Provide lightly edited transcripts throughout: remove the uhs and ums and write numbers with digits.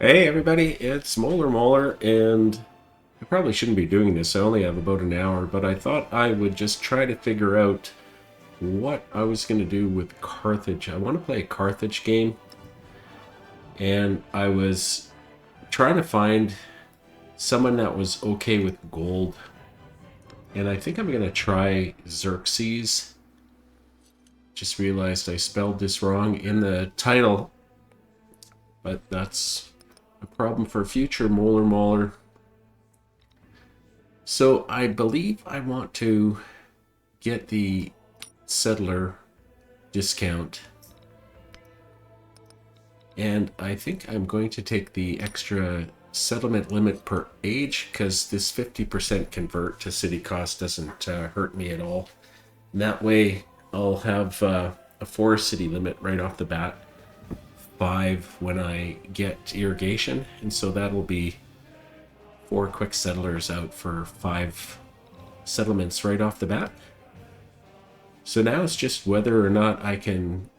Hey everybody, it's Molar, and I probably shouldn't be doing this. I only have about an hour, but I thought I would just try to figure out what I was going to do with Carthage. I want to play a Carthage game, and I was trying to find someone that was okay with gold. And I think I'm going to try Xerxes. Just realized I spelled this wrong in the title, but that's a problem for future Molar. So I believe I want to get the settler discount. And I think I'm going to take the extra settlement limit per age because this 50% convert to city cost doesn't hurt me at all. And that way I'll have a 4 city limit right off the bat, 5 when I get irrigation, and so that'll be 4 quick settlers out for 5 settlements right off the bat. So now it's just whether or not I can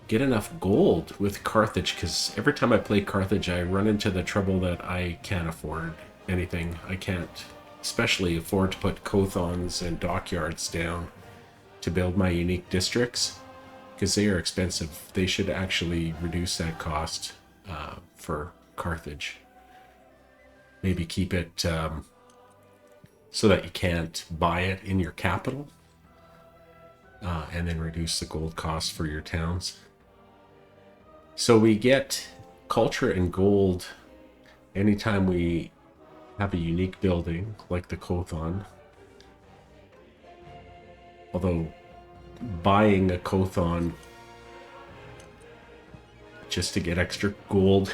get enough gold with Carthage, because every time I play Carthage I run into the trouble that I can't afford anything. I can't especially afford to put Kothons and dockyards down to build my unique districts, because they are expensive. They should actually reduce that cost for Carthage. Maybe keep it so that you can't buy it in your capital, and then reduce the gold cost for your towns. So we get culture and gold anytime we have a unique building like the Kothon. Although buying a Kothon just to get extra gold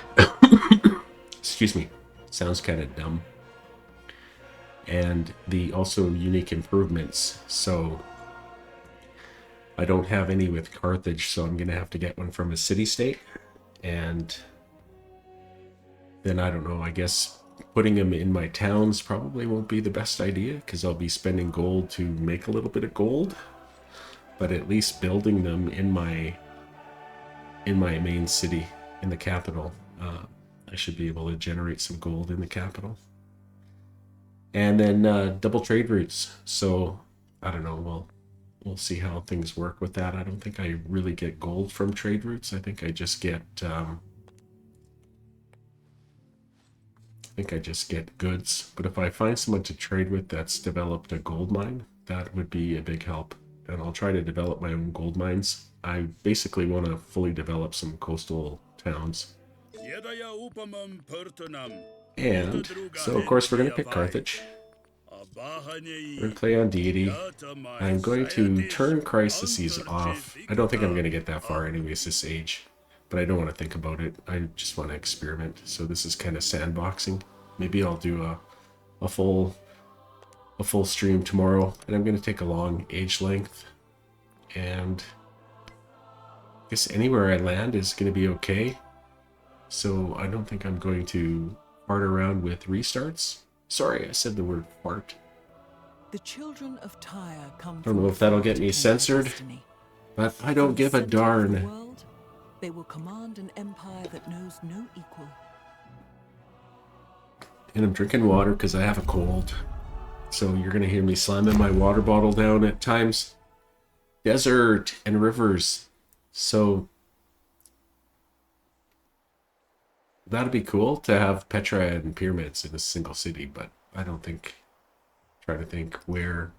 excuse me, sounds kind of dumb. And the also unique improvements, so I don't have any with Carthage, so I'm gonna have to get one from a city-state. And then I don't know, I guess putting them in my towns probably won't be the best idea, because I'll be spending gold to make a little bit of gold, but at least building them in my main city, in the capital, I should be able to generate some gold in the capital. And then double trade routes. So I don't know, we'll see how things work with that. I don't think I really get gold from trade routes. I think I just get goods. But if I find someone to trade with that's developed a gold mine, that would be a big help. And I'll try to develop my own gold mines. I basically want to fully develop some coastal towns. And so of course we're going to pick Carthage. We're going to play on deity. I'm going to turn crises off. I don't think I'm going to get that far anyways this age, but I don't want to think about it. I just want to experiment. So this is kind of sandboxing. Maybe I'll do a full stream tomorrow, and I'm going to take a long age length, and I guess anywhere I land is going to be okay. So I don't think I'm going to fart around with restarts. Sorry, I said the word fart. The children of Tyre come. I don't know if that'll get me censored, but I don't give a darn. They will command an empire that knows no equal. And I'm drinking water because I have a cold. So you're going to hear me slamming my water bottle down at times. Desert and rivers. So that'd be cool to have Petra and pyramids in a single city, but I don't think... Try to think where...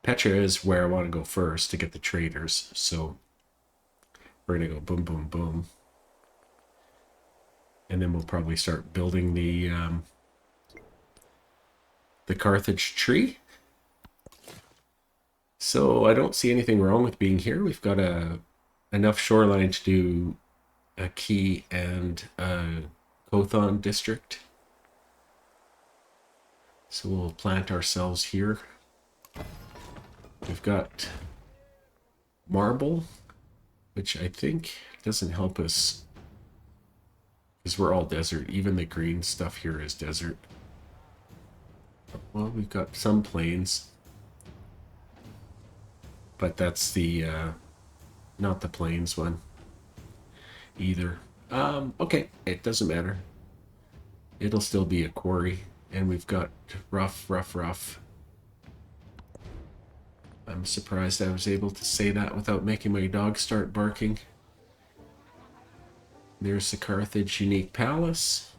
Petra is where I want to go first to get the traders, so we're going to go boom, boom, boom. And then we'll probably start building the Carthage tree. So I don't see anything wrong with being here. We've got enough shoreline to do a Key and a Kothon district. So we'll plant ourselves here. We've got marble, which I think doesn't help us because we're all desert. Even the green stuff here is desert. Well, we've got some plains, but that's the not the plains one. either. Okay, it doesn't matter. It'll still be a quarry. And we've got rough. I'm surprised I was able to say that without making my dog start barking. There's the Carthage Unique Palace.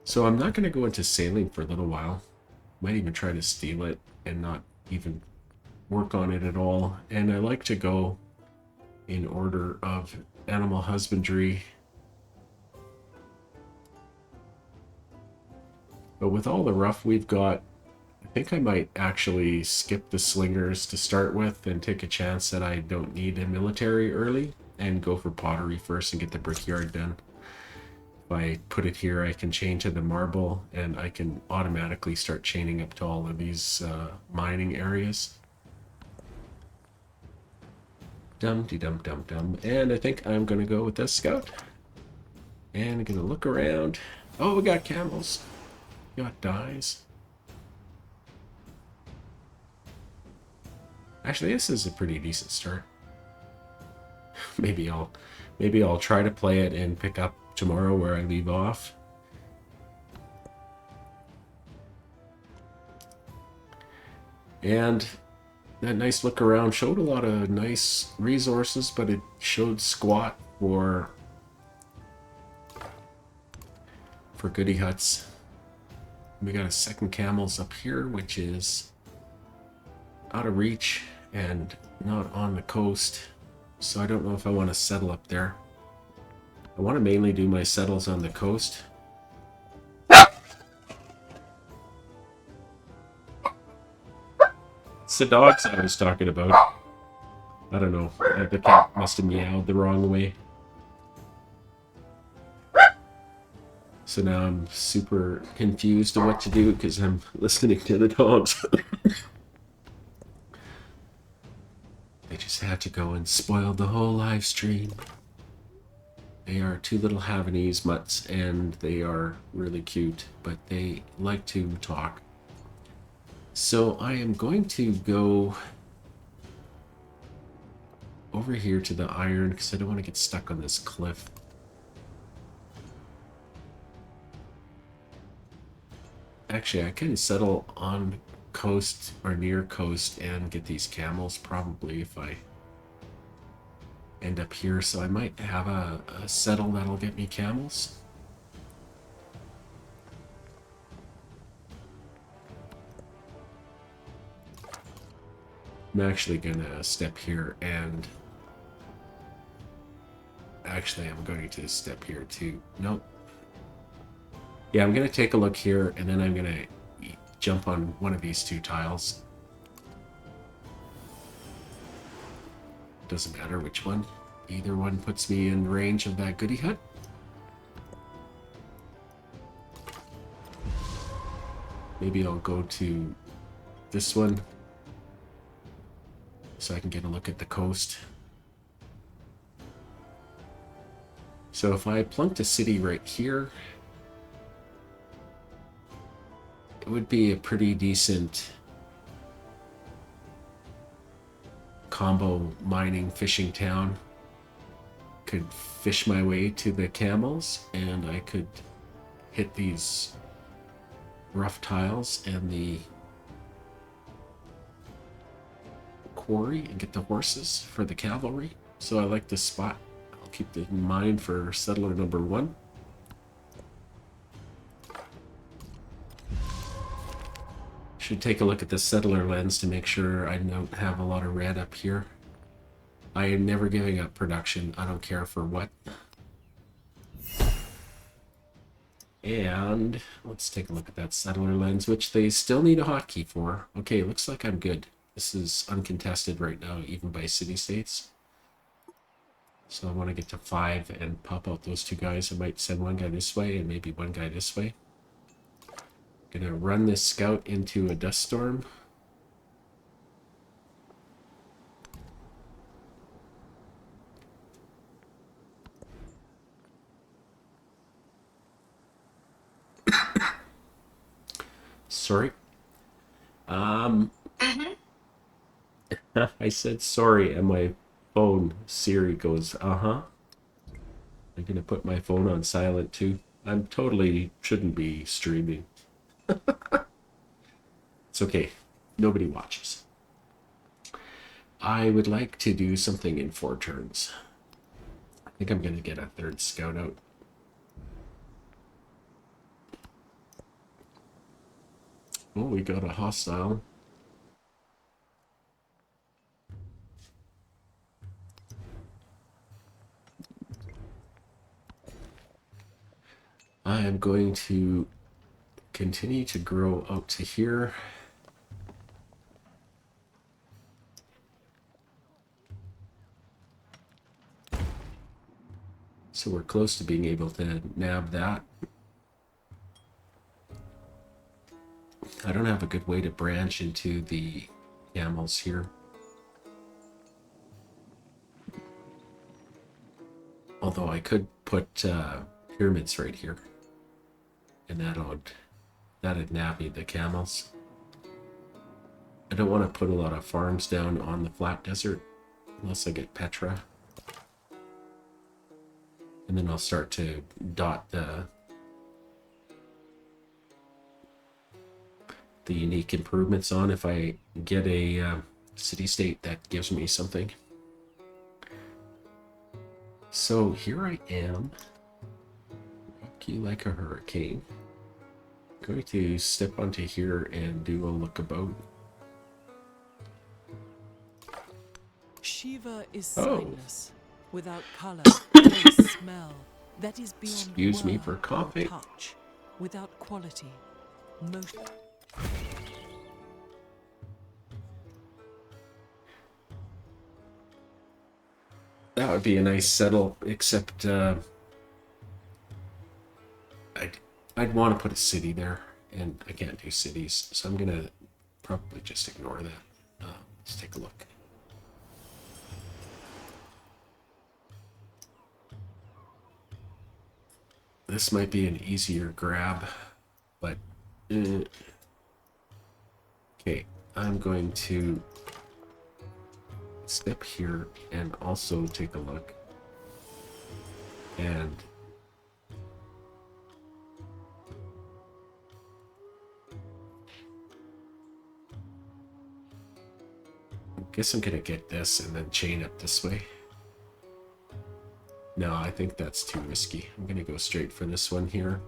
So I'm not going to go into sailing for a little while. Might even try to steal it and not even work on it at all. And I like to go in order of animal husbandry. But with all the rough we've got, I think I might actually skip the slingers to start with and take a chance that I don't need a military early and go for pottery first and get the brickyard done. If I put it here, I can chain to the marble and I can automatically start chaining up to all of these mining areas. Dum-de-dum-dum-dum. And I think I'm going to go with this scout. And I'm going to look around. Oh, we got camels. We got dyes. Actually, this is a pretty decent start. Maybe I'll try to play it and pick up tomorrow where I leave off. And that nice look around showed a lot of nice resources, but it showed squat for goodie huts. We got a second camels up here, which is out of reach and not on the coast. So I don't know if I want to settle up there. I want to mainly do my settles on the coast. It's the dogs I was talking about. I don't know. The cat must have meowed the wrong way. So now I'm super confused on what to do because I'm listening to the dogs. They just had to go and spoil the whole live stream. They are two little Havanese mutts and they are really cute, but they like to talk. So I am going to go over here to the iron because I don't want to get stuck on this cliff. Actually, I can settle on coast or near coast and get these camels probably if I end up here. So I might have a settle that'll get me camels. I'm actually gonna step here and actually I'm going to step here too. Nope. Yeah, I'm gonna take a look here and then I'm gonna jump on one of these two tiles. Doesn't matter which one. Either one puts me in range of that goodie hut. Maybe I'll go to this one so I can get a look at the coast. So if I plunked a city right here, it would be a pretty decent combo mining fishing town. Could fish my way to the camels and I could hit these rough tiles and the quarry and get the horses for the cavalry. So I like this spot. I'll keep it in mind for settler number 1. Should take a look at the settler lens to make sure I don't have a lot of red up here. I am never giving up production. I don't care for what. And let's take a look at that settler lens, which they still need a hotkey for. Okay, looks like I'm good. This is uncontested right now, even by city-states. So I want to get to 5 and pop out those two guys. I might send one guy this way and maybe one guy this way. Gonna run this scout into a dust storm. Sorry. I said sorry, and my phone Siri goes, uh-huh. I'm gonna put my phone on silent too. I'm totally shouldn't be streaming. It's okay. Nobody watches. I would like to do something in 4 turns. I think I'm gonna get a 3rd scout out. Oh, we got a hostile. I am going to continue to grow out to here. So we're close to being able to nab that. I don't have a good way to branch into the camels here. Although I could put pyramids right here. And that'd nab me the camels. I don't want to put a lot of farms down on the flat desert unless I get Petra. And then I'll start to dot the unique improvements on if I get a city-state that gives me something. So here I am, lucky like a hurricane. I'm going to step onto here and do a lookabout. Shiva is Oh. sightless, without color, taste, smell. That is beyond Excuse me word for or coughing. touch, without quality, motion. That would be a nice settle, except I'd want to put a city there, and I can't do cities, so I'm gonna probably just ignore that. Let's take a look. This might be an easier grab, but okay, I'm going to step here and also take a look. And I guess I'm gonna get this and then chain up this way. No, I think that's too risky. I'm gonna go straight for this one here.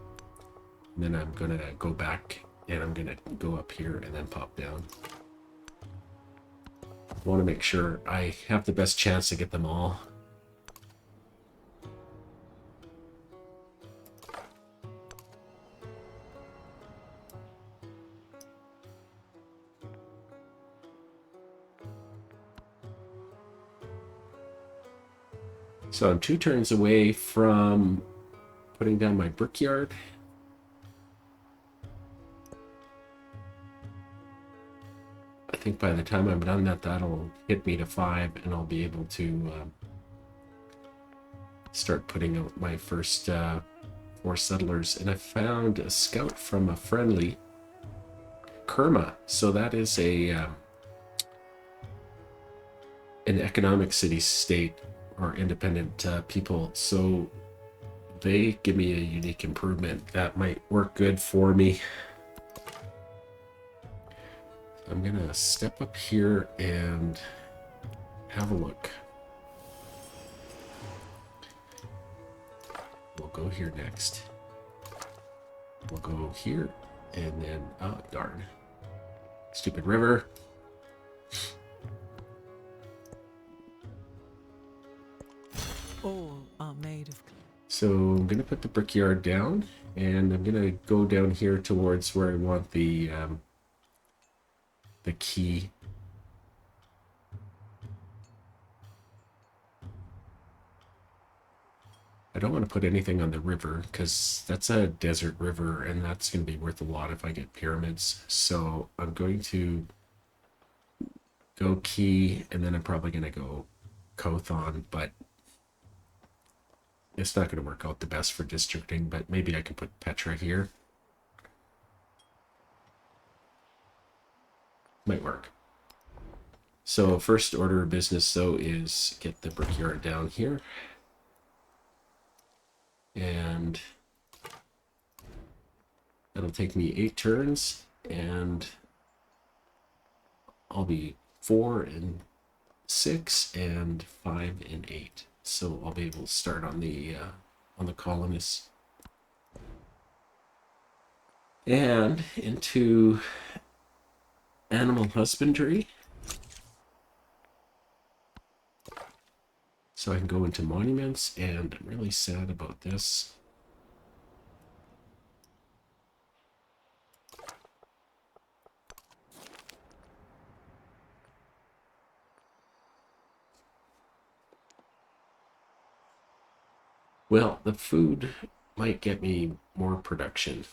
And then I'm gonna go back and I'm gonna go up here and then pop down. I want to make sure I have the best chance to get them all. So I'm 2 turns away from putting down my brickyard. I think by the time I'm done that'll hit me to 5 and I'll be able to start putting out my first 4 settlers. And I found a scout from a friendly, Kerma. So that is a an economic city-state or independent people. So they give me a unique improvement that might work good for me. I'm gonna step up here and have a look. We'll go here next. We'll go here and then, oh darn, stupid river. All are made of clay. So I'm gonna put the brickyard down and I'm gonna go down here towards where I want the key. I don't want to put anything on the river because that's a desert river and that's going to be worth a lot if I get pyramids. So I'm going to go key and then I'm probably going to go Kothon, but it's not going to work out the best for districting, but maybe I can put Petra here. Might work. So first order of business, though, is get the brickyard down here. And that'll take me 8 turns, and I'll be 4 and 6 and 5 and 8. So I'll be able to start on the colonists. And into animal husbandry. So I can go into monuments, and I'm really sad about this. Well, the food might get me more production.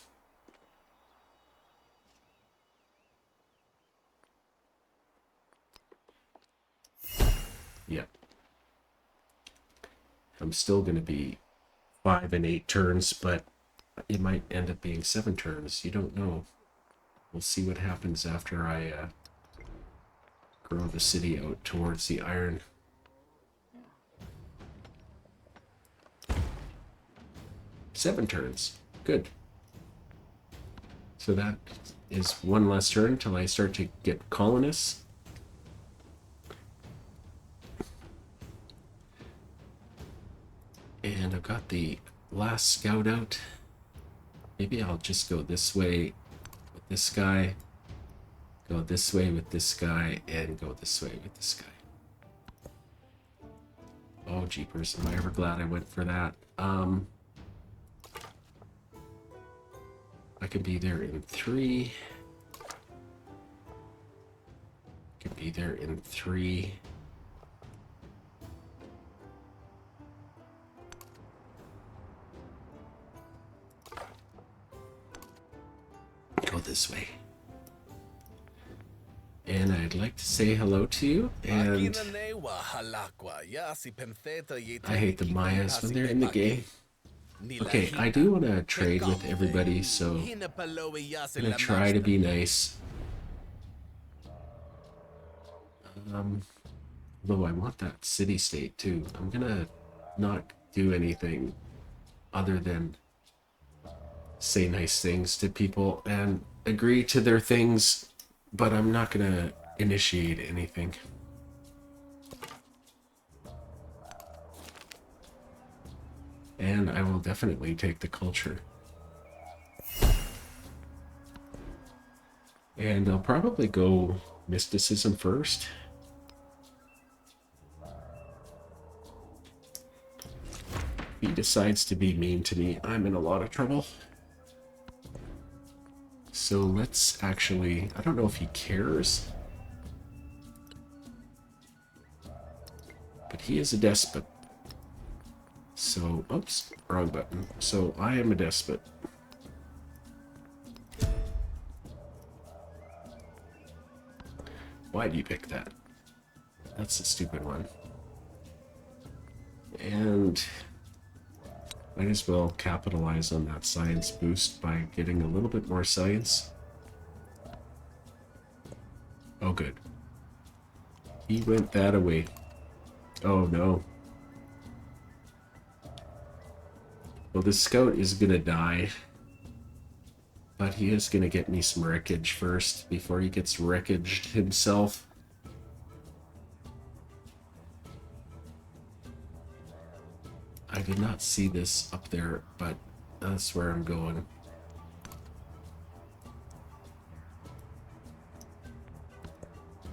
Yep. I'm still going to be 5 and 8 turns, but it might end up being 7 turns. You don't know. We'll see what happens after I grow the city out towards the iron. Seven turns. Good. So that is one less turn until I start to get colonists. And I've got the last scout out. Maybe I'll just go this way with this guy, go this way with this guy, and go this way with this guy. Oh, jeepers. Am I ever glad I went for that? I can be there in 3. I can be there in 3. Go this way. And I'd like to say hello to you, and I hate the Mayas when they're in the game. Okay, I do want to trade with everybody, so I'm going to try to be nice. Although I want that city-state too. I'm going to not do anything other than say nice things to people and agree to their things, but I'm not going to initiate anything. And I will definitely take the culture. And I'll probably go mysticism first. If he decides to be mean to me, I'm in a lot of trouble. So let's actually, I don't know if he cares, but he is a despot. So, oops, wrong button. So I am a despot. Why do you pick that? That's a stupid one. And might as well capitalize on that science boost by getting a little bit more science. Oh, good. He went that away. Oh, no. Well, this scout is gonna die. But he is gonna get me some wreckage first before he gets wreckaged himself. I did not see this up there, but that's where I'm going.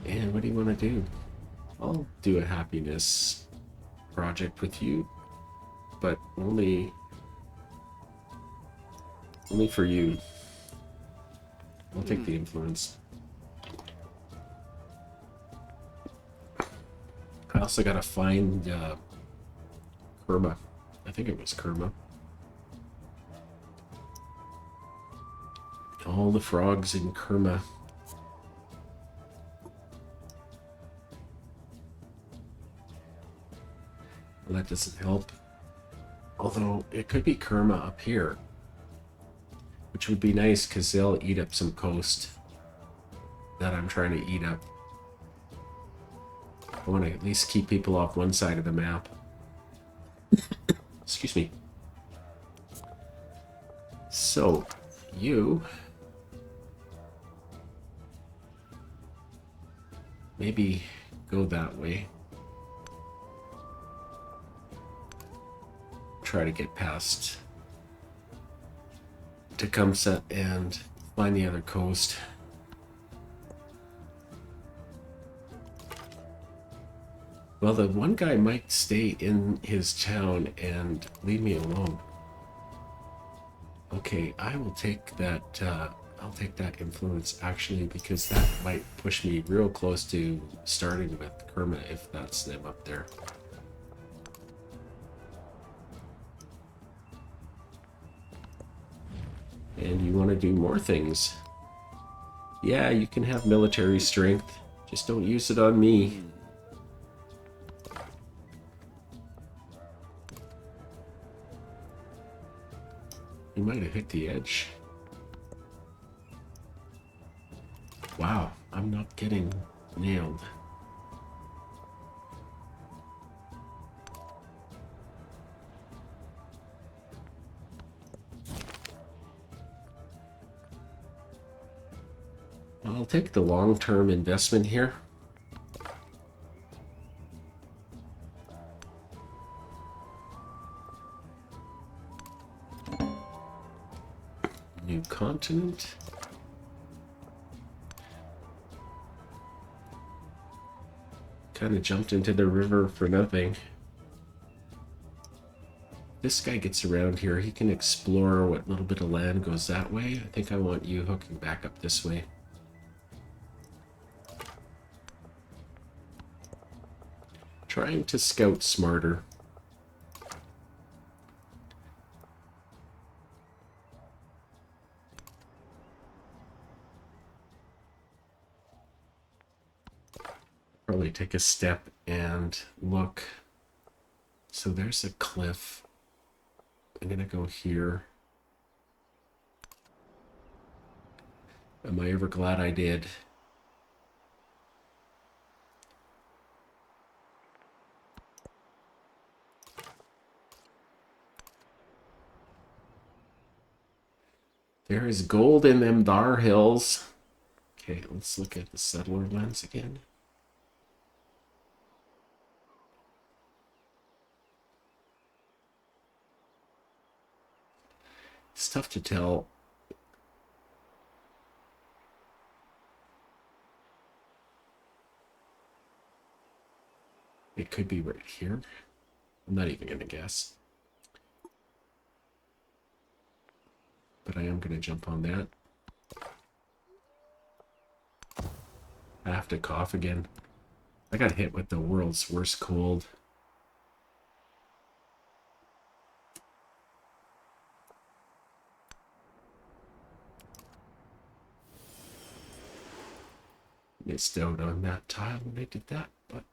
And what do you want to do? I'll do a happiness project with you, but only for you. I'll take the influence. I also gotta find Kerma. I think it was Kerma. All the frogs in Kerma. Well, that doesn't help. Although it could be Kerma up here, which would be nice because they'll eat up some coast that I'm trying to eat up. I want to at least keep people off one side of the map. Excuse me. So, you... maybe go that way. Try to get past Tecumseh and find the other coast. Well, the one guy might stay in his town and leave me alone. Okay, I will take that. I'll take that influence actually, because that might push me real close to starting with Kerma if that's them up there. And you want to do more things. Yeah, you can have military strength. Just don't use it on me. You might have hit the edge. Wow, I'm not getting nailed. I'll take the long-term investment here. New continent. Kind of jumped into the river for nothing. This guy gets around here. He can explore what little bit of land goes that way. I think I want you hooking back up this way. Trying to scout smarter. Probably take a step and look. So there's a cliff. I'm gonna go here. Am I ever glad I did? There is gold in them thar hills. Okay, let's look at the settler lens again. It's tough to tell. It could be right here. I'm not even gonna guess. But I am gonna jump on that. I have to cough again. I got hit with the world's worst cold. Missed out on that tile when I did that, but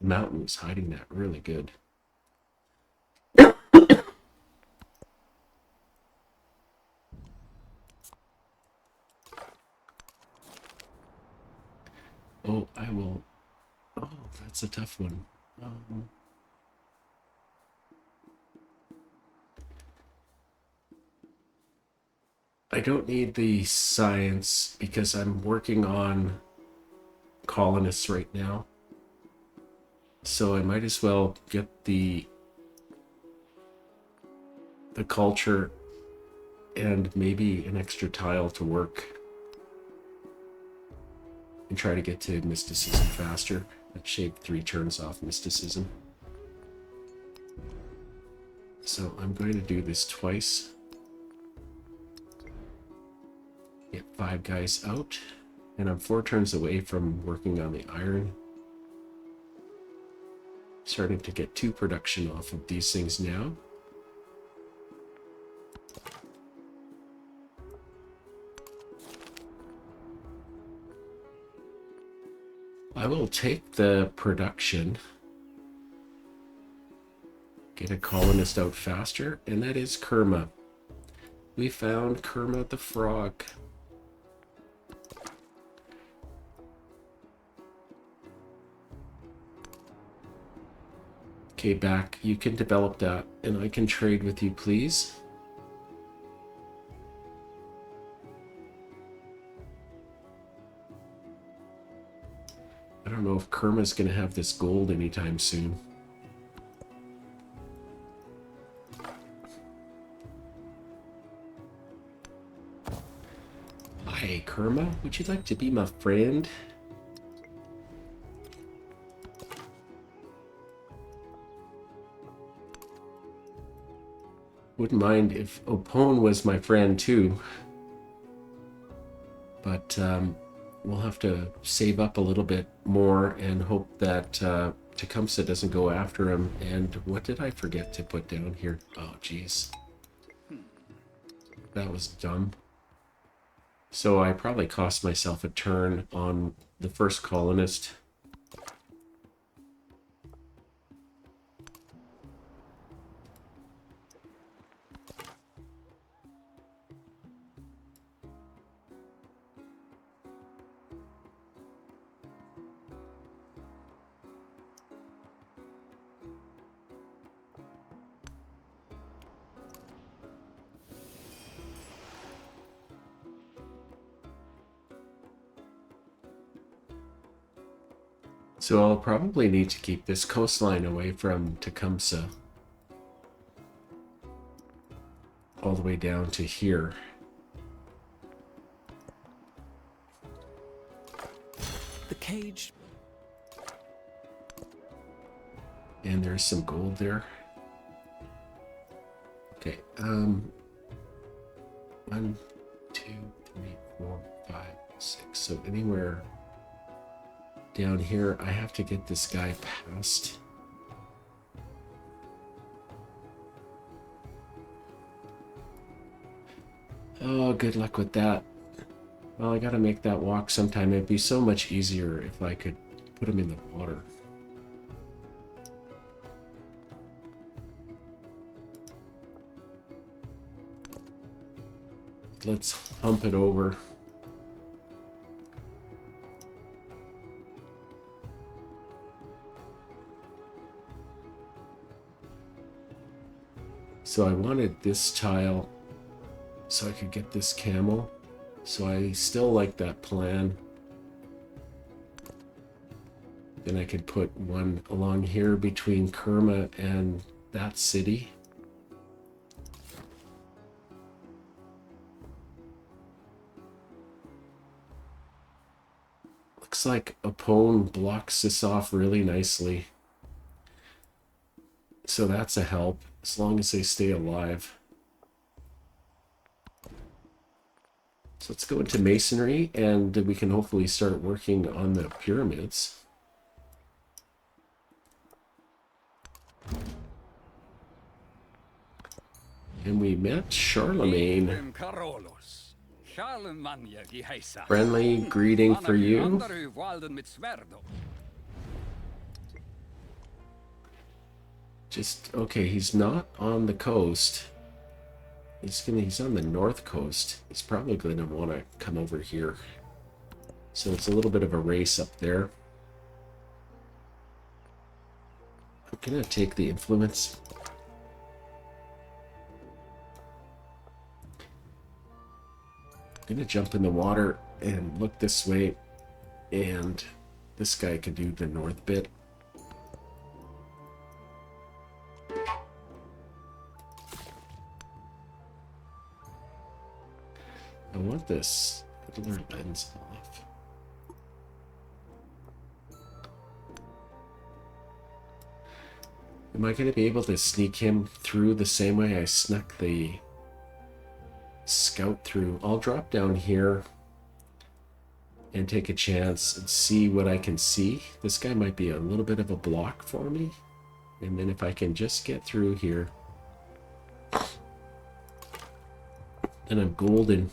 the mountain was hiding that really good. Oh, I will. Oh, that's a tough one. I don't need the science because I'm working on colonists right now. So I might as well get the culture and maybe an extra tile to work and try to get to mysticism faster. That shaved 3 turns off mysticism. So I'm going to do this twice. Get 5 guys out, and I'm 4 turns away from working on the iron. Starting to get 2 production off of these things now. I will take the production, get a colonist out faster, and that is Kerma. We found Kerma the frog. Okay, back. You can develop that, and I can trade with you, please. I don't know if Kerma's going to have this gold anytime soon. Hi, Kerma. Would you like to be my friend? Wouldn't mind if Opone was my friend too. But we'll have to save up a little bit more and hope that Tecumseh doesn't go after him. And what did I forget to put down here? Oh, geez. That was dumb. So I probably cost myself a turn on the first colonist. So I'll probably need to keep this coastline away from Tecumseh all the way down to here. The cage. And there's some gold there. Okay, 1, 2, 3, 4, 5, 6. So anywhere down here, I have to get this guy past. Oh, good luck with that. Well, I gotta make that walk sometime. It'd be so much easier if I could put him in the water. Let's hump it over. So I wanted this tile so I could get this camel. So I still like that plan. Then I could put one along here between Kerma and that city. Looks like Opone blocks this off really nicely. So that's a help, as long as they stay alive. So let's go into masonry, and we can hopefully start working on the pyramids. And we met Charlemagne. Friendly greeting for you. Just, okay, he's not on the coast. He's on the north coast. He's probably gonna want to come over here. So it's a little bit of a race up there. I'm gonna take the influence. I'm gonna jump in the water and look this way, and this guy can do the north bit. I want this other lens off. Am I going to be able to sneak him through the same way I snuck the scout through? I'll drop down here and take a chance and see what I can see. This guy might be a little bit of a block for me. And then if I can just get through here, then I'm golden.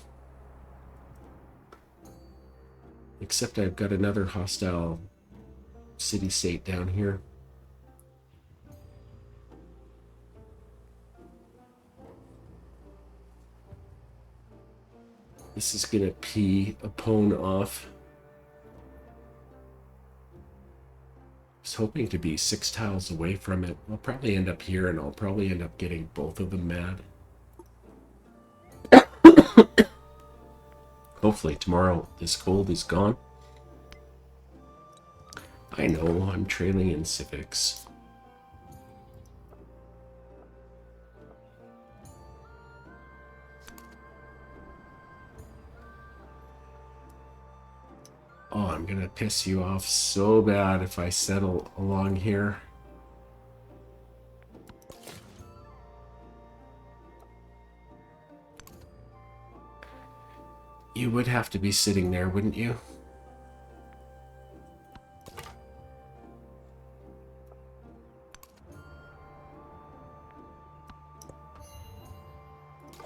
Except I've got another hostile city-state down here. This is gonna pee Opone off. was hoping to be 6 tiles away from it. I'll probably end up here, and I'll probably end up getting both of them mad. Hopefully tomorrow this cold is gone. I know, I'm trailing in civics. Oh, I'm gonna piss you off so bad if I settle along here. You would have to be sitting there, wouldn't you?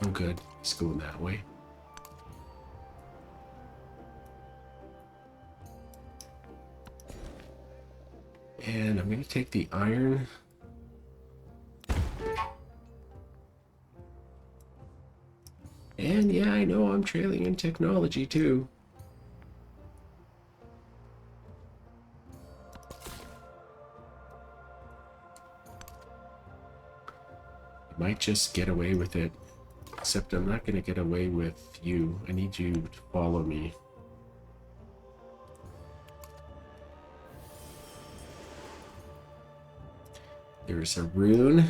Oh, good. He's going that way. And I'm going to take the iron. And yeah, I know I'm trailing in technology too. I might just get away with it. Except I'm not going to get away with you. I need you to follow me. There's a rune.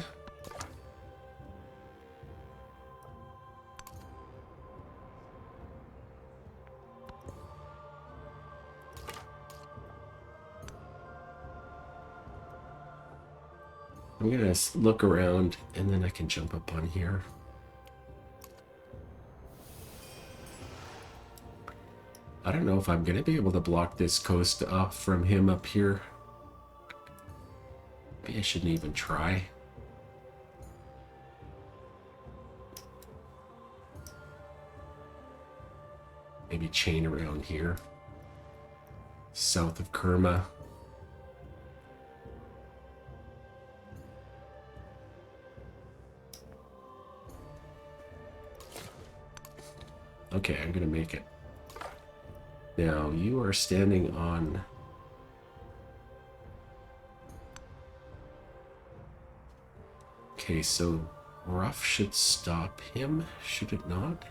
I'm going to look around and then I can jump up on here. I don't know if I'm going to be able to block this coast off from him up here. Maybe I shouldn't even try. Maybe chain around here. South of Kerma. Okay, I'm going to make it. Now, you are standing on... Okay, so rough should stop him, should it not?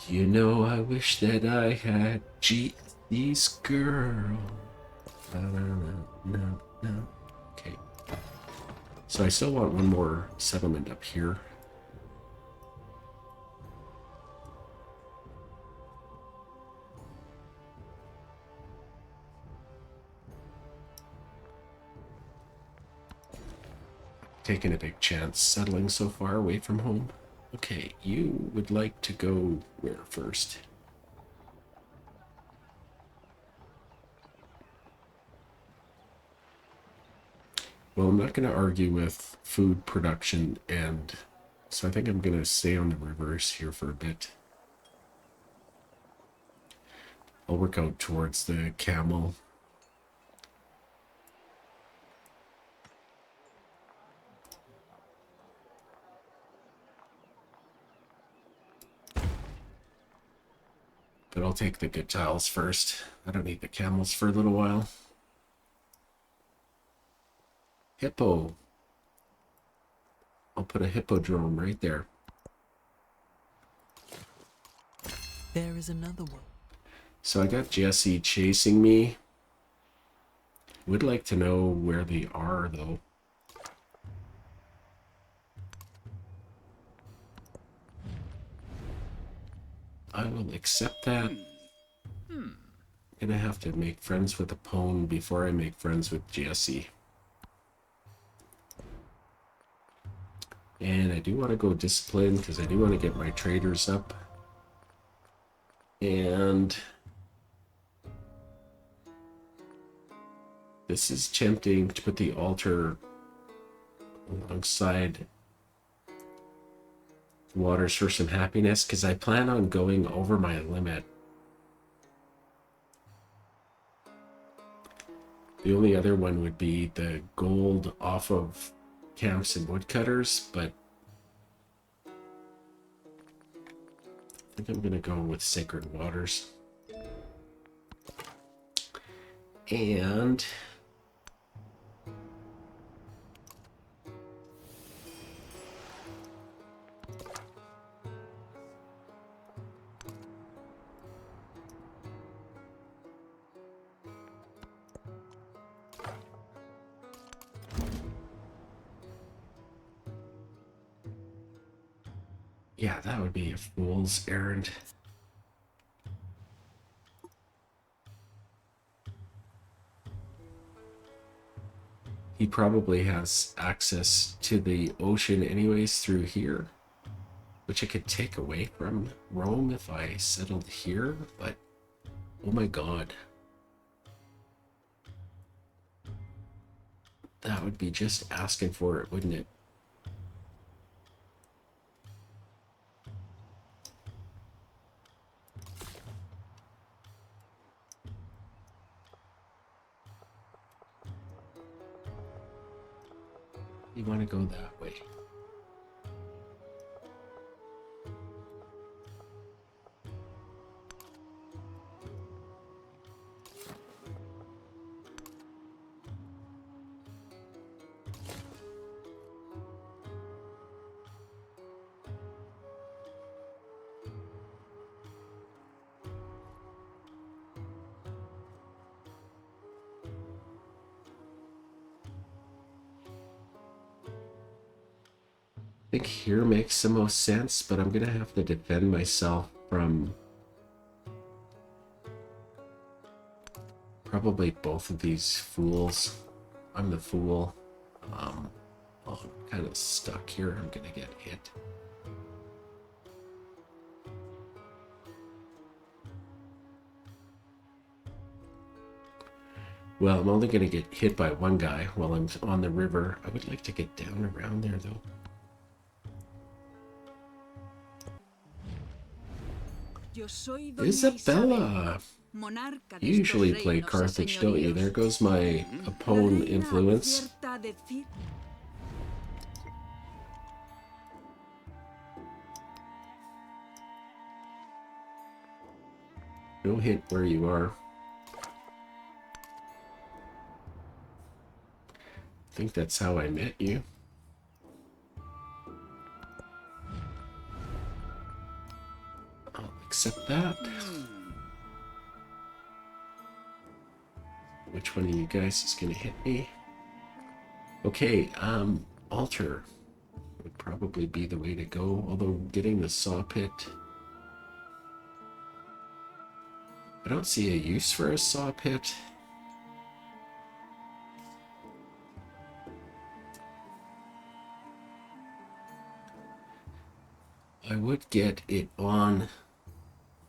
You know, I wish that I had G's girl. No. Okay. So I still want one more settlement up here. Taking a big chance settling so far away from home. Okay, you would like to go where first? Well, I'm not going to argue with food production, and so I think I'm going to stay on the reverse here for a bit. I'll work out towards the camel. But I'll take the good tiles first. I don't need the camels for a little while. Hippo. I'll put a hippodrome right there. There is another one. So I got Jesse chasing me. Would like to know where they are, though. I will accept that. I'm gonna have to make friends with Apone before I make friends with Jesse. And I do want to go discipline because I do want to get my traders up. And this is tempting to put the altar alongside Waters for some happiness because I plan on going over my limit. The only other one would be the gold off of camps and woodcutters, but I think I'm gonna go with Sacred Waters. And yeah, that would be a fool's errand. He probably has access to the ocean anyways through here, which I could take away from Rome if I settled here, but oh my god. That would be just asking for it, wouldn't it? You want to go that way. I think here makes the most sense, but I'm gonna have to defend myself from probably both of these fools. I'm the fool. Oh, I'm kind of stuck here. I'm gonna get hit. Well, I'm only gonna get hit by one guy while I'm on the river. I would like to get down around there though. Isabella! You usually play Carthage, don't you? There goes my opponent influence. No hint where you are. I think that's how I met you. I'll accept that. Which one of you guys is gonna hit me? Okay, altar would probably be the way to go, although getting the saw pit, I don't see a use for a saw pit. I would get it on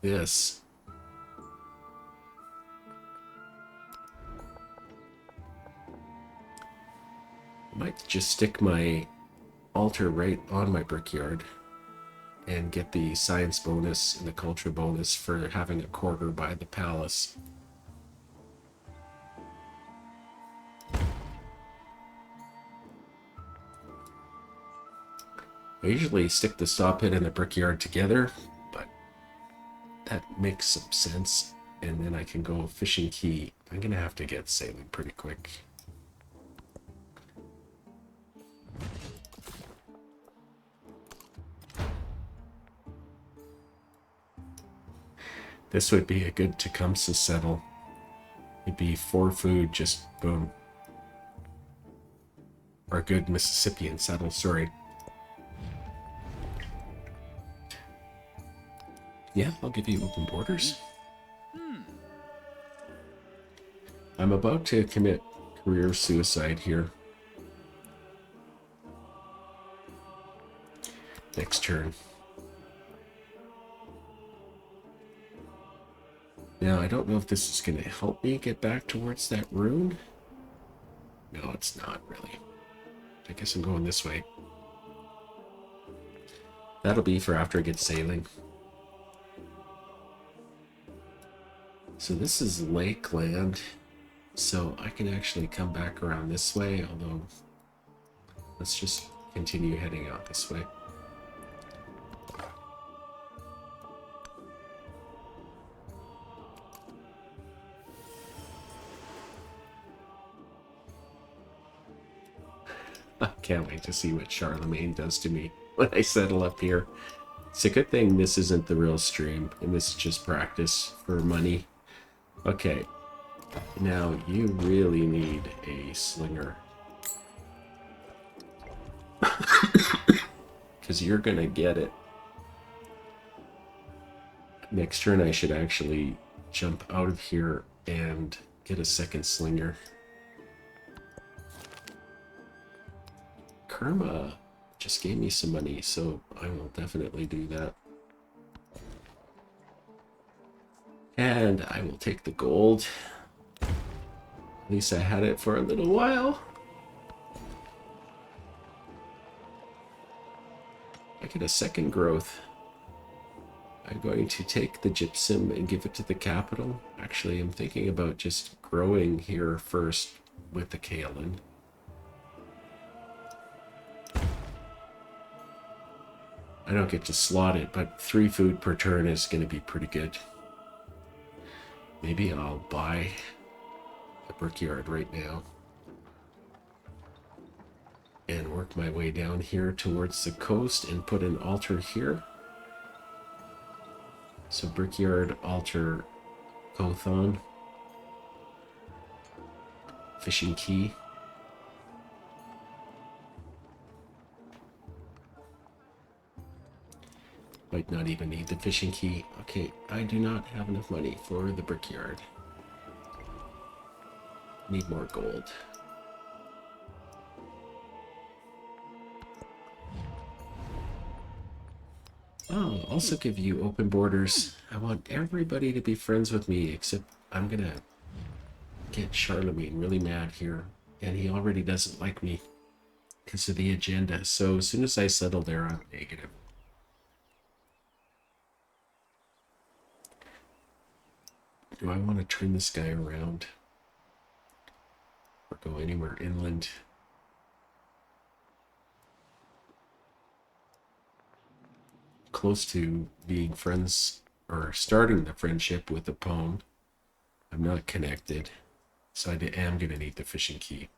this. I might just stick my altar right on my brickyard and get the science bonus and the culture bonus for having a quarter by the palace. I usually stick the saw pit and the brickyard together, but that makes some sense. And then I can go fishing key. I'm gonna have to get sailing pretty quick. This would be a good Tecumseh settle. It'd be 4 food, just boom. Or a good Mississippian settle, sorry. Yeah, I'll give you open borders. I'm about to commit career suicide here. Next turn. Now, I don't know if this is going to help me get back towards that rune. No, it's not really. I guess I'm going this way. That'll be for after I get sailing. So this is Lakeland. So I can actually come back around this way, although let's just continue heading out this way. I can't wait to see what Charlemagne does to me when I settle up here. It's a good thing this isn't the real stream, and this is just practice for money. Okay, now you really need a slinger. Because you're gonna get it. Next turn I should actually jump out of here and get a second slinger. Karma just gave me some money, so I will definitely do that. And I will take the gold. At least I had it for a little while. I get a second growth. I'm going to take the gypsum and give it to the capital. Actually, I'm thinking about just growing here first with the kaolin. I don't get to slot it, but 3 food per turn is going to be pretty good. Maybe I'll buy a brickyard right now and work my way down here towards the coast and put an altar here. So brickyard, altar, Kothon, fishing key. Might not even need the fishing key. Okay, I do not have enough money for the brickyard. Need more gold. I'll also give you open borders. I want everybody to be friends with me, except I'm gonna get Charlemagne really mad here. And he already doesn't like me because of the agenda. So as soon as I settle there, I'm negative. Do I want to turn this guy around? Or go anywhere inland? Close to being friends, or starting the friendship with the pawn. I'm not connected, so I am going to need the fishing key.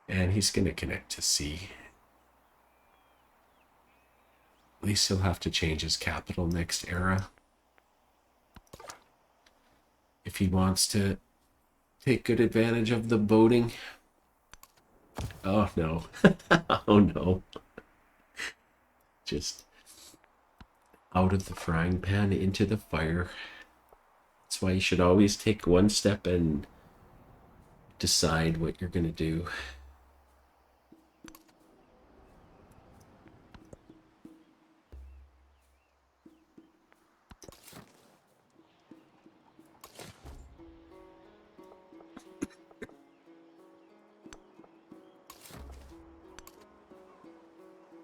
And he's going to connect to C. At least he'll have to change his capital next era. If he wants to take good advantage of the boating. Oh no. Oh no. Just out of the frying pan into the fire. That's why you should always take one step and decide what you're going to do.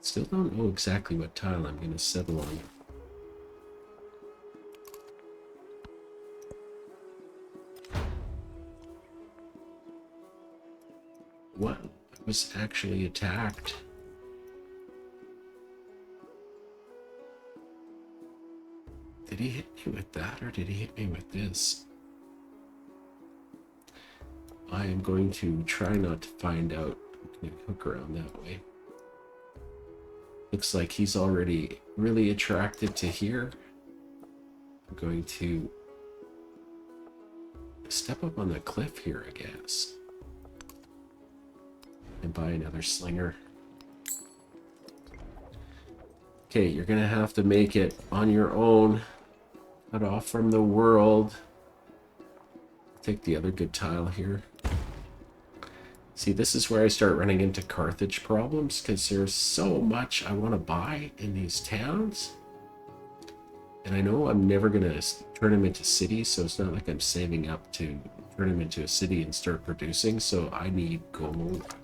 Still don't know exactly what tile I'm going to settle on. What? I was actually attacked. Did he hit me with that, or did he hit me with this? I am going to try not to find out. I'm going to hook around that way. Looks like he's already really attracted to here. I'm going to step up on the cliff here, I guess. And buy another slinger. Okay, you're gonna have to make it on your own. Cut off from the world. Take the other good tile here. See, this is where I start running into Carthage problems, because there's so much I want to buy in these towns. And I know I'm never going to turn them into cities, so it's not like I'm saving up to turn them into a city and start producing, so I need gold.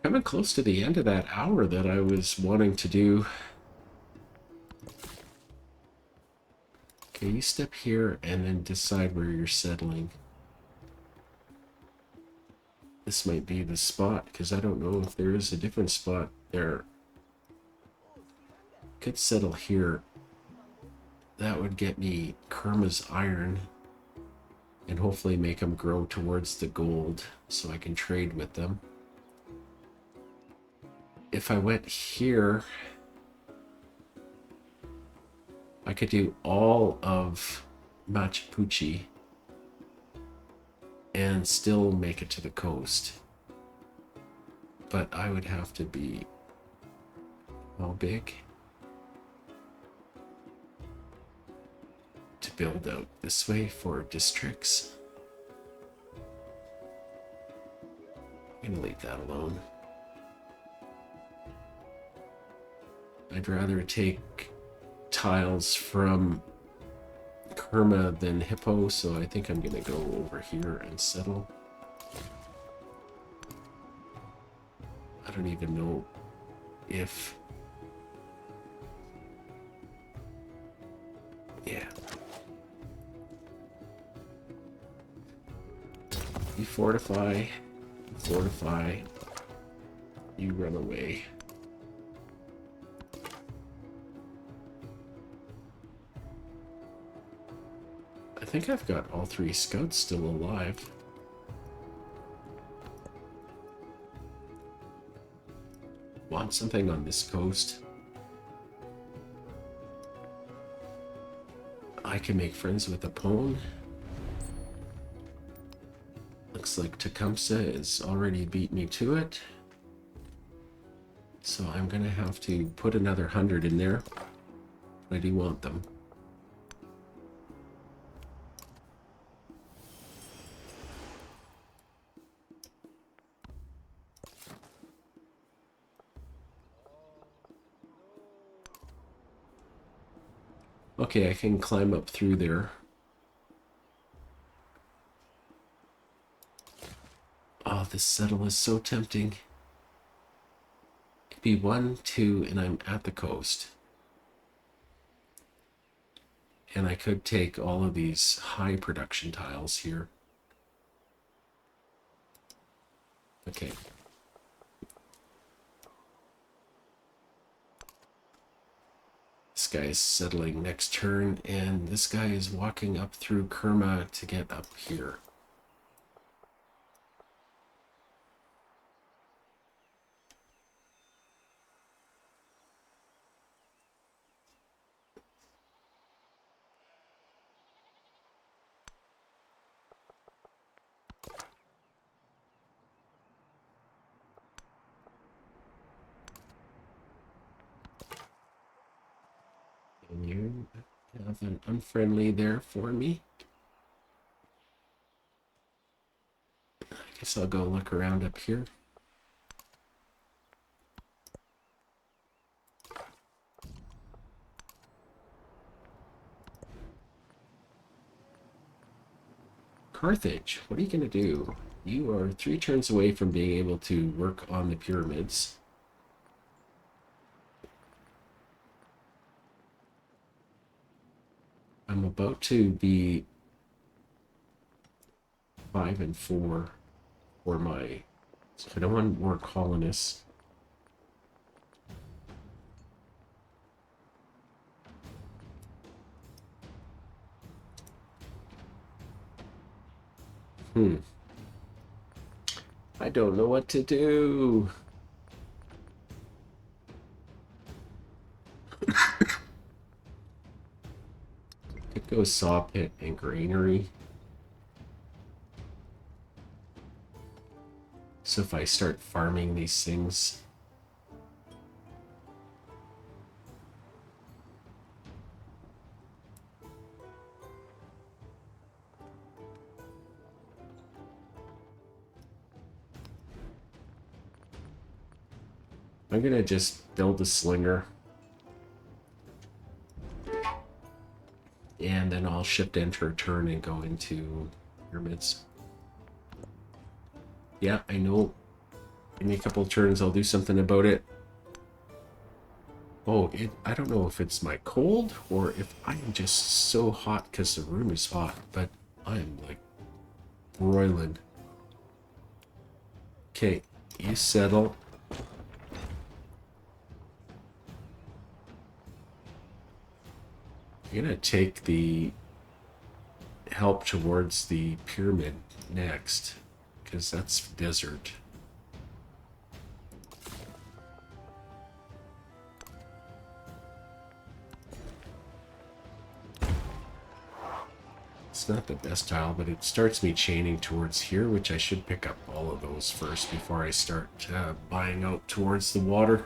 Coming close to the end of that hour that I was wanting to do. Okay, you step here and then decide where you're settling. This might be the spot, because I don't know if there is a different spot there. Could settle here. That would get me Kerma's iron and hopefully make them grow towards the gold so I can trade with them. If I went here, I could do all of Machu Picchu and still make it to the coast. But I would have to be how big to build out this way for districts? I'm gonna leave that alone. I'd rather take tiles from Kerma than Hippo, so I think I'm gonna go over here and settle. I don't even know if... Yeah. You fortify, you run away. I think I've got all 3 scouts still alive. Want something on this coast? I can make friends with a pawn. Looks like Tecumseh has already beat me to it. So I'm gonna have to put another 100 in there. I do want them. Okay, I can climb up through there. Oh, this settle is so tempting. It'd be 1, 2, and I'm at the coast. And I could take all of these high production tiles here. Okay. This guy is settling next turn, and this guy is walking up through Kerma to get up here. And you have an unfriendly there for me. I guess I'll go look around up here. Carthage, what are you going to do? You are 3 turns away from being able to work on the pyramids. I'm about to be 5 and 4 for my... So I don't want more colonists. I don't know what to do. Could go saw pit and granary. So if I start farming these things, I'm gonna just build a slinger. And then I'll shift enter a turn and go into pyramids. Yeah, I know. Give me a couple of turns, I'll do something about it. Oh, I don't know if it's my cold or if I am just so hot because the room is hot, but I'm like broiling. Okay, you settle. I'm gonna take the help towards the pyramid next, because that's desert. It's not the best tile, but it starts me chaining towards here, which I should pick up all of those first before I start buying out towards the water.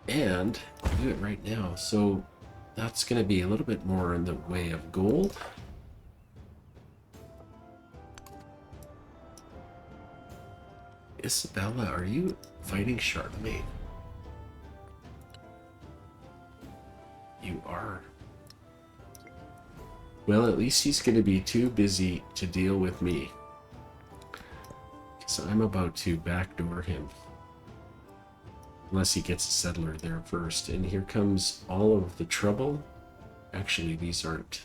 And I'll do it right now. So that's going to be a little bit more in the way of gold. Isabella, are you fighting Charlemagne? You are. Well, at least he's going to be too busy to deal with me, because I'm about to backdoor him. Unless he gets a settler there first. And here comes all of the trouble. Actually, these aren't.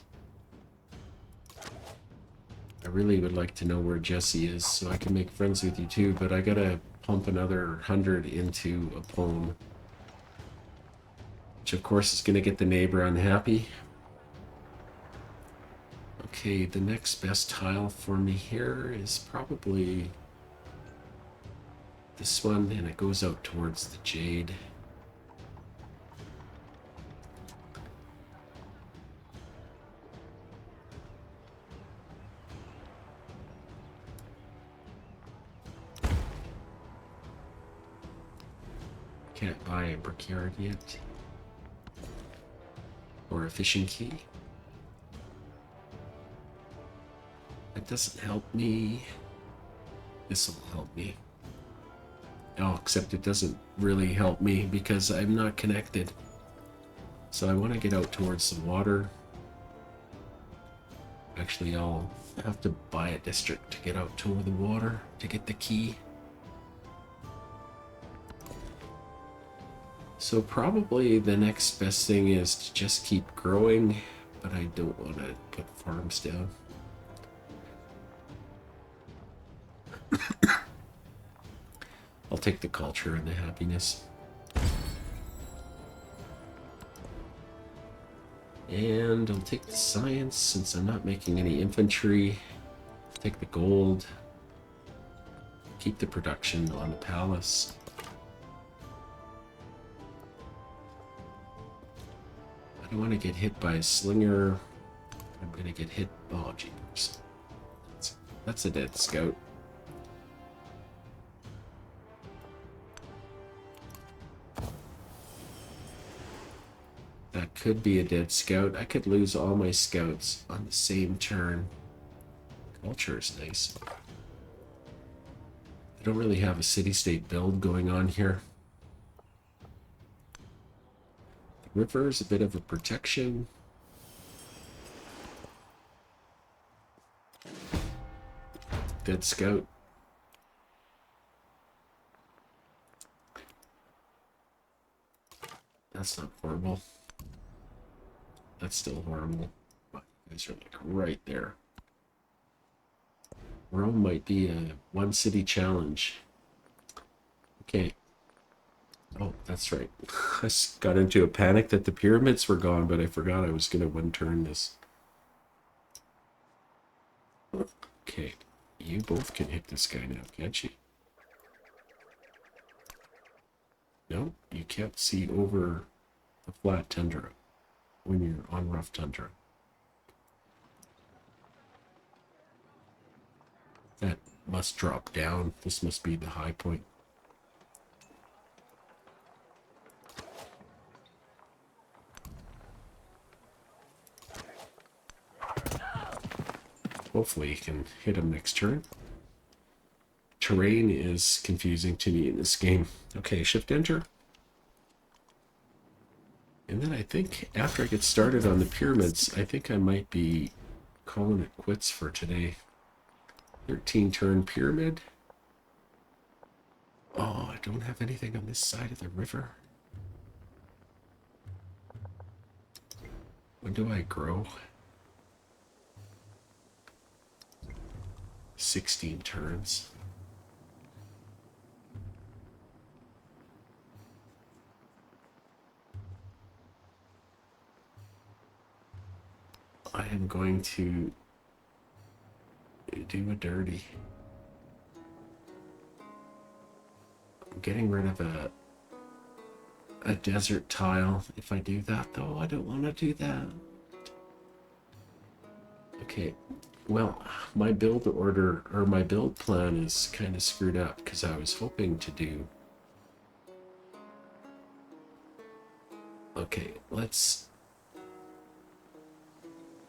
I really would like to know where Jesse is so I can make friends with you too, but I gotta pump another 100 into a poem. Which of course is gonna get the neighbor unhappy. Okay, the next best tile for me here is probably this one, and it goes out towards the jade. Can't buy a brickyard yet. Or a fishing key. That doesn't help me. This will help me. Oh, except it doesn't really help me because I'm not connected. So I want to get out towards the water. Actually, I'll have to buy a district to get out toward the water to get the key. So probably the next best thing is to just keep growing, but I don't want to put farms down. I'll take the culture and the happiness. And I'll take the science since I'm not making any infantry. Take the gold. Keep the production on the palace. I don't want to get hit by a slinger. I'm going to get hit. Oh, jeepers. That's a dead scout. That could be a dead scout. I could lose all my scouts on the same turn. Culture is nice. I don't really have a city-state build going on here. The river is a bit of a protection. Dead scout. That's not horrible. That's still horrible. But you guys are like right there. Rome might be a one city challenge. Okay. Oh, that's right. I got into a panic that the pyramids were gone, but I forgot I was going to one turn this. Okay. You both can hit this guy now, can't you? No, you can't see over the flat tundra when you're on rough tundra. That must drop down. This must be the high point. Hopefully you can hit him next turn. Terrain is confusing to me in this game. Okay, shift enter. And then I think after I get started on the pyramids, I think I might be calling it quits for today. 13 turn pyramid. Oh, I don't have anything on this side of the river. When do I grow? 16 turns. I am going to do a dirty. I'm getting rid of a desert tile. If I do that, though, I don't want to do that. Okay, well, my build order, or my build plan is kind of screwed up because I was hoping to do... Okay, let's...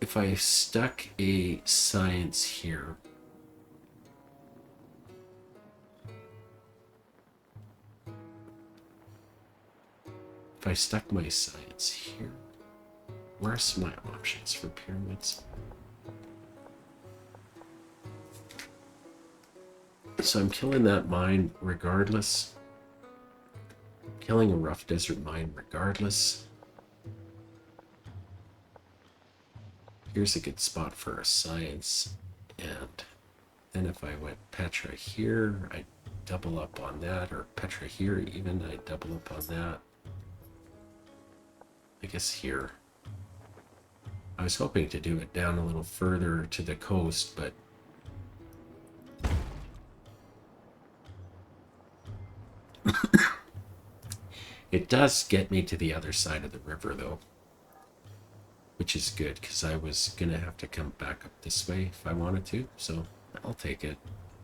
If I stuck a science here... If I stuck my science here... Where's my options for pyramids? So I'm killing that mine regardless. Killing a rough desert mine regardless. Here's a good spot for a science. And then if I went Petra here, I'd double up on that. Or Petra here even, I'd double up on that. I guess here. I was hoping to do it down a little further to the coast, but it does get me to the other side of the river, though, which is good, because I was going to have to come back up this way if I wanted to, so I'll take it.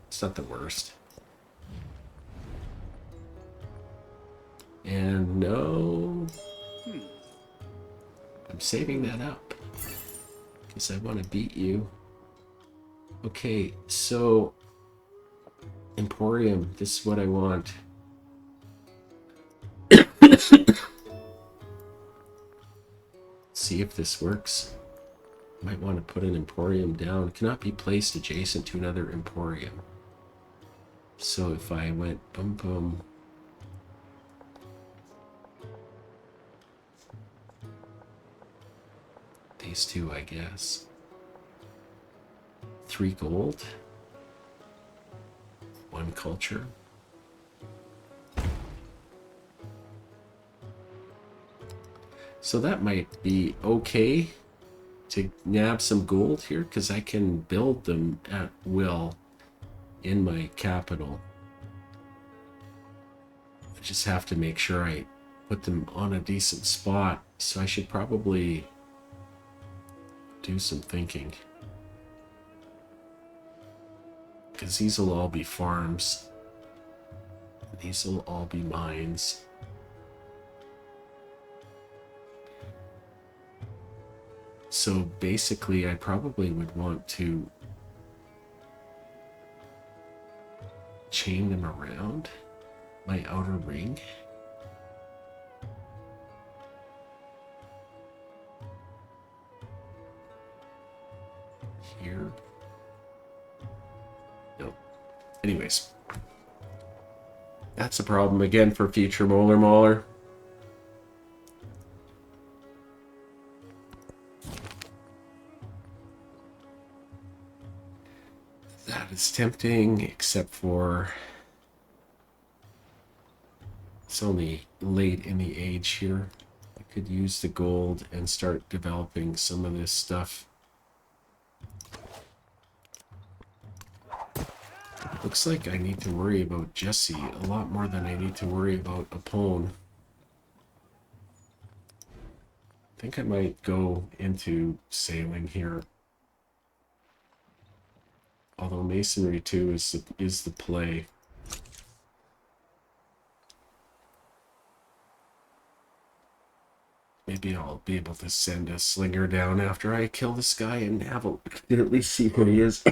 It's not the worst. And no... I'm saving that up, because I want to beat you. Okay, so... Emporium, this is what I want. See if this works. Might want to put an emporium down. It cannot be placed adjacent to another emporium. So if I went boom boom. These two, I guess. 3 gold. 1 culture. So that might be okay to nab some gold here, because I can build them at will in my capital. I just have to make sure I put them on a decent spot, so I should probably do some thinking. Because these will all be farms. These will all be mines. So basically, I probably would want to chain them around my outer ring. Here. Nope. Anyways. That's a problem again for future Molar Mauler. That is tempting, except for it's only late in the age here. I could use the gold and start developing some of this stuff. Looks like I need to worry about Jesse a lot more than I need to worry about Apone. I think I might go into sailing here. Although masonry too is the play. Maybe I'll be able to send a slinger down after I kill this guy and have a at least see who he is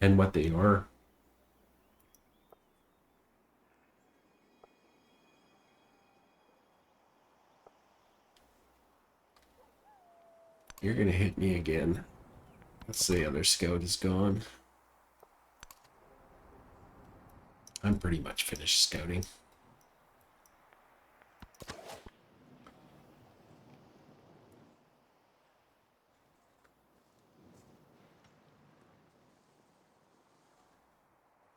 and what they are. You're gonna hit me again. Let's say other scout is gone. I'm pretty much finished scouting.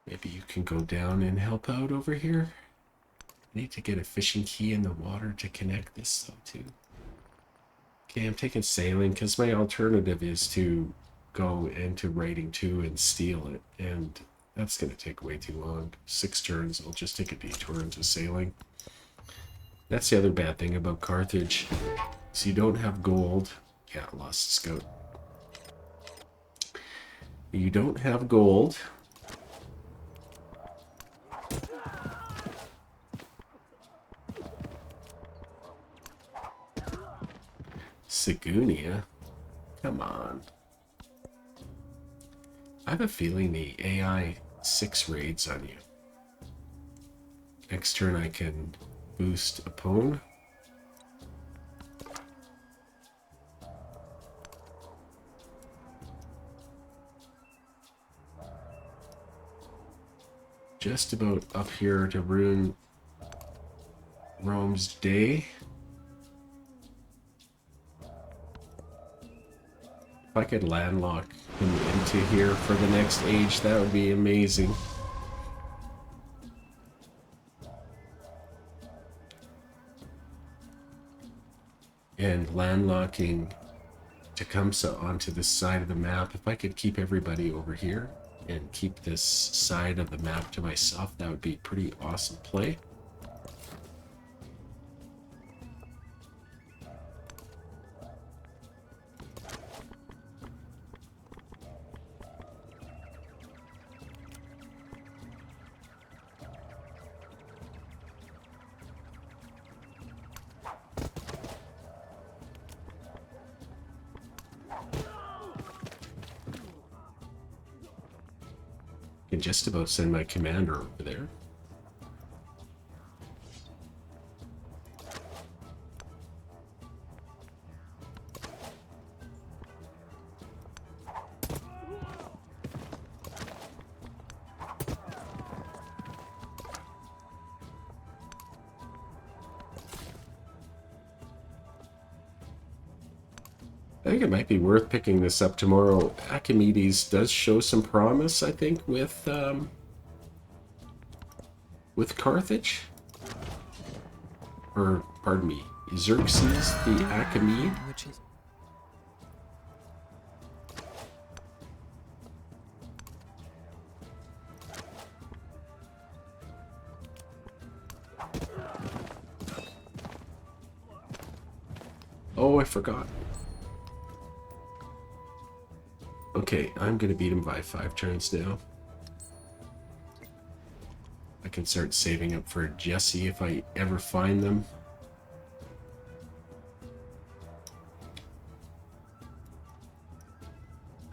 Maybe you can go down and help out over here. I need to get a fishing key in the water to connect this though too. Okay, I'm taking sailing because my alternative is to go into raiding 2 and steal it, and that's going to take way too long. 6 turns, I'll just take a detour into sailing. That's the other bad thing about Carthage. So you don't have gold. Yeah, I lost scout. You don't have gold. Segunia? Come on. I have a feeling the AI 6 raids on you. Next turn I can boost a pwn. Just about up here to ruin Rome's day. If I could landlock him into here for the next age, that would be amazing. And landlocking Tecumseh onto this side of the map, if I could keep everybody over here and keep this side of the map to myself, that would be pretty awesome play. Can just about send my commander over there. I think it might be worth picking this up tomorrow. Achaemenid does show some promise, I think, with Carthage. Or, pardon me, Xerxes the Achaemenid. Oh, I forgot. Okay, I'm gonna beat him by 5 turns now. I can start saving up for Jesse if I ever find them.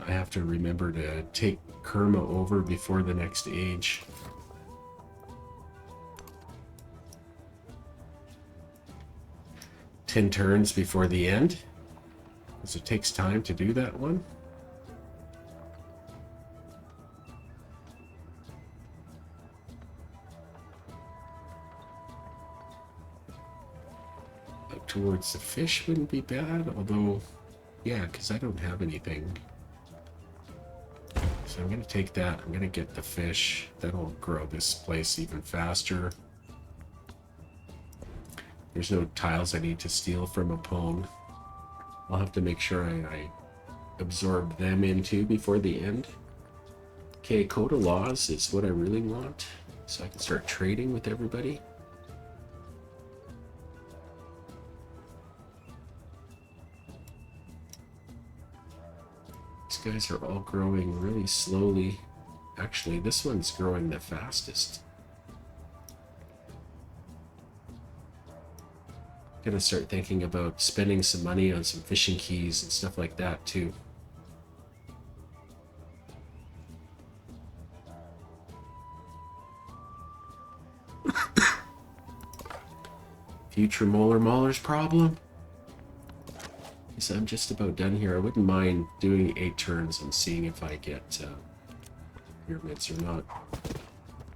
I have to remember to take Kerma over before the next age. "10 turns before the end, because it takes time to do that one. Towards the fish wouldn't be bad, although, yeah, because I don't have anything. So I'm going to take that. I'm going to get the fish. That'll grow this place even faster. There's no tiles I need to steal from a pawn. I'll have to make sure I absorb them into before the end. Okay, Code of Laws is what I really want, so I can start trading with everybody. These guys are all growing really slowly. Actually, this one's growing the fastest. I'm gonna start thinking about spending some money on some fishing keys and stuff like that too. Future Molar Mauler's problem? So I'm just about done here. I wouldn't mind doing 8 turns and seeing if I get pyramids or not.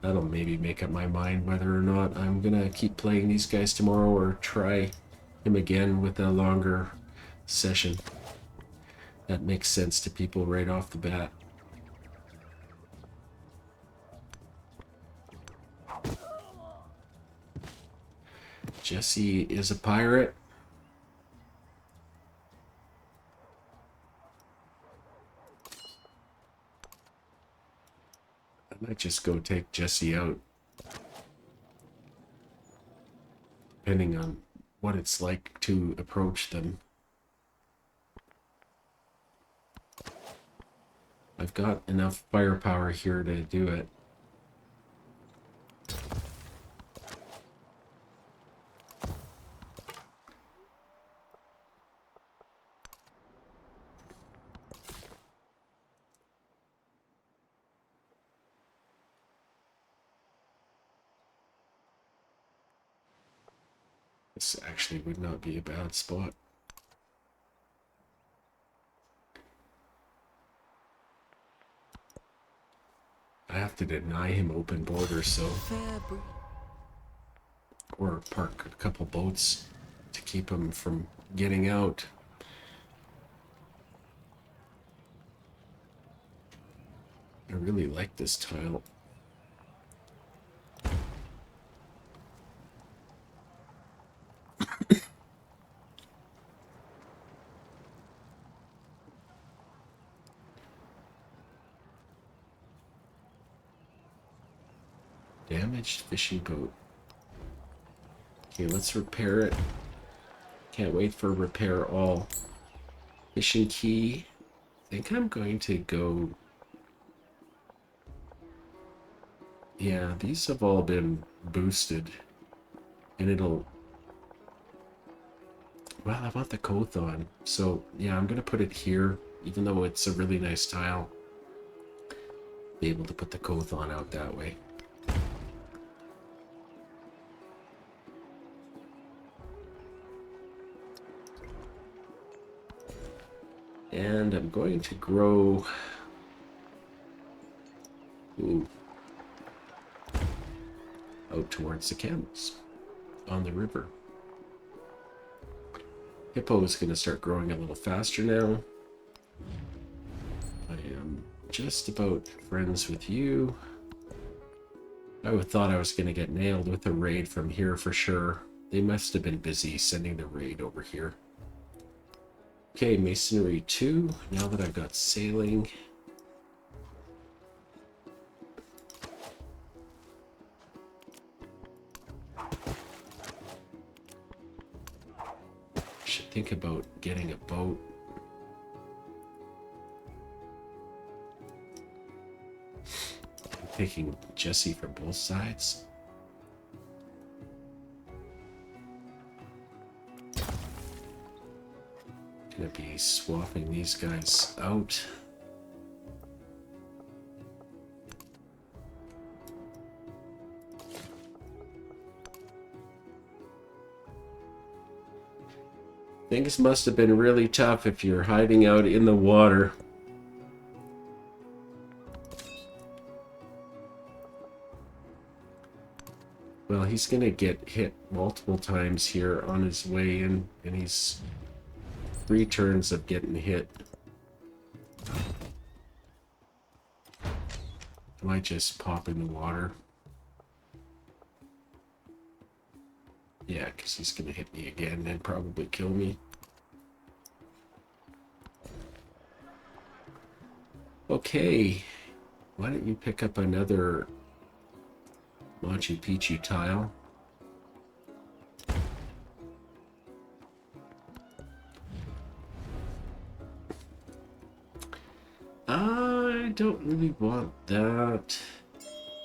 That'll maybe make up my mind whether or not I'm gonna keep playing these guys tomorrow or try him again with a longer session. That makes sense to people right off the bat. Jesse is a pirate. I might just go take Jesse out. Depending on what it's like to approach them. I've got enough firepower here to do it. This actually would not be a bad spot. I have to deny him open borders, so... Or park a couple boats to keep him from getting out. I really like this tile. Damaged fishing boat. Okay, let's repair it. Can't wait for repair all. Fishing key. I think I'm going to go... Yeah, these have all been boosted. And it'll... Well, I want the Kothon. So, yeah, I'm going to put it here. Even though it's a really nice tile. Be able to put the Kothon out that way. And I'm going to grow... Ooh. Out towards the camels. On the river. Hippo is going to start growing a little faster now. I am just about friends with you. I thought I was going to get nailed with a raid from here for sure. They must have been busy sending the raid over here. Okay, Masonry 2. Now that I've got sailing. Should think about getting a boat. I'm taking Jesse for both sides. Gonna be swapping these guys out. Things must have been really tough if you're hiding out in the water. Well, he's gonna get hit multiple times here on his way in, and he's 3 turns of getting hit. I might just pop in the water. Yeah, because he's gonna hit me again and probably kill me. Okay, why don't you pick up another Machu Picchu tile? I don't really want that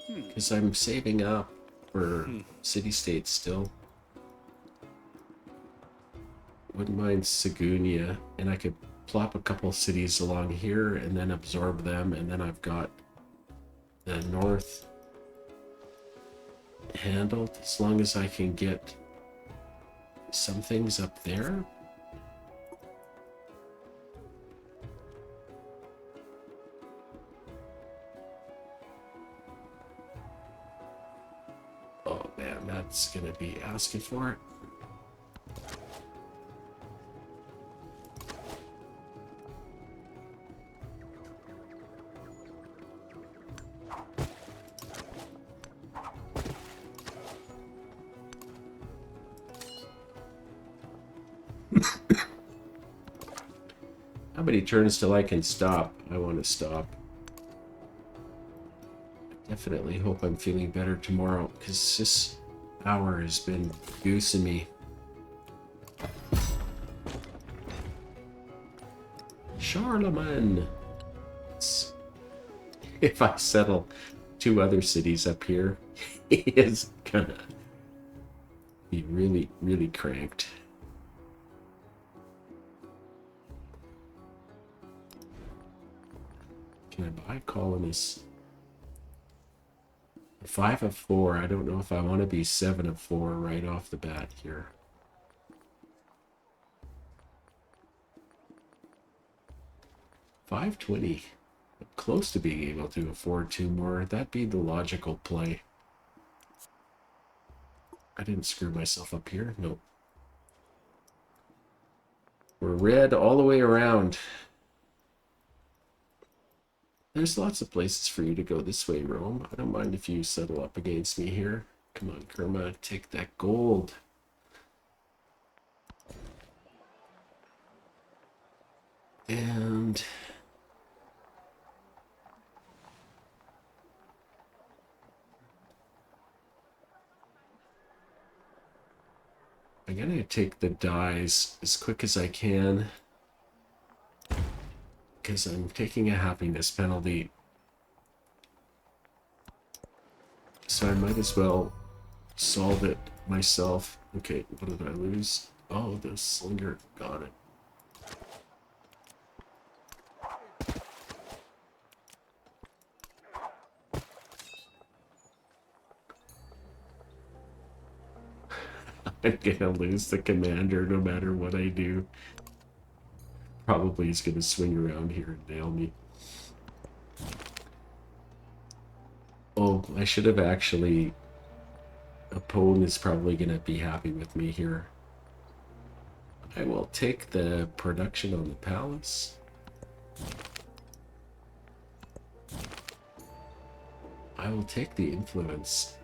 because I'm saving up for city-states still. Wouldn't mind Sagunia, and I could plop a couple cities along here and then absorb them, and then I've got the north handled as long as I can get some things up there. and that's gonna be asking for it. How many turns till I can stop? I want to stop. Definitely hope I'm feeling better tomorrow, because this hour has been goosing me. Charlemagne! If I settle 2 other cities up here, he is gonna be really, really cranked. Can I buy colonists? 5 of 4. I don't know if I want to be 7 of 4 right off the bat here. $520. I'm close to being able to afford 2 more. That'd be the logical play. I didn't screw myself up here. Nope. We're red all the way around. There's lots of places for you to go this way, Rome. I don't mind if you settle up against me here. Come on, Kerma, take that gold. And I'm gonna take the dies as quick as I can, because I'm taking a happiness penalty. So I might as well solve it myself. Okay, what did I lose? Oh, the slinger got it. I'm gonna lose the commander no matter what I do. Probably he's gonna swing around here and nail me. Oh, I should have actually... Opponent is probably gonna be happy with me here. I will take the production on the palace. I will take the influence.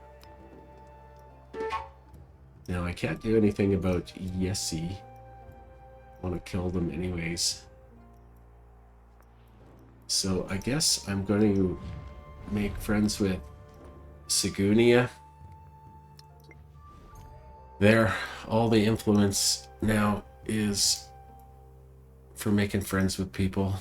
Now, I can't do anything about Yessi. I want to kill them anyways. So I guess I'm going to make friends with Segunia. There, all the influence now is for making friends with people.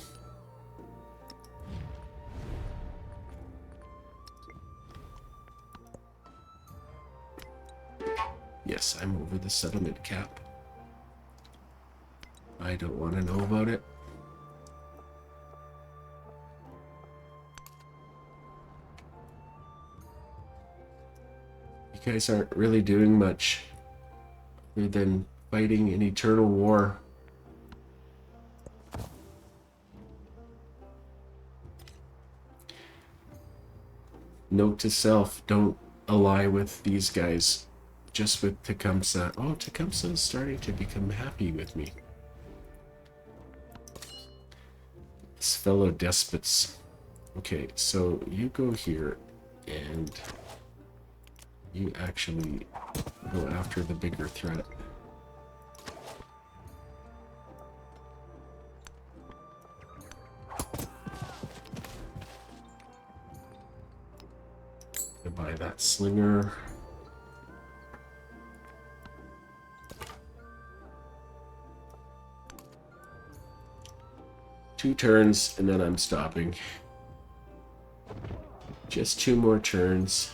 Yes, I'm over the settlement cap. I don't want to know about it. You guys aren't really doing much other than fighting an eternal war. Note to self, don't ally with these guys. Just with Tecumseh. Oh, Tecumseh is starting to become happy with me. This fellow despots. Okay, so you go here and you actually go after the bigger threat. I buy that slinger. Two turns, and then I'm stopping. Just 2 more turns.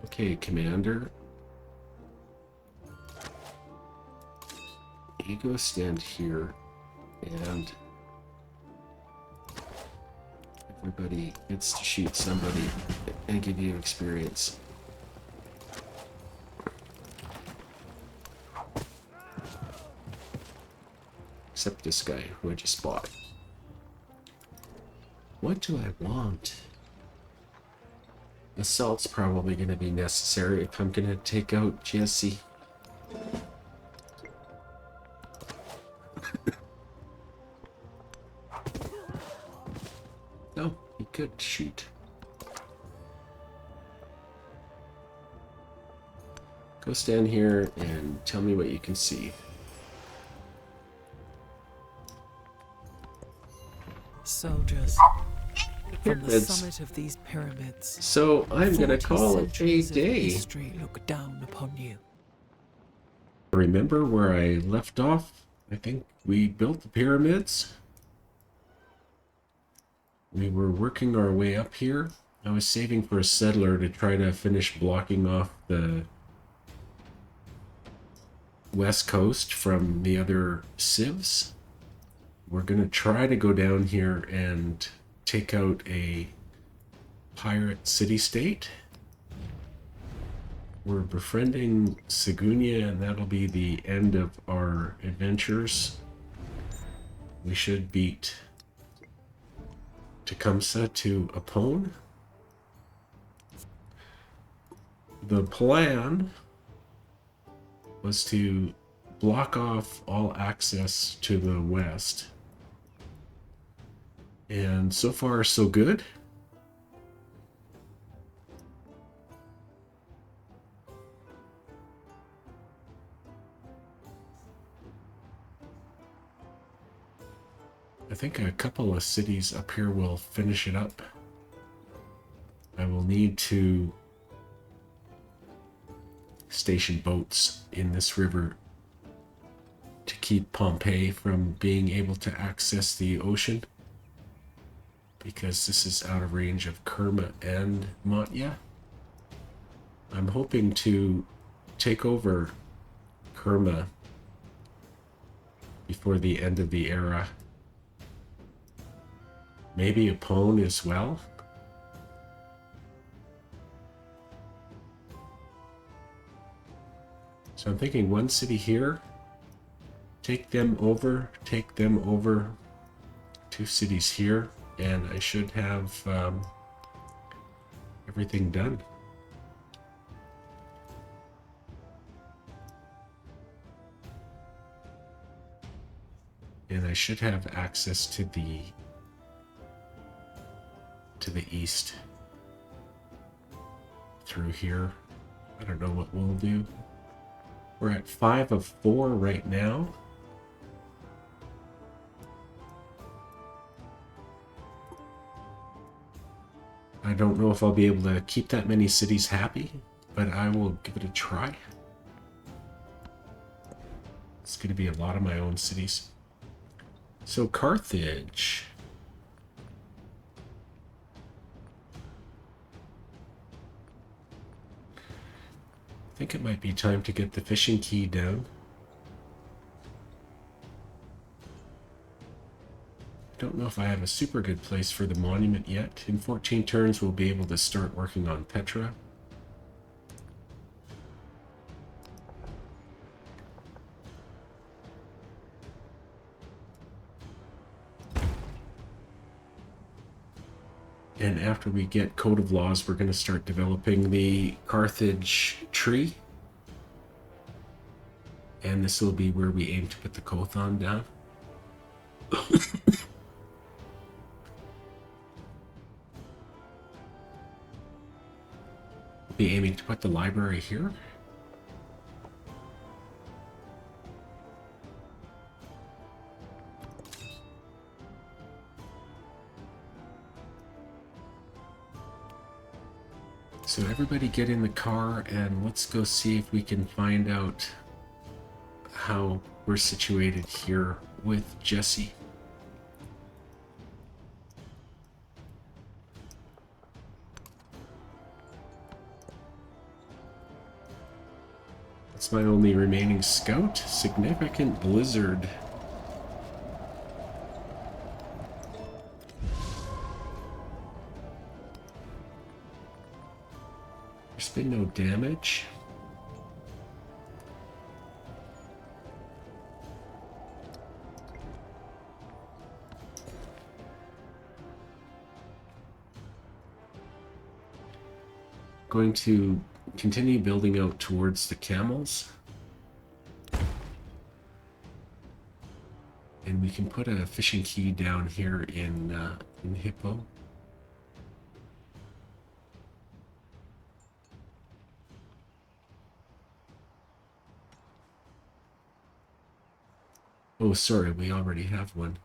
Okay, Commander. You go stand here, and everybody gets to shoot somebody and give you experience. Except this guy who I just bought. What do I want? Assault's probably going to be necessary if I'm going to take out Jesse. Oh, he could shoot. Go stand here and tell me what you can see. Soldiers. From the Pyramids. summit of these pyramids, So I'm going to 40 call it a centuries of day. history look down upon you. Remember where I left off? I think we built the pyramids. We were working our way up here. I was saving for a settler to try to finish blocking off the west coast from the other civs. We're going to try to go down here and take out a pirate city-state. We're befriending Segunia, and that'll be the end of our adventures. We should beat Tecumseh to Apone. The plan was to block off all access to the west. And so far, so good. I think a couple of cities up here will finish it up. I will need to station boats in this river to keep Pompeii from being able to access the ocean, because this is out of range of Kerma and Matya. I'm hoping to take over Kerma before the end of the era. Maybe Apone as well. So I'm thinking one city here, take them over, 2 cities here, and I should have everything done. And I should have access to the east through here. I don't know what we'll do. We're at 5 of 4 right now. I don't know if I'll be able to keep that many cities happy, but I will give it a try. It's going to be a lot of my own cities. So Carthage. I think it might be time to get the fishing key down. I don't know if I have a super good place for the monument yet. In 14 turns, we'll be able to start working on Petra. And after we get Code of Laws, we're going to start developing the Carthage tree. And this will be where we aim to put the Kothon down. We'll be aiming to put the library here. So everybody get in the car and let's go see if we can find out how we're situated here with Jesse. That's my only remaining scout. Significant blizzard. There's been no damage. Going to continue building out towards the camels. And we can put a fishing quay down here in Hippo. Oh, sorry, we already have one.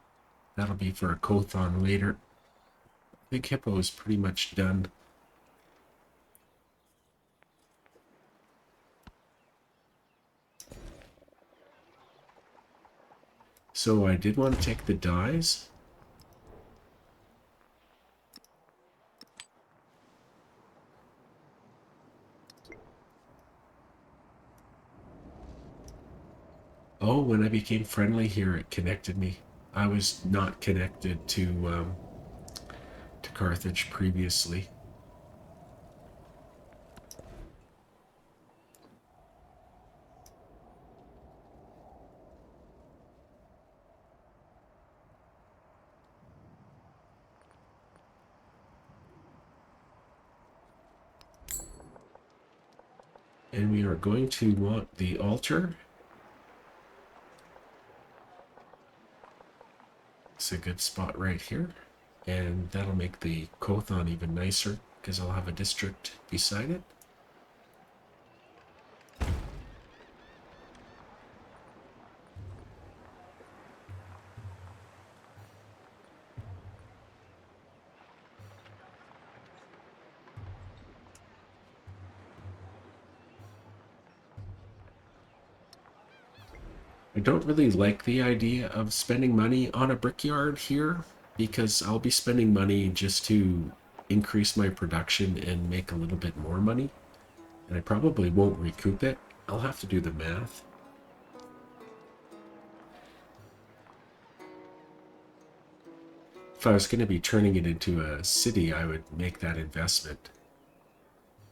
That'll be for a Kothon later. I think Hippo is pretty much done. So I did want to take the dyes. Oh, when I became friendly here, it connected me. I was not connected to Carthage previously. And we are going to want the altar. It's a good spot right here. And that'll make the Kothon even nicer because I'll have a district beside it. I don't really like the idea of spending money on a brickyard here because I'll be spending money just to increase my production and make a little bit more money. And I probably won't recoup it. I'll have to do the math. If I was going to be turning it into a city, I would make that investment.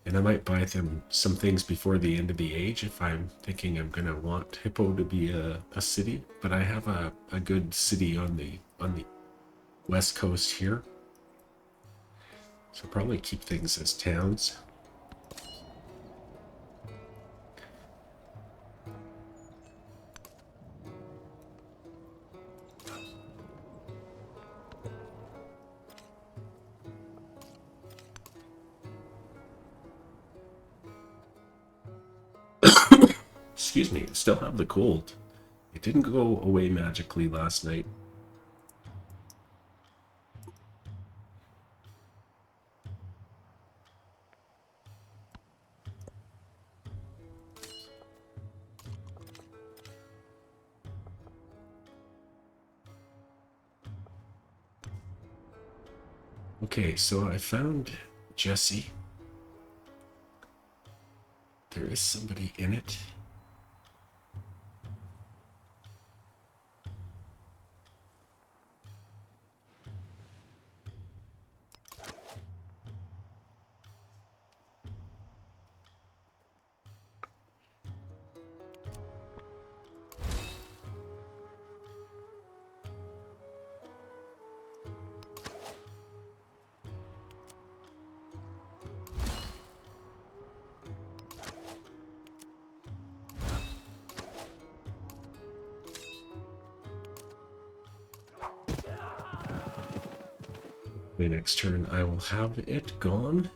And I might buy them some things before the end of the age if I'm thinking I'm going to want Hippo to be a city. But I have a good city on the west coast here. So probably keep things as towns. Excuse me, I still have the cold. It didn't go away magically last night. Okay, so I found Jesse. There is somebody in it. The next turn I will have it gone.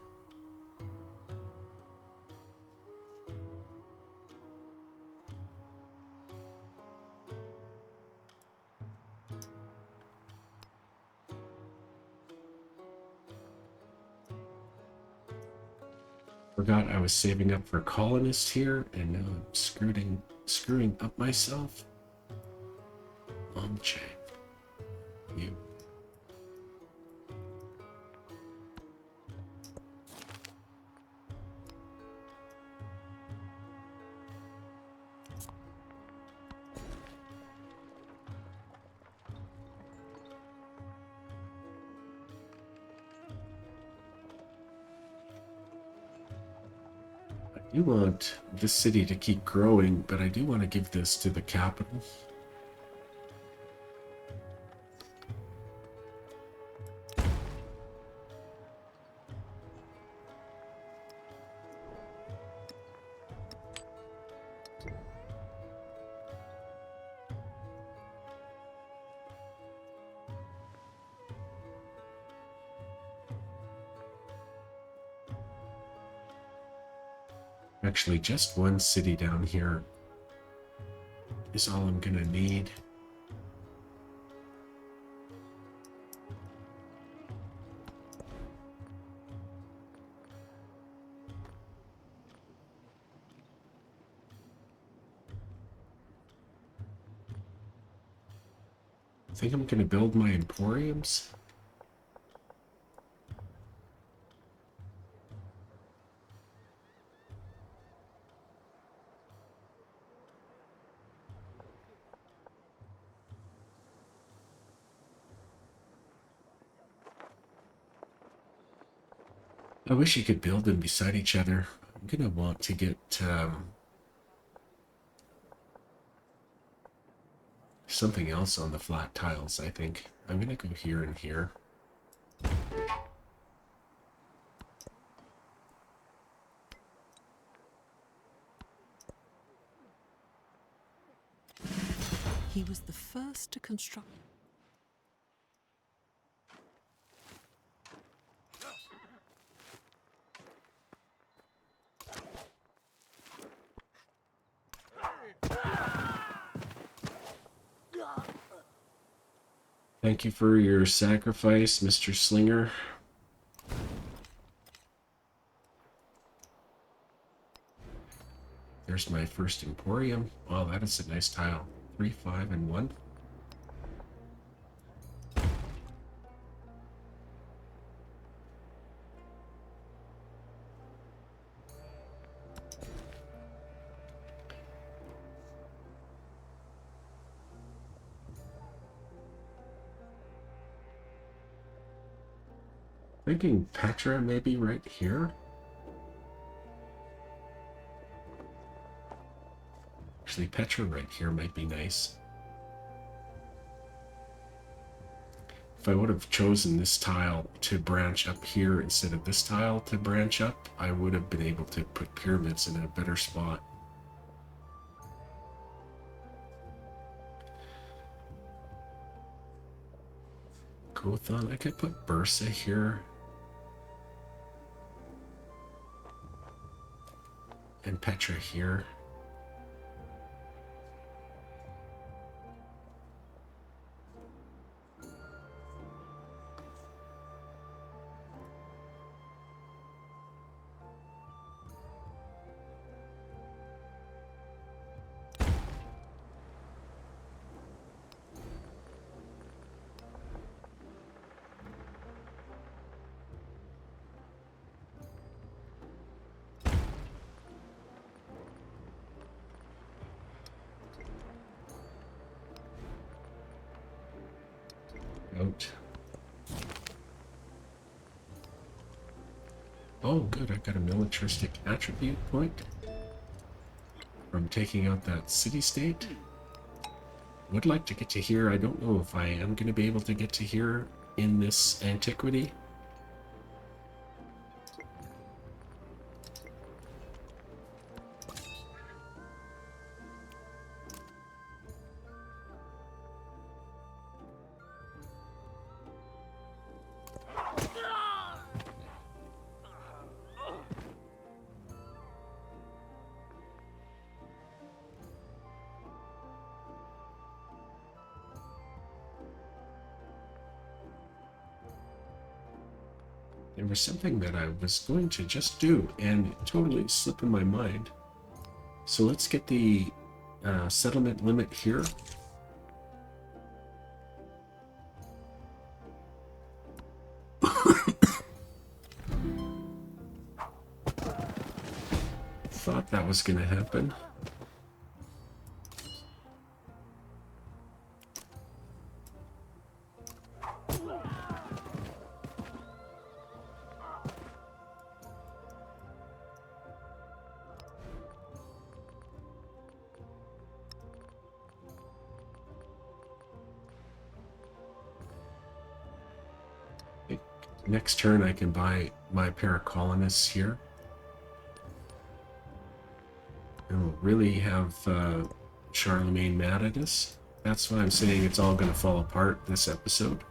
Forgot I was saving up for colonists here, and now I'm screwing up myself. Check. You. I do want this city to keep growing, but I do want to give this to the capital. Actually, just one city down here is all I'm gonna need. I think I'm gonna build my emporiums. I wish you could build them beside each other. I'm gonna want to get something else on the flat tiles, I think. I'm gonna go here and here. He was the first to construct. Thank you for your sacrifice, Mr. Slinger. There's my first emporium. Wow, that is a nice tile. 3, 5, and 1. Thinking Petra maybe right here. Actually, Petra right here might be nice. If I would have chosen this tile to branch up here instead of this tile to branch up, I would have been able to put pyramids in a better spot. Kothon, I could put Bursa here. And Petra here. Out. Oh, good, I got a militaristic attribute point from taking out that city-state. Would like to get to here. I don't know if I am going to be able to get to here in this Antiquity. There was something that I was going to just do, and it totally slipped in my mind. So let's get the settlement limit here. Thought that was going to happen. Next turn I can buy my pair of colonists here. And we'll really have Charlemagne mad at us. That's why I'm saying it's all going to fall apart this episode.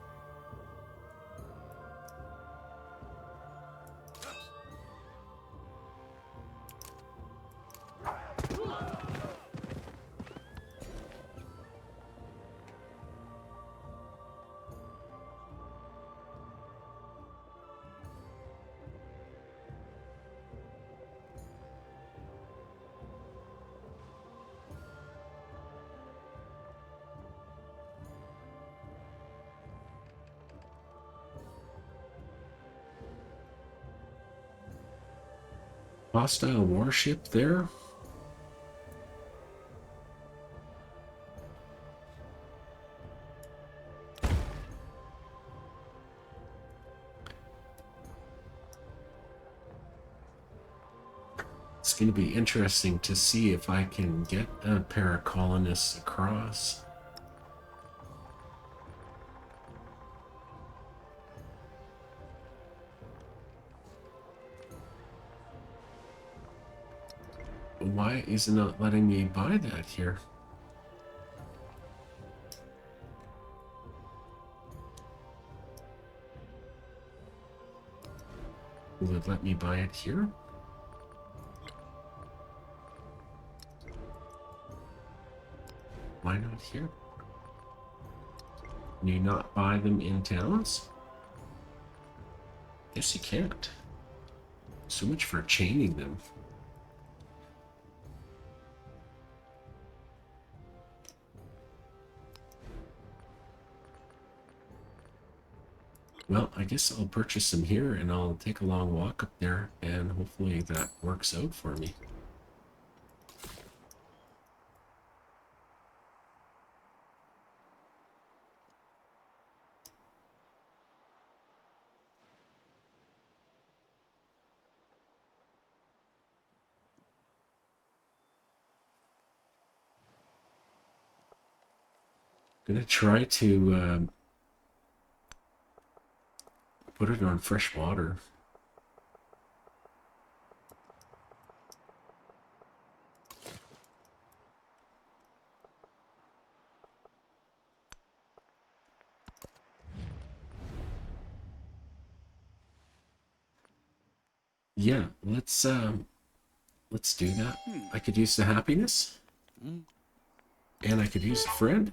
Hostile warship there. It's going to be interesting to see if I can get a pair of colonists across. Why is it not letting me buy that here? Will it let me buy it here? Why not here? Can you not buy them in towns? Yes, you can't. So much for chaining them. Well, I guess I'll purchase them here and I'll take a long walk up there and hopefully that works out for me. Gonna try to put it on fresh water. Yeah, let's do that. I could use the happiness. And I could use a friend.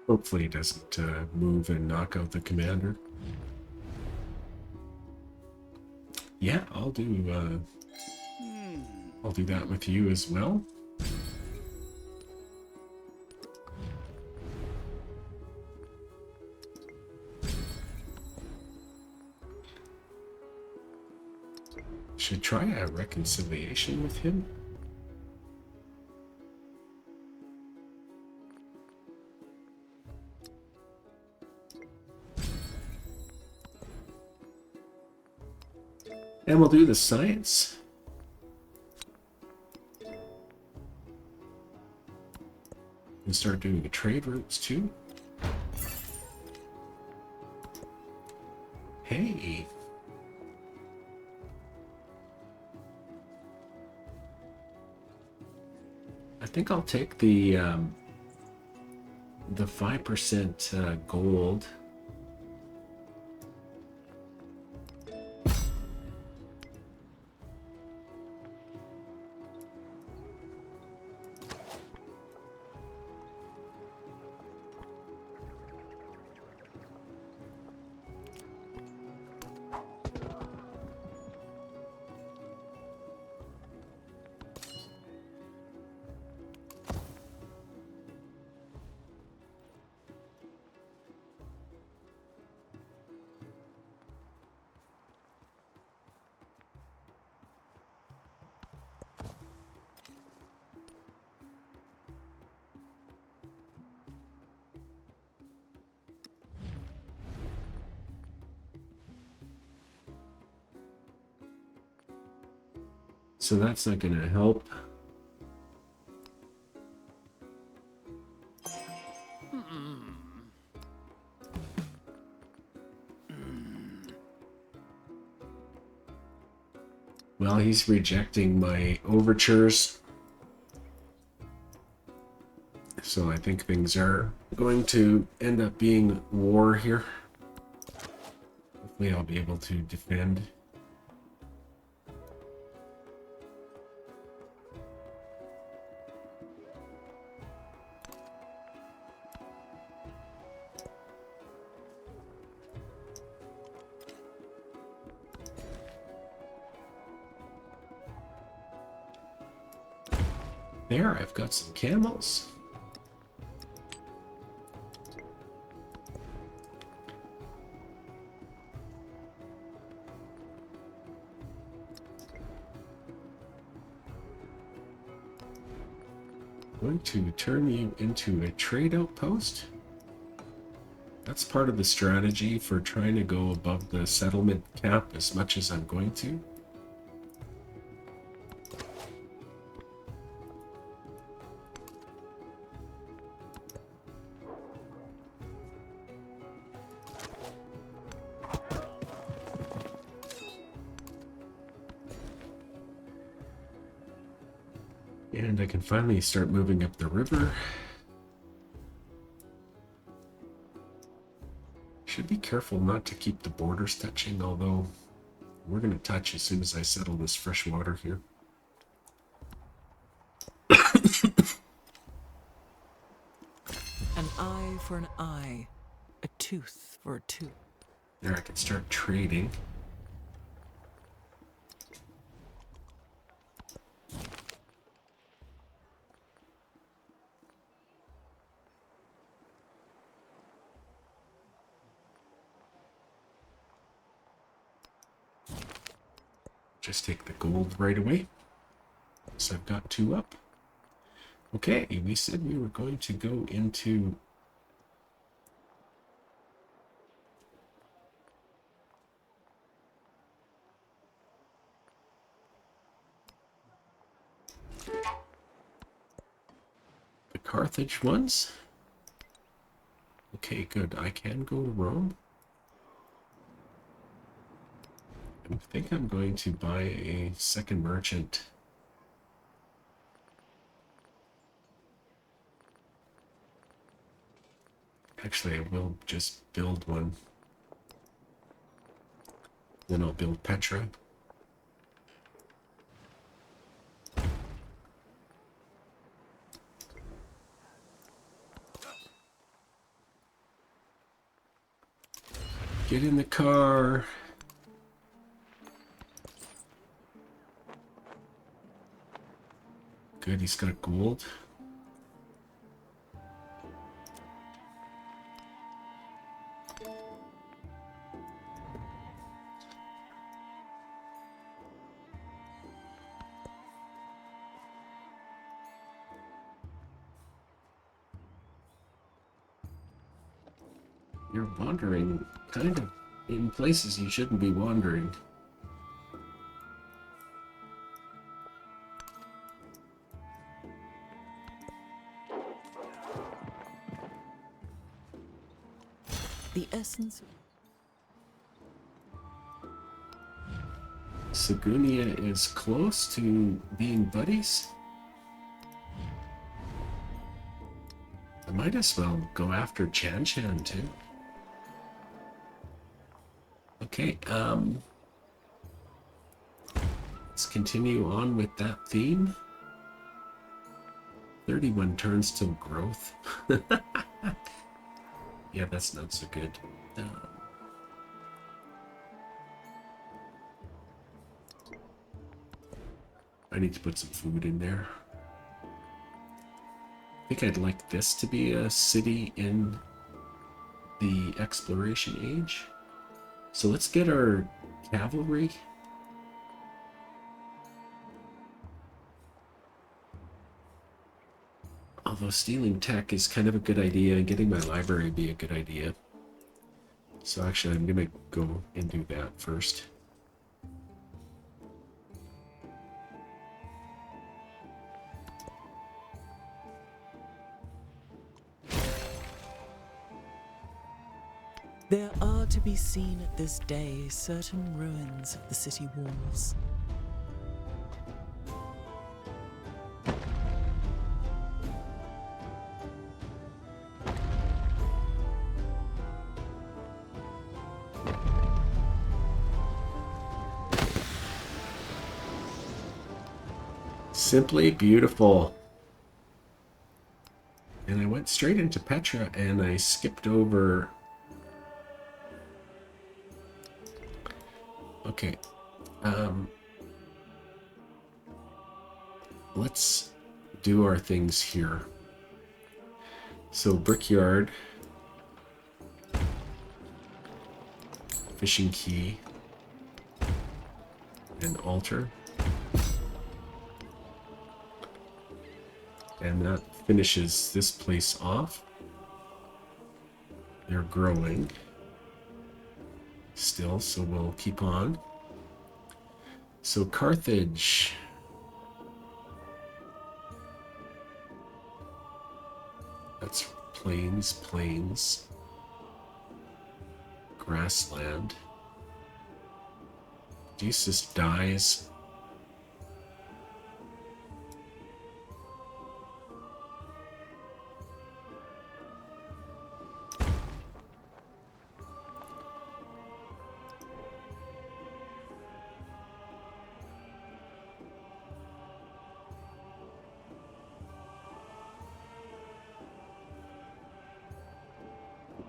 Hopefully it doesn't move and knock out the commander. Yeah, I'll do that with you as well. Should try a reconciliation with him. And we'll do the science. And start doing the trade routes too. Hey. I think I'll take the 5% gold. So that's not going to help. Well, he's rejecting my overtures. So I think things are going to end up being war here. Hopefully I'll be able to defend. There, I've got some camels. Going to turn you into a trade outpost. That's part of the strategy for trying to go above the settlement cap as much as I'm going to. And I can finally start moving up the river. Should be careful not to keep the borders touching, although we're going to touch as soon as I settle this fresh water here. An eye for an eye, a tooth for a tooth. There, I can start trading. Just take the gold right away. So I've got 2 up. Okay, we said we were going to go into the Carthage ones. Okay, good. I can go to Rome. I think I'm going to buy a second merchant. Actually, I will just build one. Then I'll build Petra. Get in the car. Good, he's got gold. You're wandering kind of in places you shouldn't be wandering. The essence. Sagunia is close to being buddies. I might as well go after Chan Chan too. Okay, let's continue on with that theme. 31 turns till growth. Yeah, that's not so good. I need to put some food in there. I think I'd like this to be a city in the exploration age. So let's get our cavalry. Although stealing tech is kind of a good idea, and getting my library would be a good idea. So actually I'm gonna go and do that first. There are to be seen at this day certain ruins of the city walls. Simply beautiful. And I went straight into Petra and I skipped over. Okay. Let's do our things here. So brickyard, fishing key, and altar. And that finishes this place off. They're growing still, so we'll keep on. So Carthage. That's plains, grassland. Jesus dies.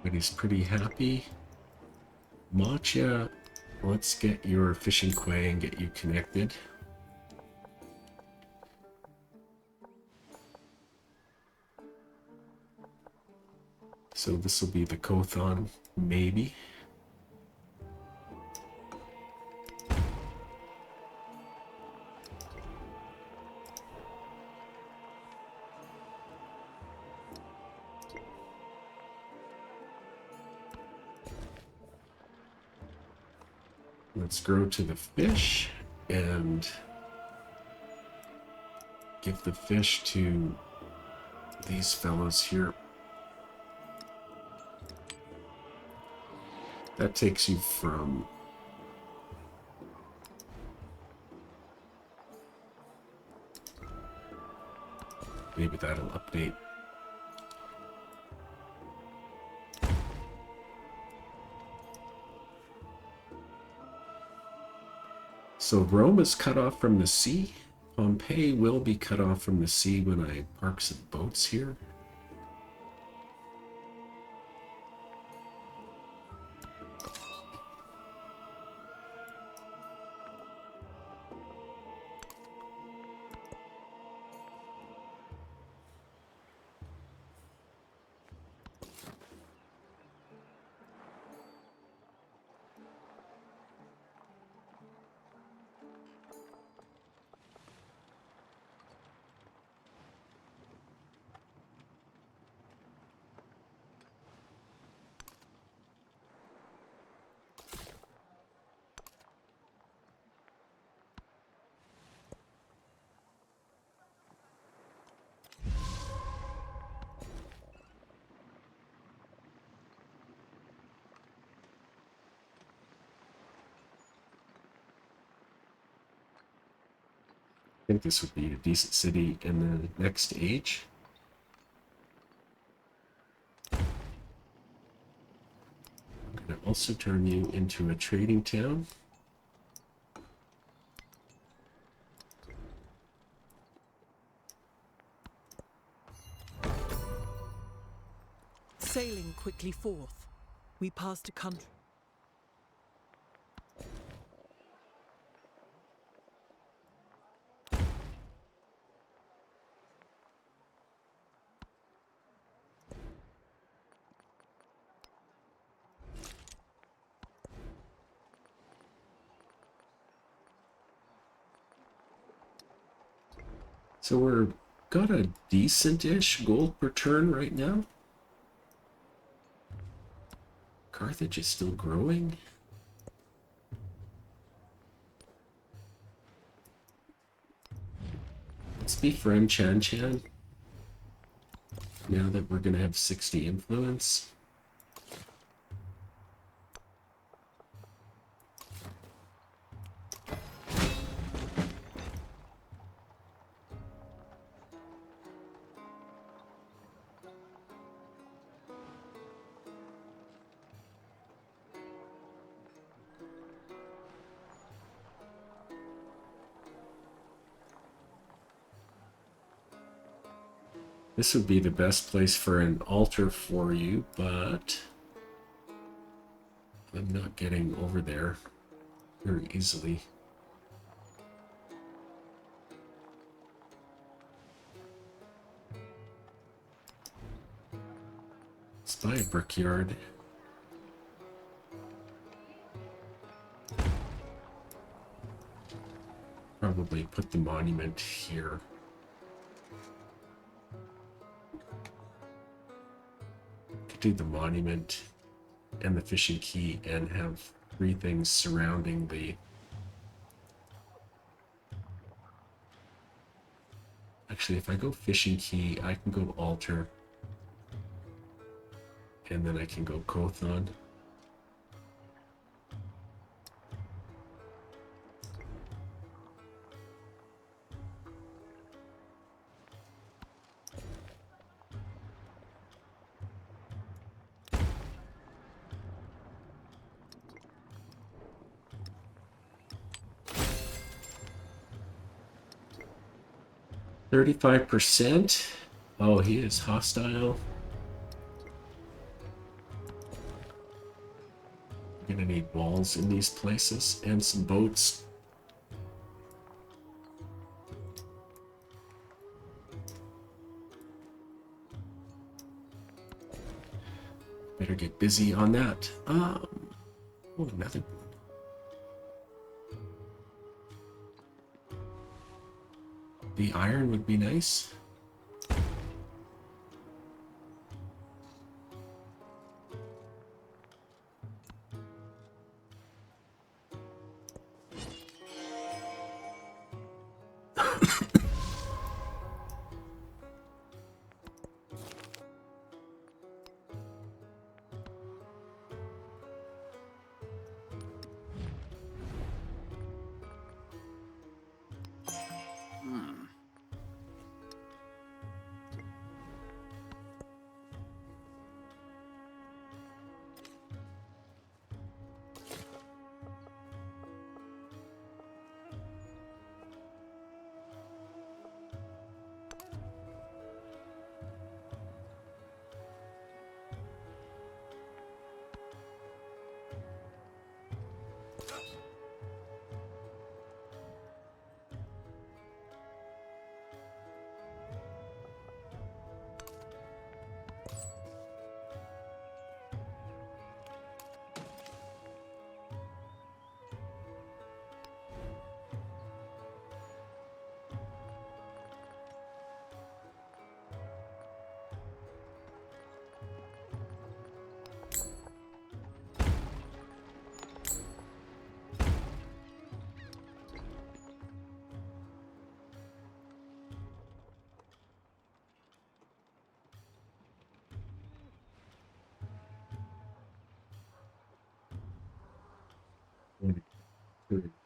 Everybody's pretty happy. Matcha, let's get your fishing quay and get you connected. So this will be the Kothon, maybe. Let's grow to the fish and give the fish to these fellows here. That takes you from maybe that'll update. So Rome is cut off from the sea. Pompeii will be cut off from the sea when I park some boats here. I think this would be a decent city in the next age. I'm going to also turn you into a trading town. Sailing quickly forth, we passed a country. So we're got a decent-ish gold per turn right now. Carthage is still growing. Let's befriend Chan Chan. Now that we're going to have 60 influence. This would be the best place for an altar for you, but I'm not getting over there very easily. Let's buy a brickyard. Probably put the monument here. Could do the monument and the fishing key and have 3 things surrounding the... Actually, if I go fishing key, I can go altar. And then I can go Kothon. %. Oh, he is hostile. We're gonna need walls in these places and some boats. Better get busy on that. Oh, another one. The iron would be nice.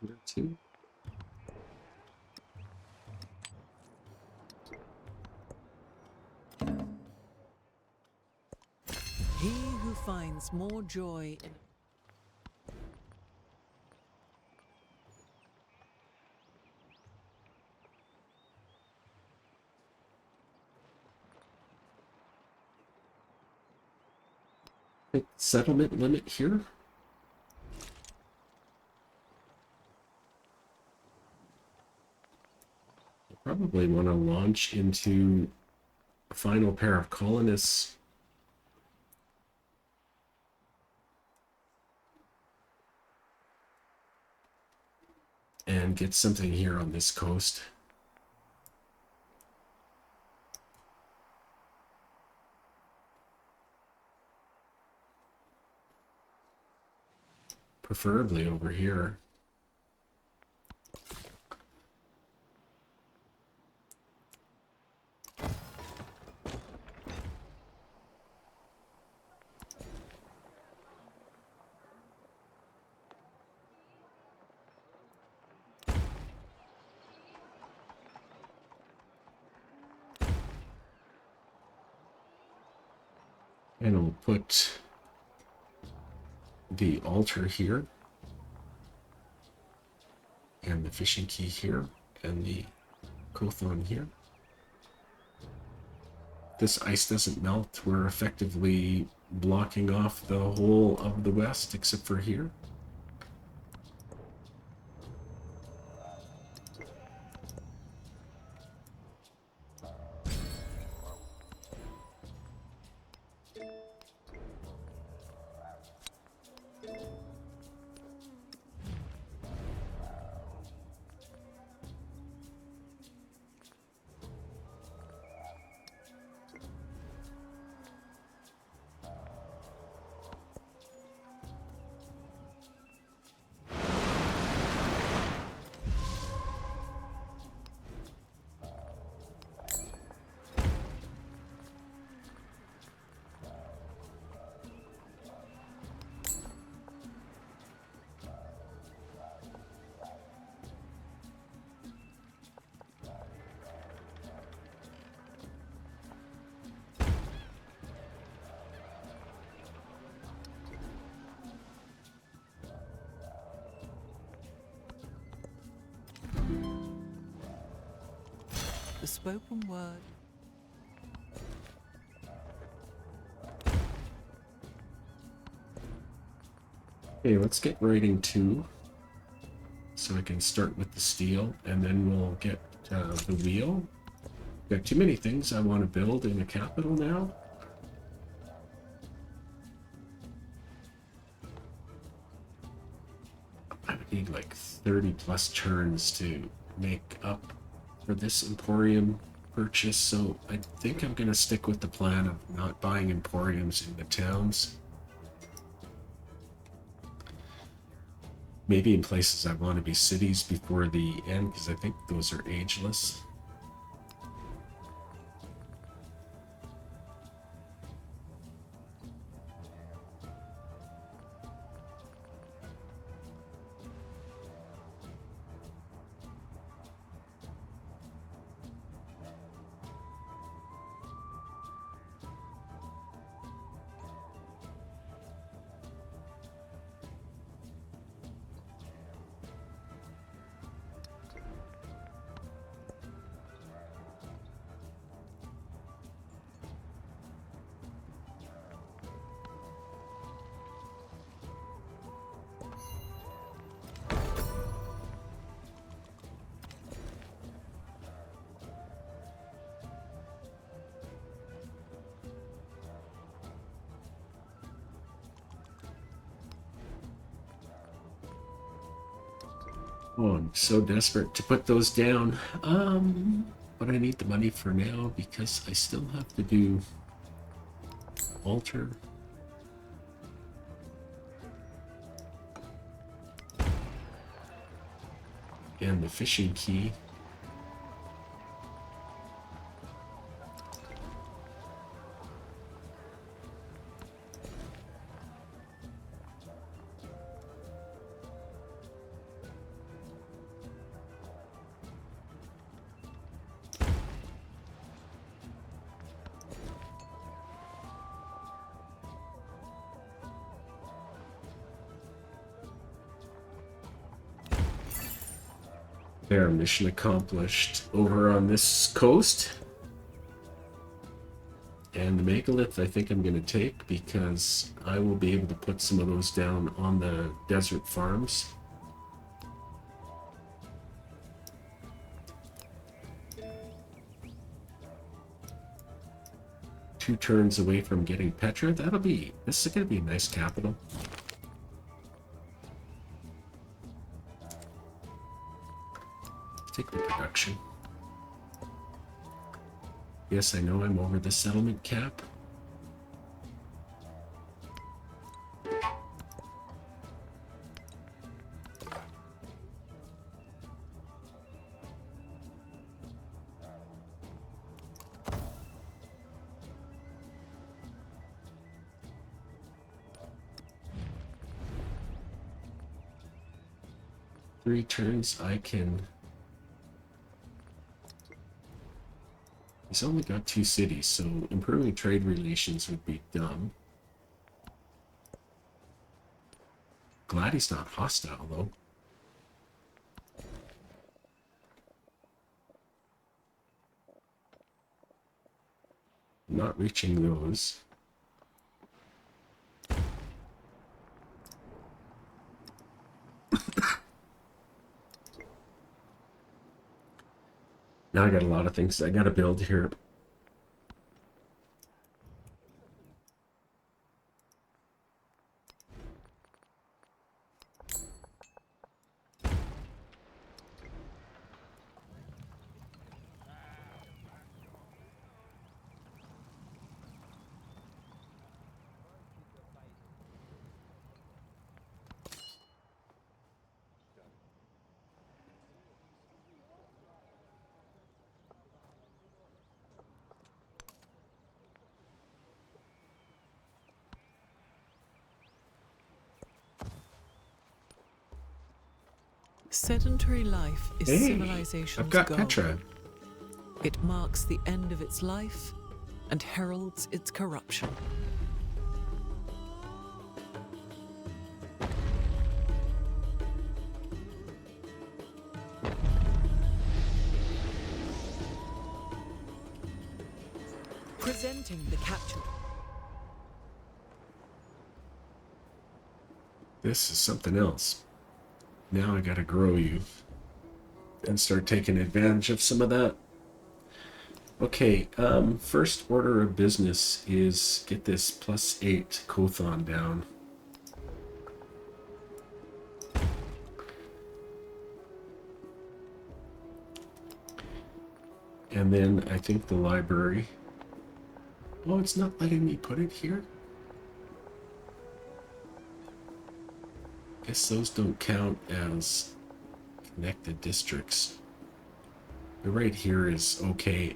Here too. He who finds more joy in Settlement limit here. Probably want to launch into a final pair of colonists. And get something here on this coast. Preferably over here. And we'll put the altar here. And the fishing key here. And the Kothon here. this ice doesn't melt, we're effectively blocking off the whole of the west except for here. The spoken word. Okay, let's get writing 2. So I can start with the steel, and then we'll get the wheel. Got too many things I want to build in a capital now. I would need like 30 plus turns to make up for this Emporium purchase, so I think I'm going to stick with the plan of not buying Emporiums in the towns. Maybe in places I want to be cities before the end, because I think those are ageless. Oh, I'm so desperate to put those down. But I need the money for now because I still have to do altar. And the fishing key. There, mission accomplished. Over on this coast. And the megalith I think I'm going to take because I will be able to put some of those down on the desert farms. Two turns away from getting Petra. This is going to be a nice capital. Take the production. Yes, I know I'm over the settlement cap. Three turns I can... He's only got 2 cities, so improving trade relations would be dumb. Glad he's not hostile, though. not reaching those. Now I got a lot of things I gotta build here. Sedentary life is Hey, civilization's I've got goal. Petra. It marks the end of its life and heralds its corruption. Presenting the captured. This is something else. Now I gotta grow you and start taking advantage of some of that. Okay, first order of business is get this +8 Kothon down. And then I think the library. Oh, it's not letting me put it here? Guess those don't count as connected districts. The right here is okay.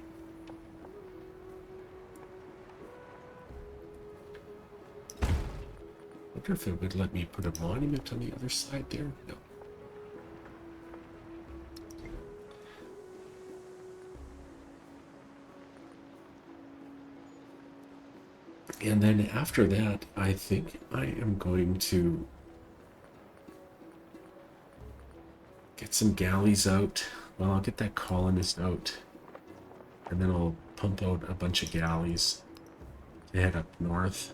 I wonder if it would let me put a monument on the other side there? No. And then after that, I think I am going to get some galleys out. Well, I'll get that colonist out. And then I'll pump out a bunch of galleys to head up north.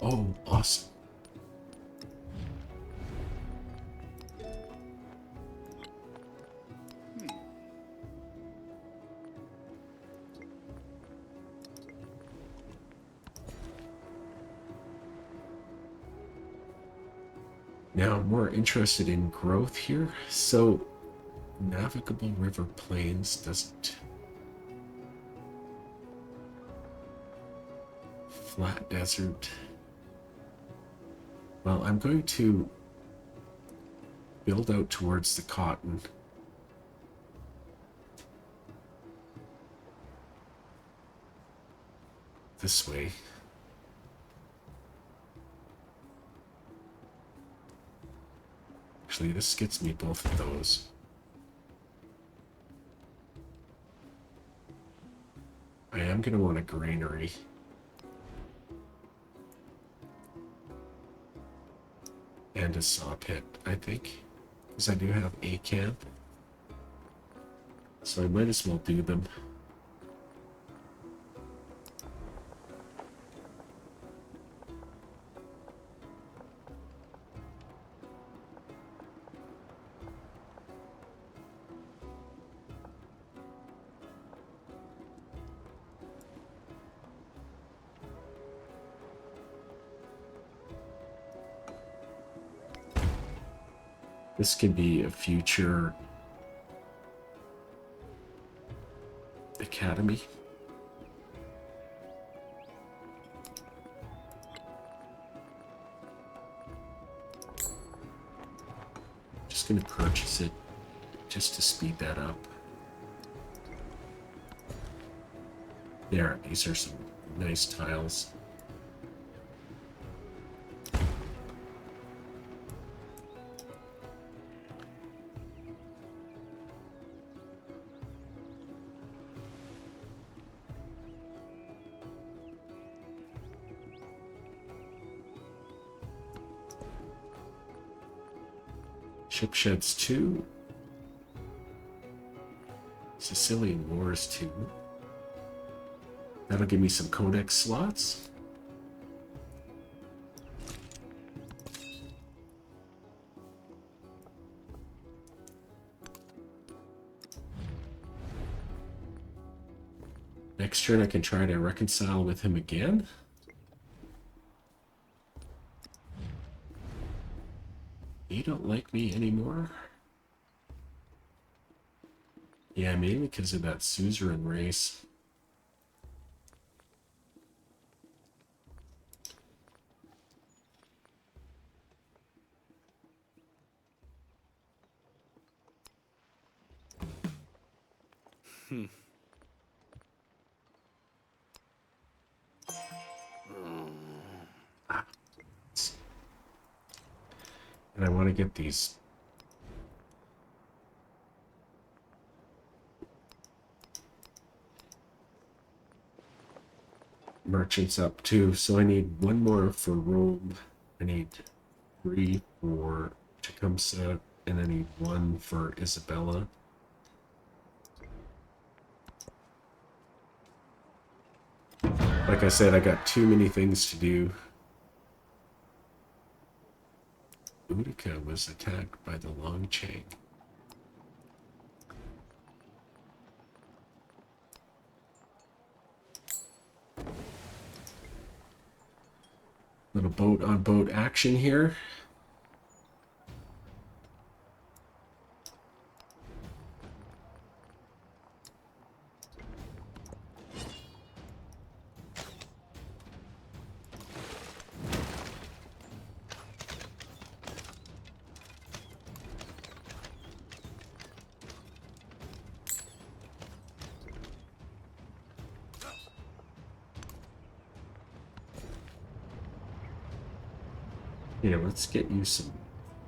Oh, awesome. Now I'm more interested in growth here. So navigable river plains doesn't. Flat desert. Well, I'm going to build out towards the cotton. This way. Actually, this gets me both of those. I am going to want a granary. And a saw pit, I think. Because I do have a camp. So I might as well do them. This could be a future academy. Just gonna purchase it just to speed that up. There, these are some nice tiles. Ship sheds 2. Sicilian Wars 2. That'll give me some codex slots. Next turn I can try to reconcile with him again. You don't like me anymore? Yeah, mainly because of that suzerain race. And I want to get these merchants up too. So I need 1 more for Rome. I need 3 for Tecumseh, and I need 1 for Isabella. Like I said, I got too many things to do. Utica was attacked by the Longchang. Little boat-on-boat action here. Yeah, let's get you some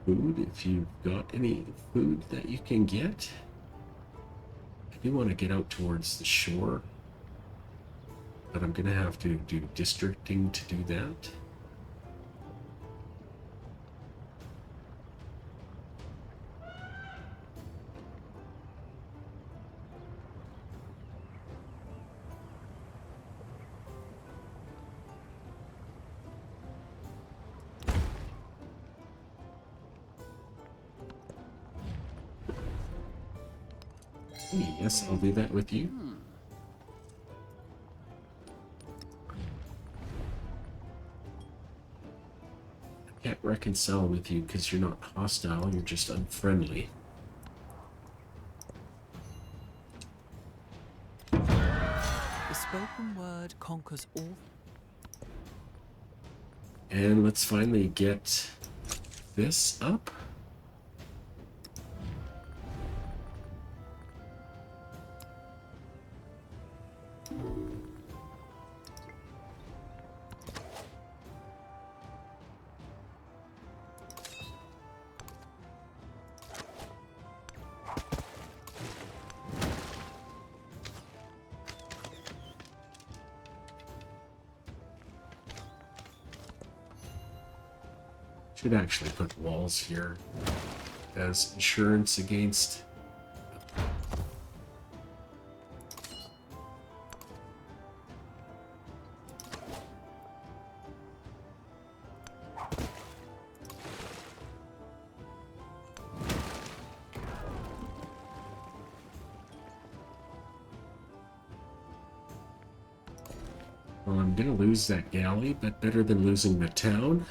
food if you've got any food that you can get. I do want to get out towards the shore, but I'm gonna have to do districting to do that. Yes, I'll do that with you. I can't reconcile with you because you're not hostile, you're just unfriendly. The spoken word conquers all. And let's finally get this up. Should actually put walls here as insurance against. Well, I'm gonna lose that galley, but better than losing the town.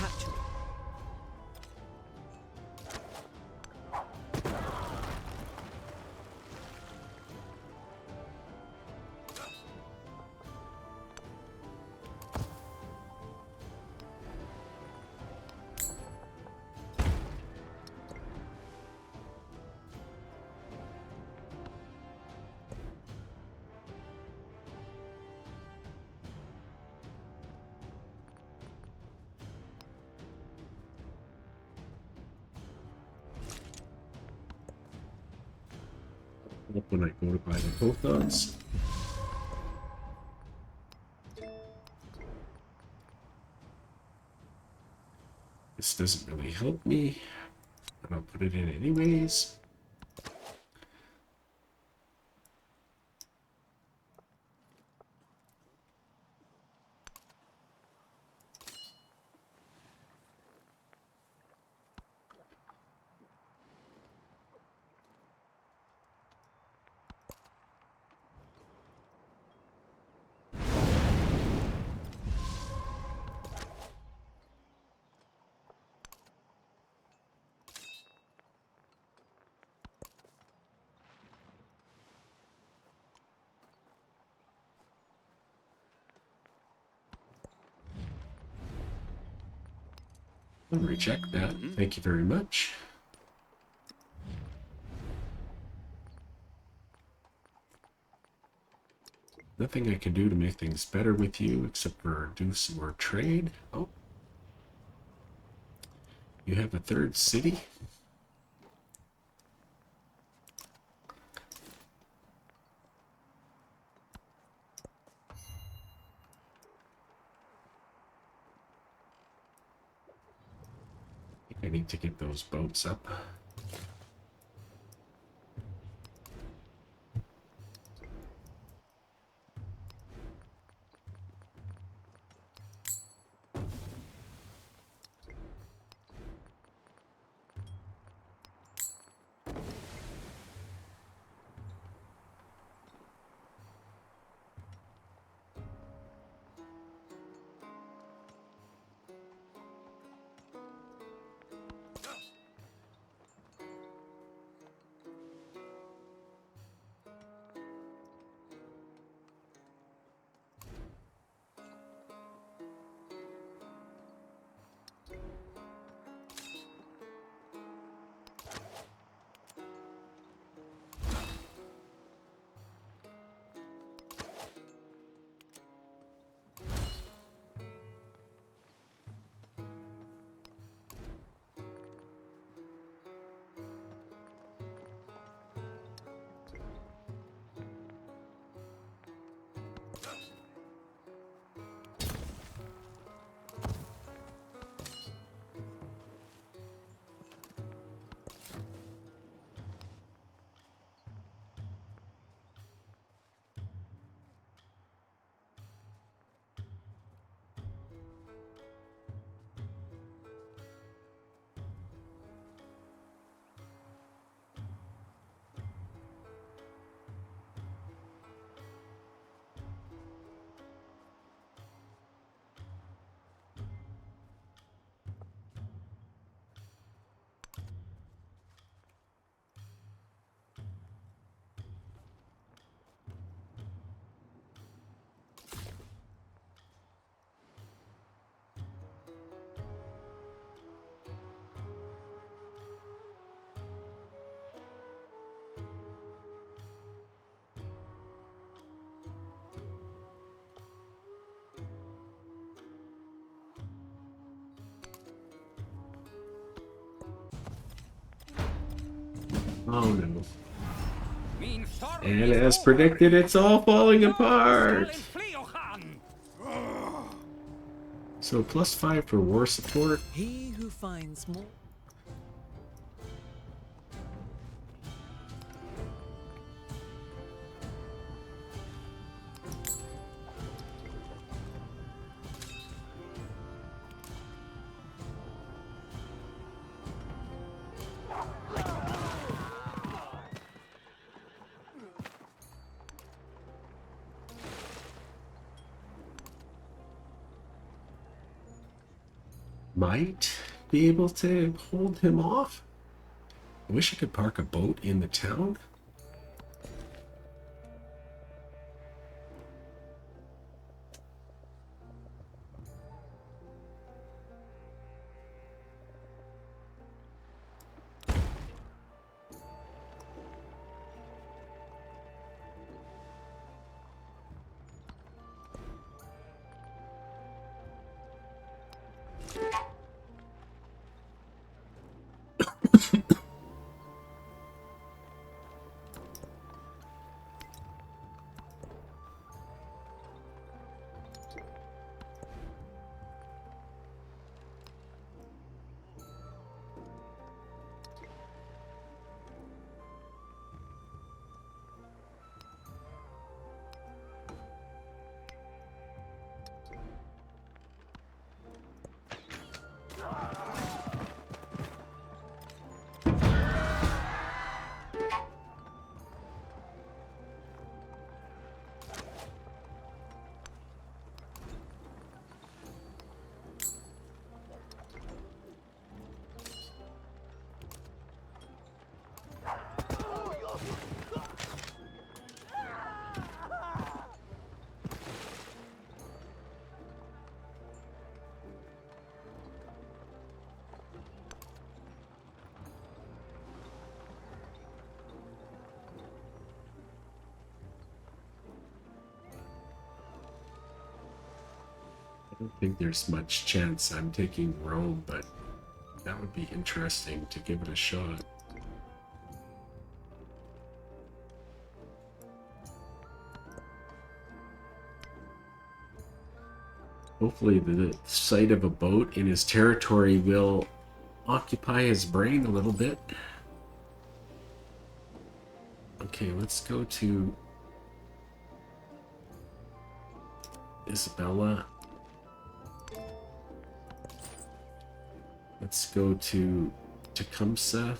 Capture it. Up when I go to buy the Pothos. This doesn't really help me, but I'll put it in anyways. I'll reject that. Thank you very much. Nothing I can do to make things better with you except for reduce more trade. Oh. You have a third city? I need to get those boats up. Oh no. And as predicted, it's all falling apart! So +5 for war support. He who finds more. might be able to hold him off. I wish I could park a boat in the town. I don't think there's much chance I'm taking Rome, but that would be interesting to give it a shot. Hopefully the sight of a boat in his territory will occupy his brain a little bit. Okay, let's go to Isabella. Let's go to Tecumseh.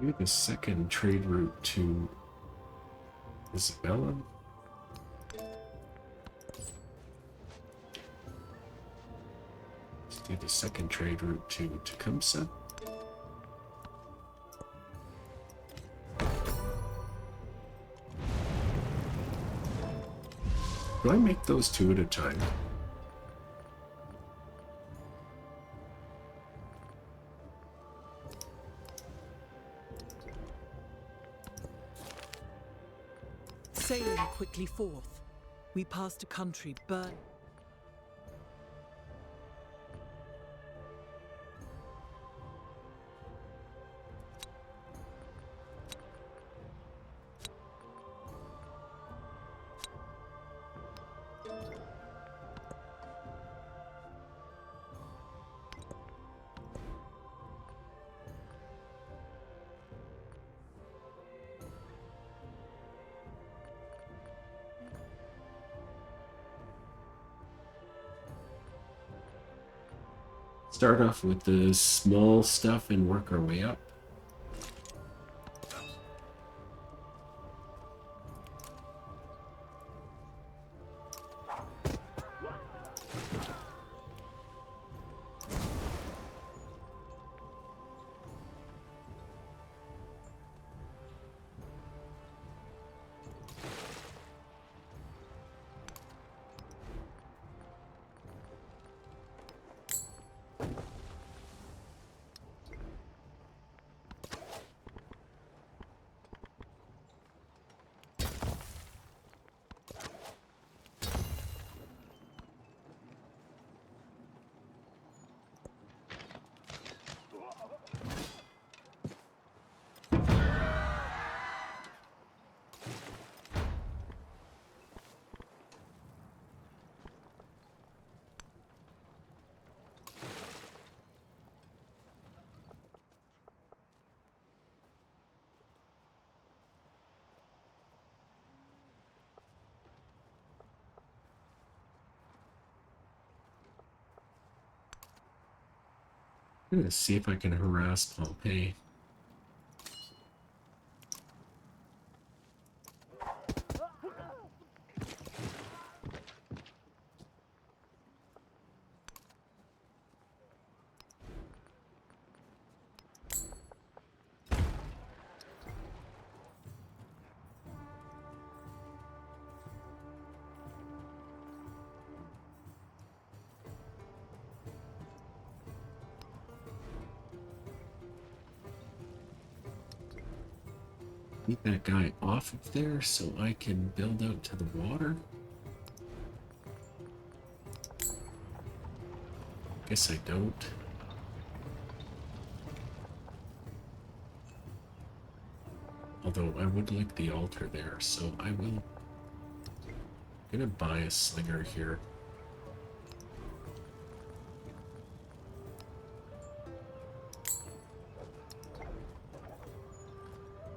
Maybe the second trade route to Isabella. Let's do the second trade route to Tecumseh. Do I make those two at a time? Sailing quickly forth, we passed a country burned. Start off with the small stuff and work our way up. I'm gonna see if I can harass Pompeii. Get that guy off of there so I can build out to the water. Guess I don't. Although I would like the altar there, so I will. Gonna buy a slinger here.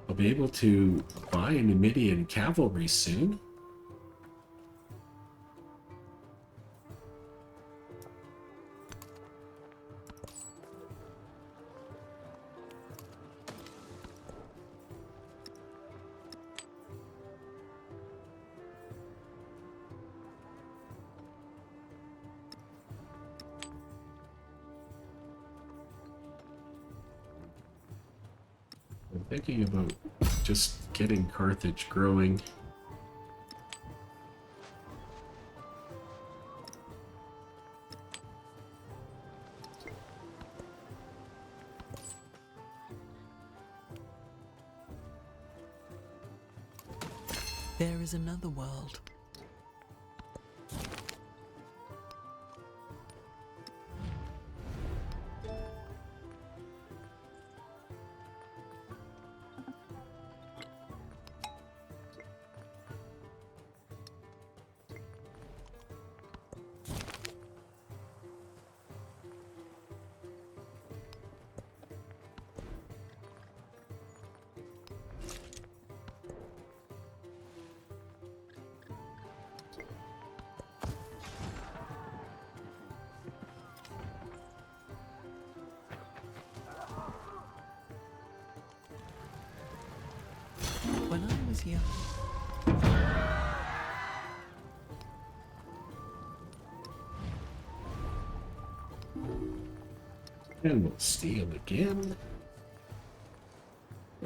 I'll be able to buy a Numidian cavalry soon. I'm thinking about just getting Carthage growing. There is another world. When I was young, And we'll steal again.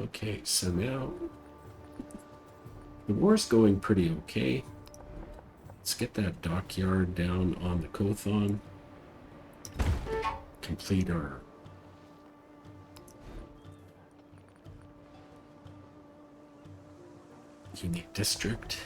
Okay, so now the war's going pretty okay. Let's get that dockyard down on the Kothon. Complete our unique district.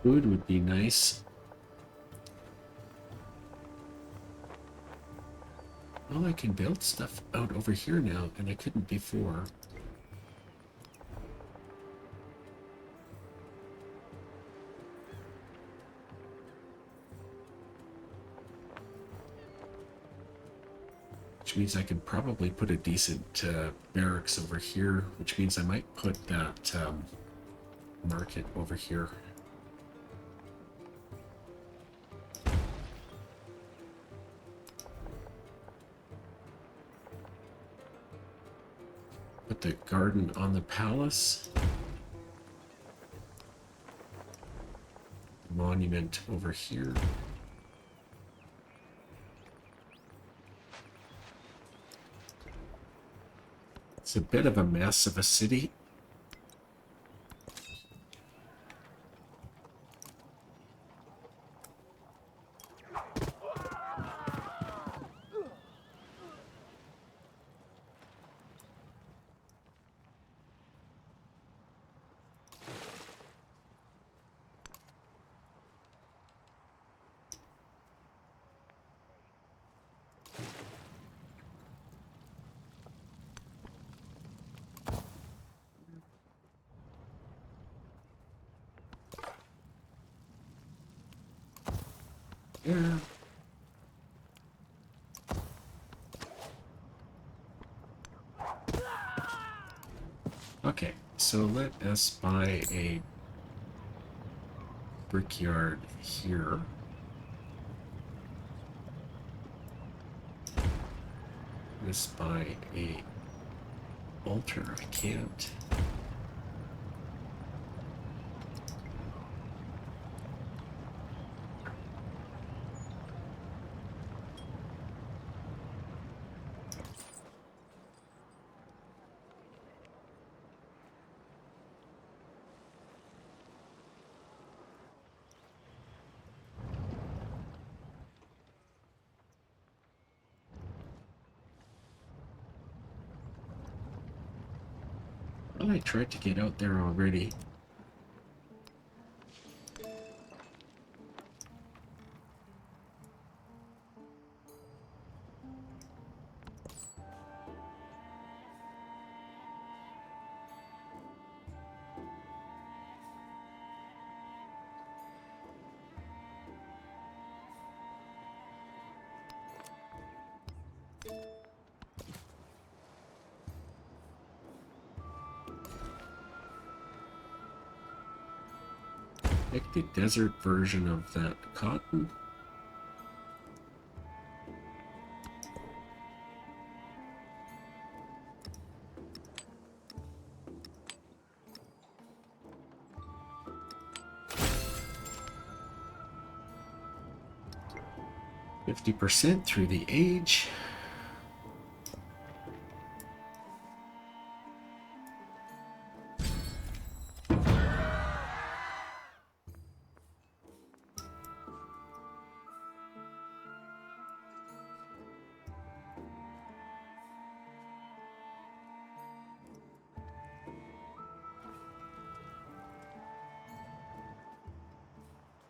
Food would be nice. Well, I can build stuff out over here now, and I couldn't before. Which means I can probably put a decent barracks over here, which means I might put that market over here. Put the garden on the palace. Monument over here. It's a bit of a mess of a city. there. Okay, so let us buy a brickyard here. Let's buy a altar. I can't. Well, I tried to get out there already. Like the desert version of that cotton. %, through the age.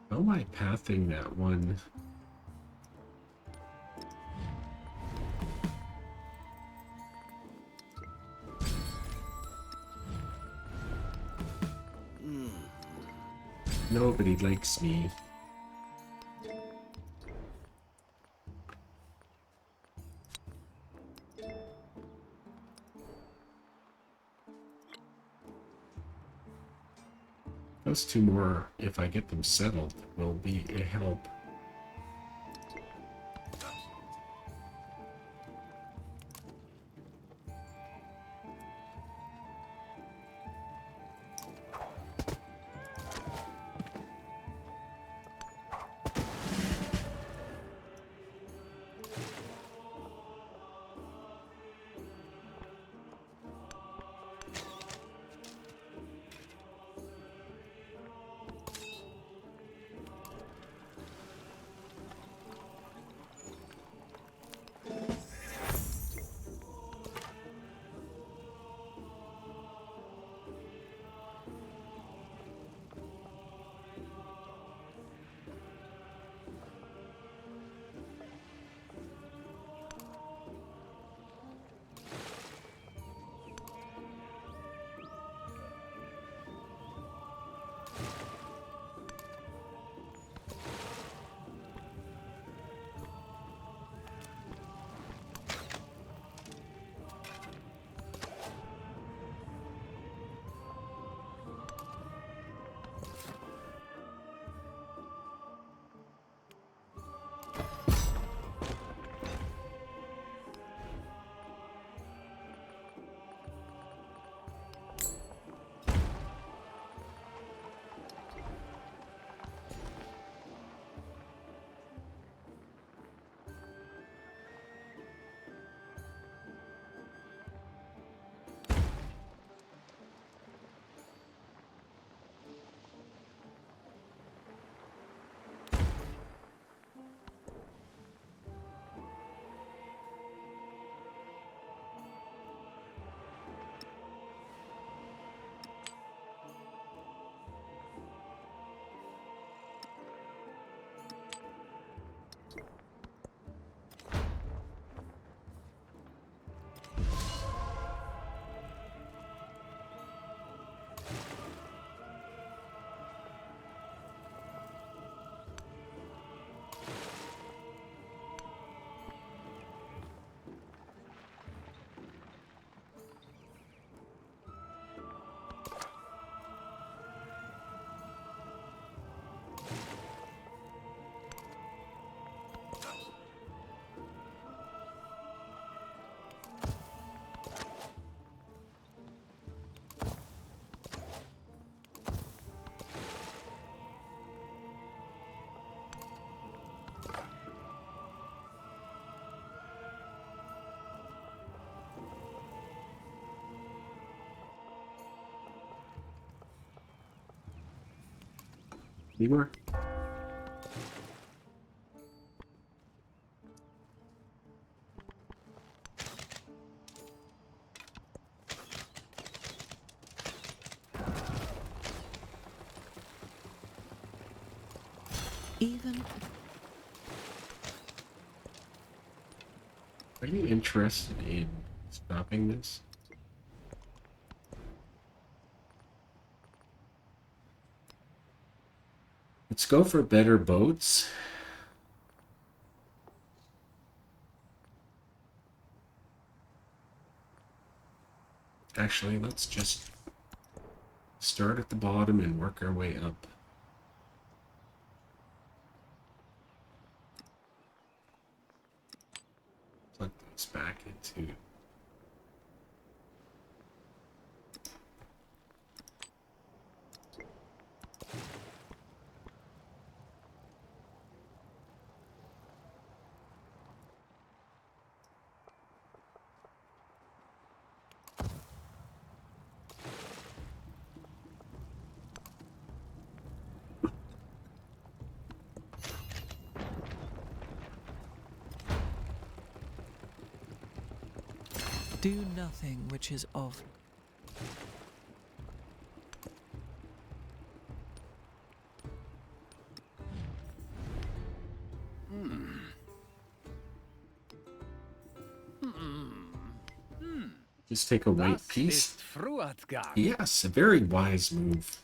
How am I pathing that one? Nobody likes me. Those two more, if I get them settled, will be a help. Anymore? Even Are you interested in stopping this? Let's go for better boats. Actually, let's just start at the bottom and work our way up. Plug those back into... do nothing which is of. Just take a white piece. Yes, a very wise move.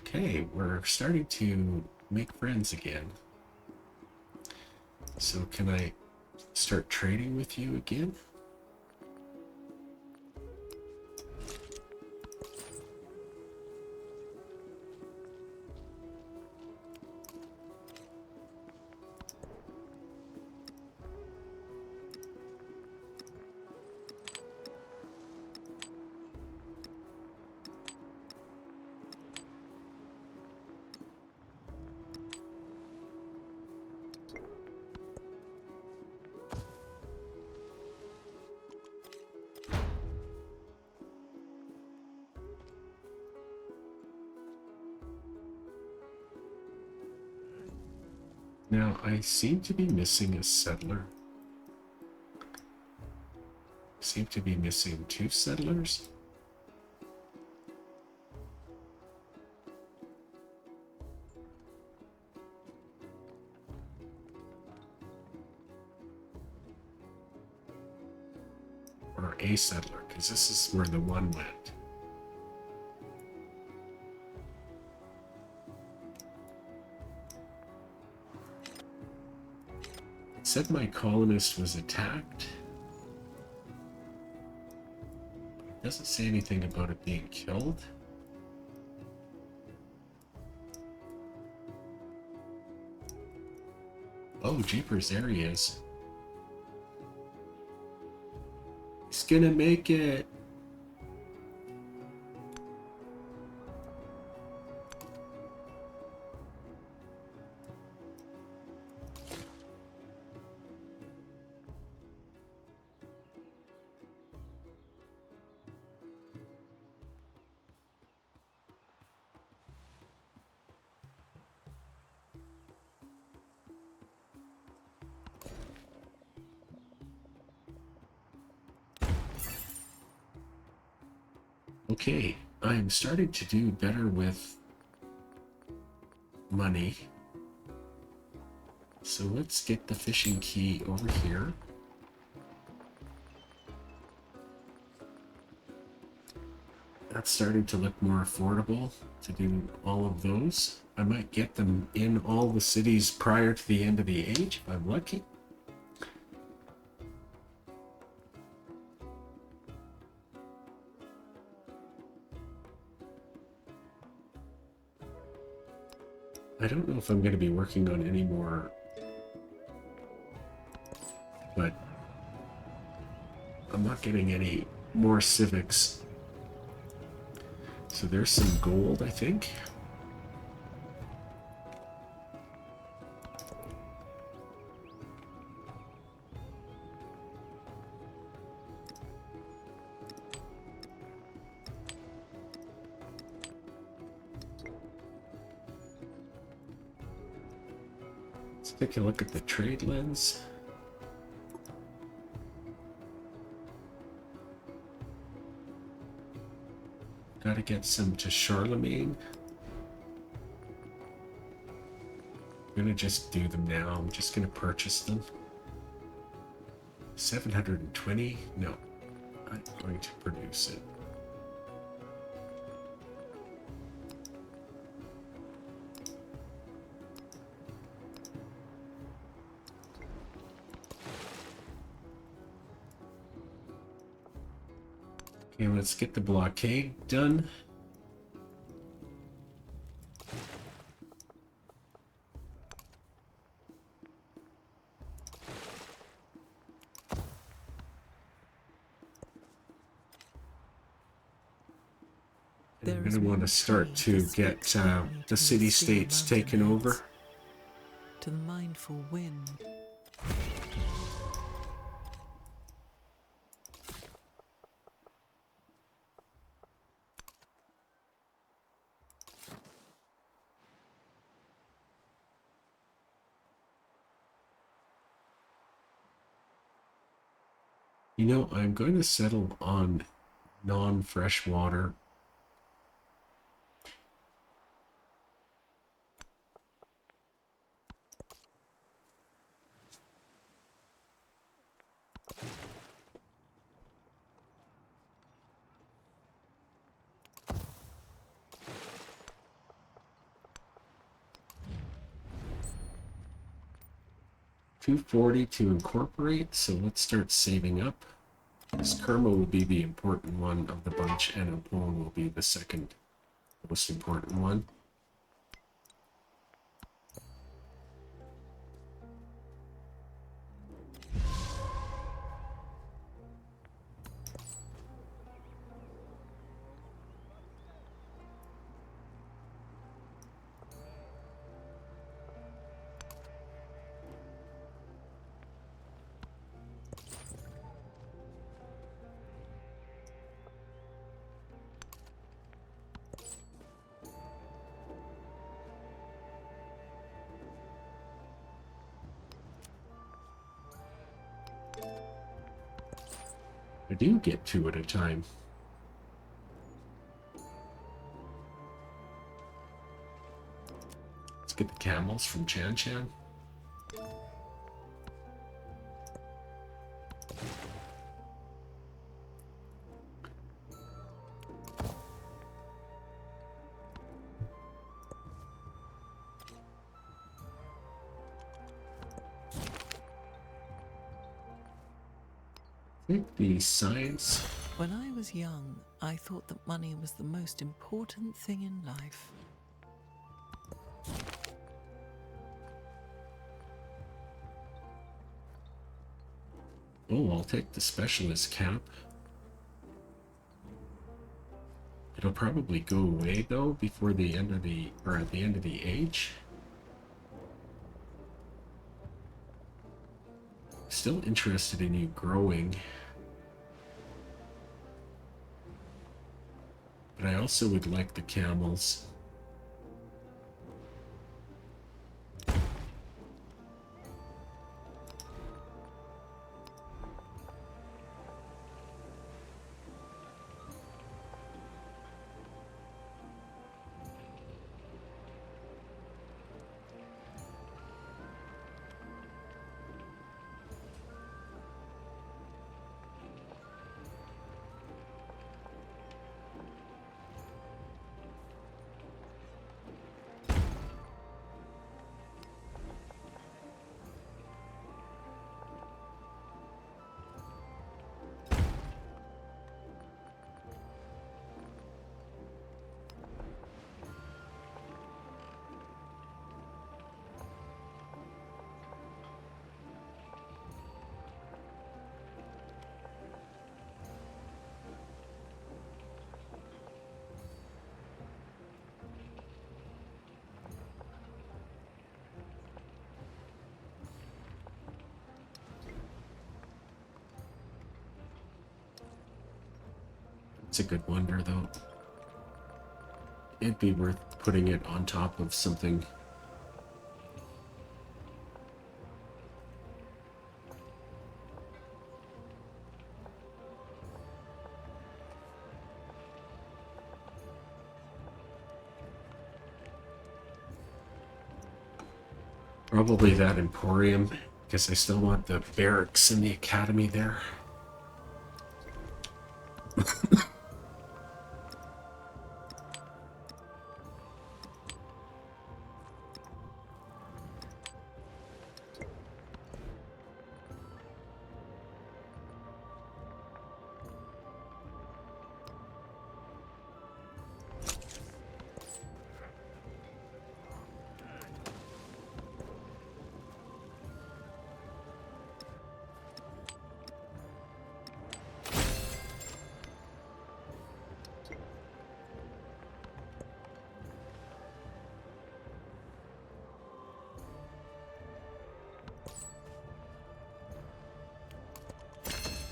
Okay, we're starting to make friends again. So can I start trading with you again? Now, I seem to be missing a settler. Seem to be missing 2 settlers. Or a settler, because this is where the one went. It said my colonist was attacked. It doesn't say anything about it being killed. Oh, jeepers, there he is. He's gonna make it. Okay, I'm starting to do better with money. So let's get the fishing key over here. That's starting to look more affordable to do all of those. I might get them in all the cities prior to the end of the age, if I'm lucky. I don't know if I'm going to be working on any more, but I'm not getting any more civics. So there's some gold, I think. Let's take a look at the trade lens. Gotta get some to Charlemagne. I'm gonna just do them now. I'm just gonna purchase them. 720? No, I'm going to produce it. Okay, let's get the blockade done. I'm going to want to start to get the city-states taken over. To the mindful wind. You know, I'm going to settle on non-fresh water. $240 to incorporate, so let's start saving up. This Kerma will be the important one of the bunch, and Opone will be the second most important one. I do get two at a time. Let's get the camels from Chan Chan. Take the science. When I was young, I thought that money was the most important thing in life. Oh, I'll take the specialist cap. It'll probably go away though before the end of the, or at the end of the age. Still interested in you growing. But I also would like the camels. It's a good wonder, though. It'd be worth putting it on top of something. Probably that Emporium, because I still want the barracks and the academy there.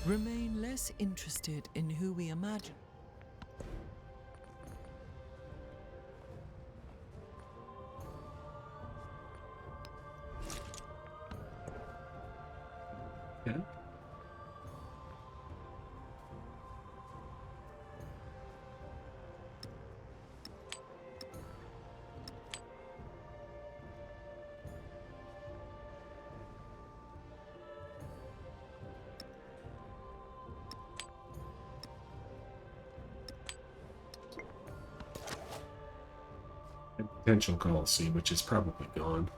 Remain less interested in who we imagine. Yeah. And potential Galaxy, which is probably gone.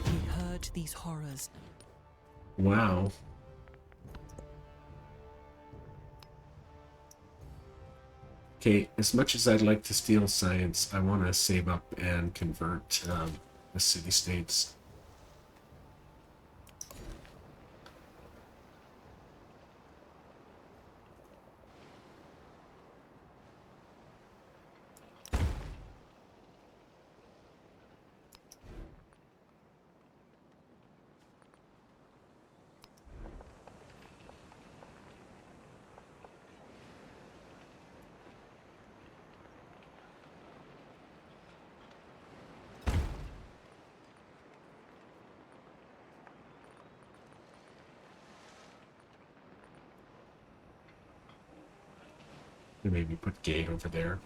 We heard these horrors. Wow. Okay, as much as I'd like to steal science, I want to save up and convert the city-states. Maybe put gate over there.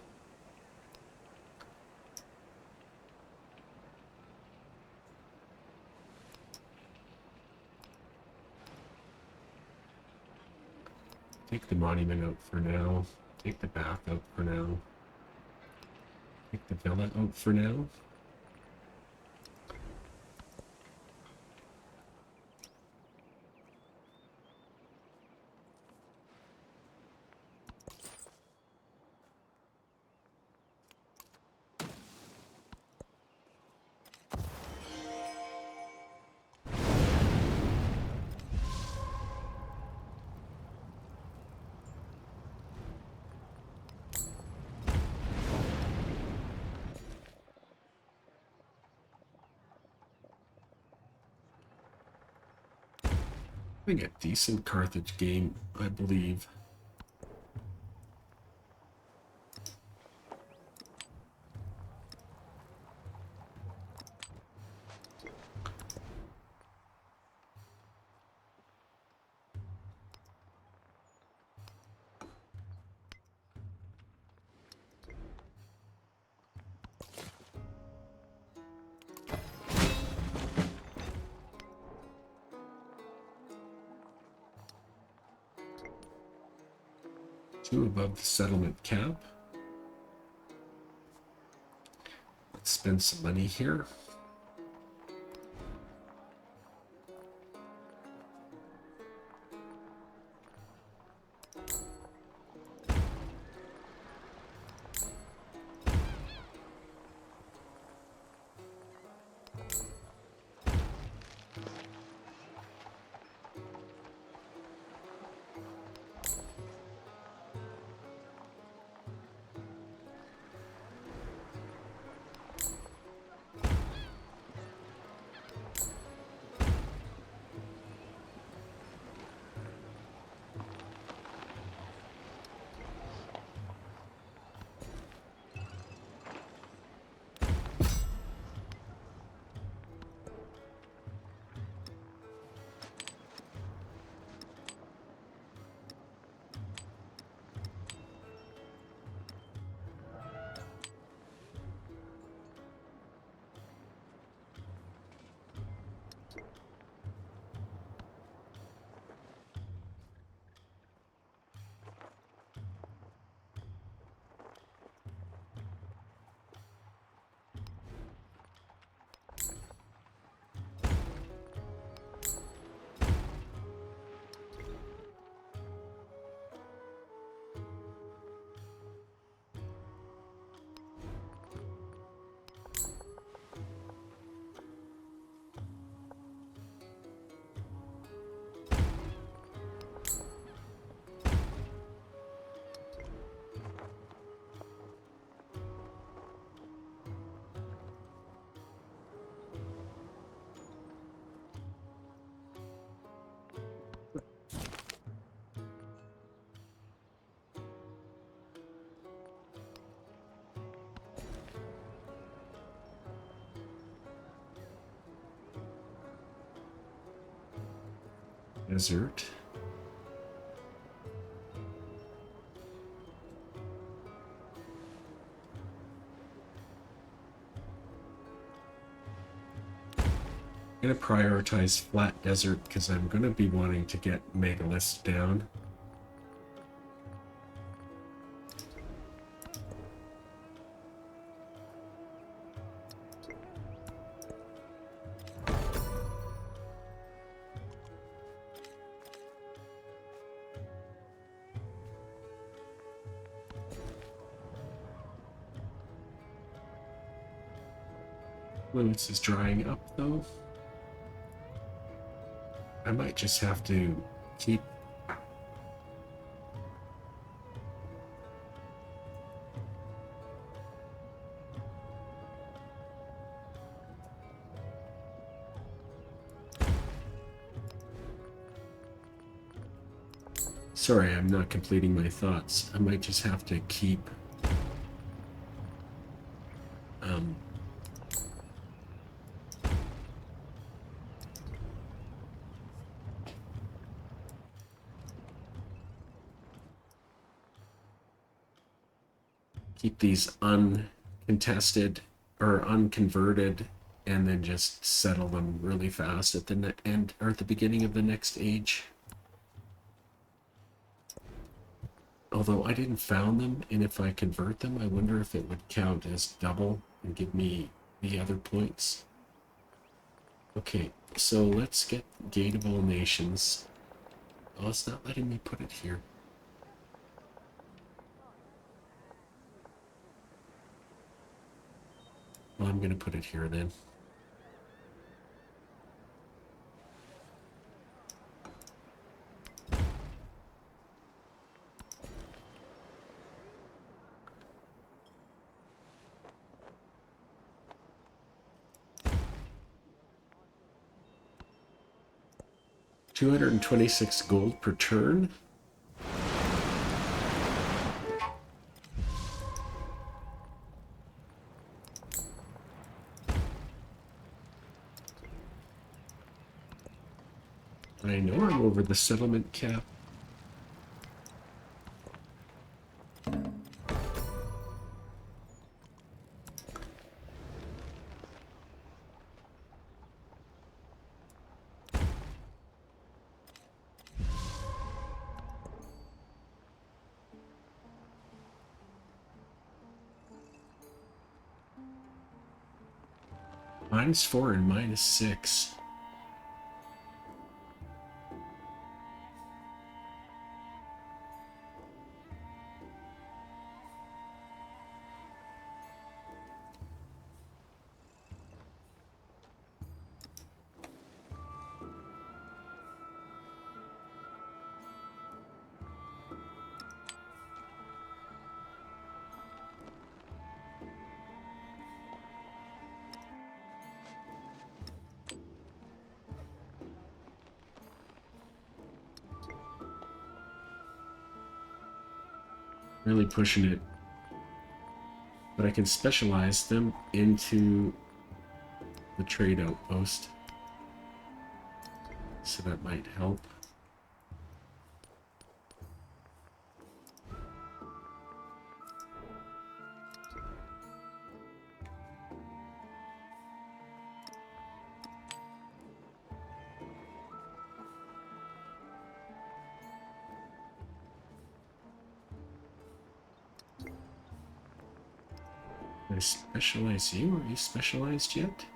Take the monument out for now. Take the bath out for now. Take the villa out for now. Having a decent Carthage game, I believe. Two above the settlement cap. Let's spend some money here. Desert. I'm going to prioritize flat desert because I'm going to be wanting to get megaliths down. Fluids is drying up though. I might just have to keep Sorry, I'm not completing my thoughts. I might just have to keep keep these uncontested or unconverted and then just settle them really fast at the end or at the beginning of the next age. Although I didn't found them, and if I convert them, I wonder if it would count as double and give me the other points. Okay, so let's get Gate of All Nations. Oh, it's not letting me put it here. Well, I'm going to put it here then. $226 gold per turn. I know I'm over the settlement cap. -4 and -6. Really pushing it. But I can specialize them into the trade outpost. So that might help. Did I specialize you? Are you specialized yet?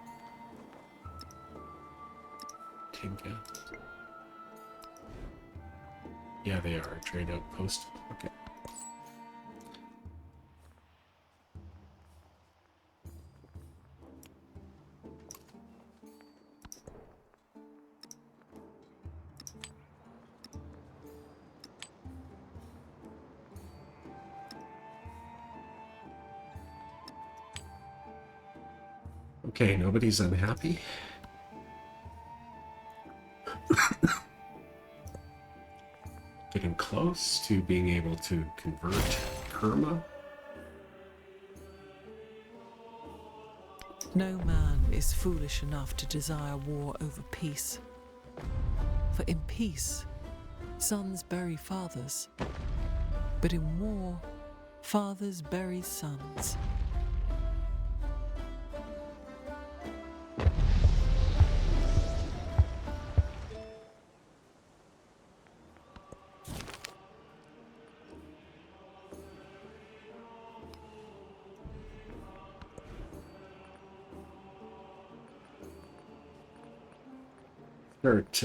Tinka. Yeah, they are a trade outpost. Okay. Okay, nobody's unhappy. Getting close to being able to convert Kerma. No man is foolish enough to desire war over peace. For in peace, sons bury fathers, but in war, fathers bury sons. Start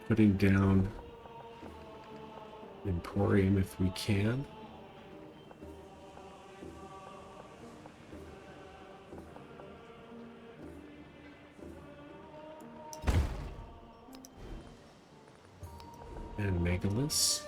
putting down Emporium if we can. And Megaliths.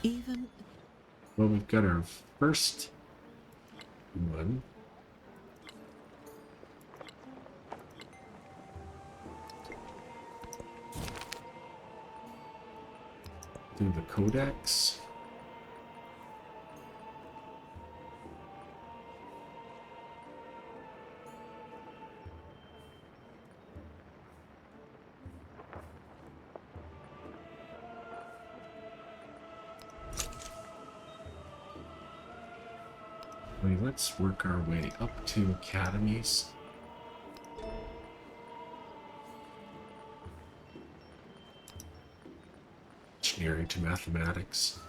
Even Well, we've got our first one. Do the Codex. Wait, let's work our way up to academies. Engineering to mathematics.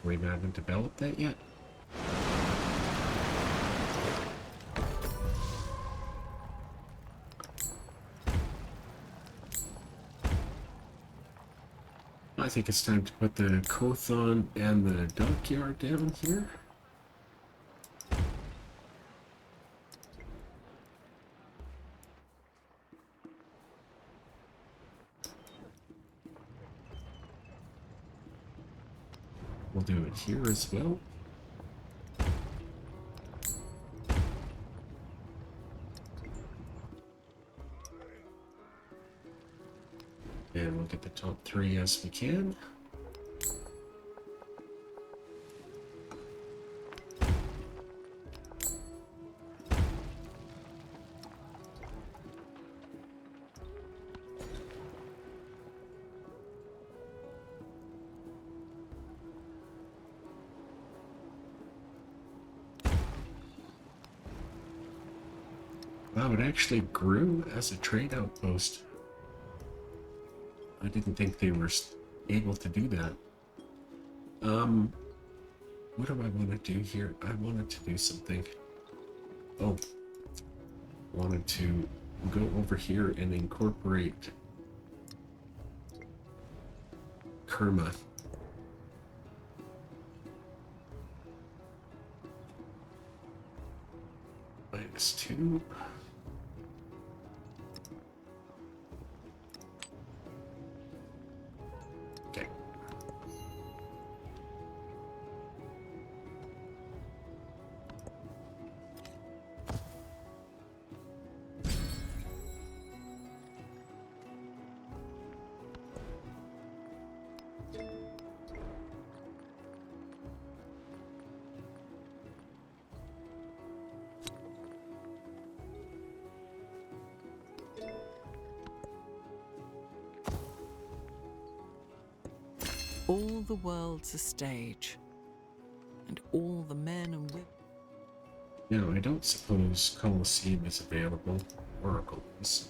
We haven't developed that yet. I think it's time to put the Kothon and the dockyard down here. We'll do it here as well. And we'll get the top 3 as we can. Wow, it actually grew as a trade outpost. I didn't think they were able to do that. What do I want to do here? I wanted to do something. Oh, wanted to go over here and incorporate Kerma. -2. Okay. All the world's a stage, and all the men and women. No, I don't suppose Colosseum is available. Oracle is.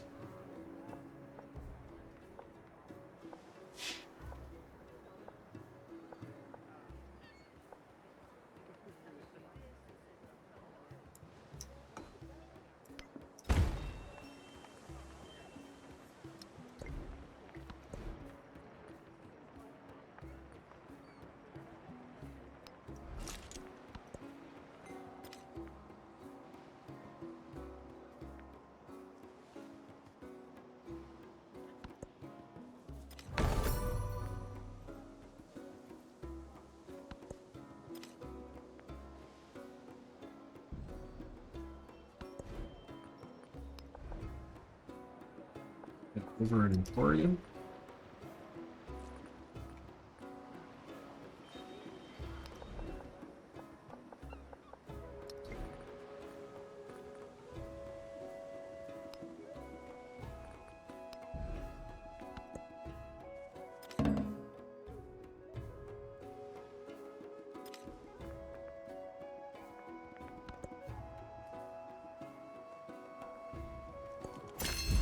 Over an Emporium.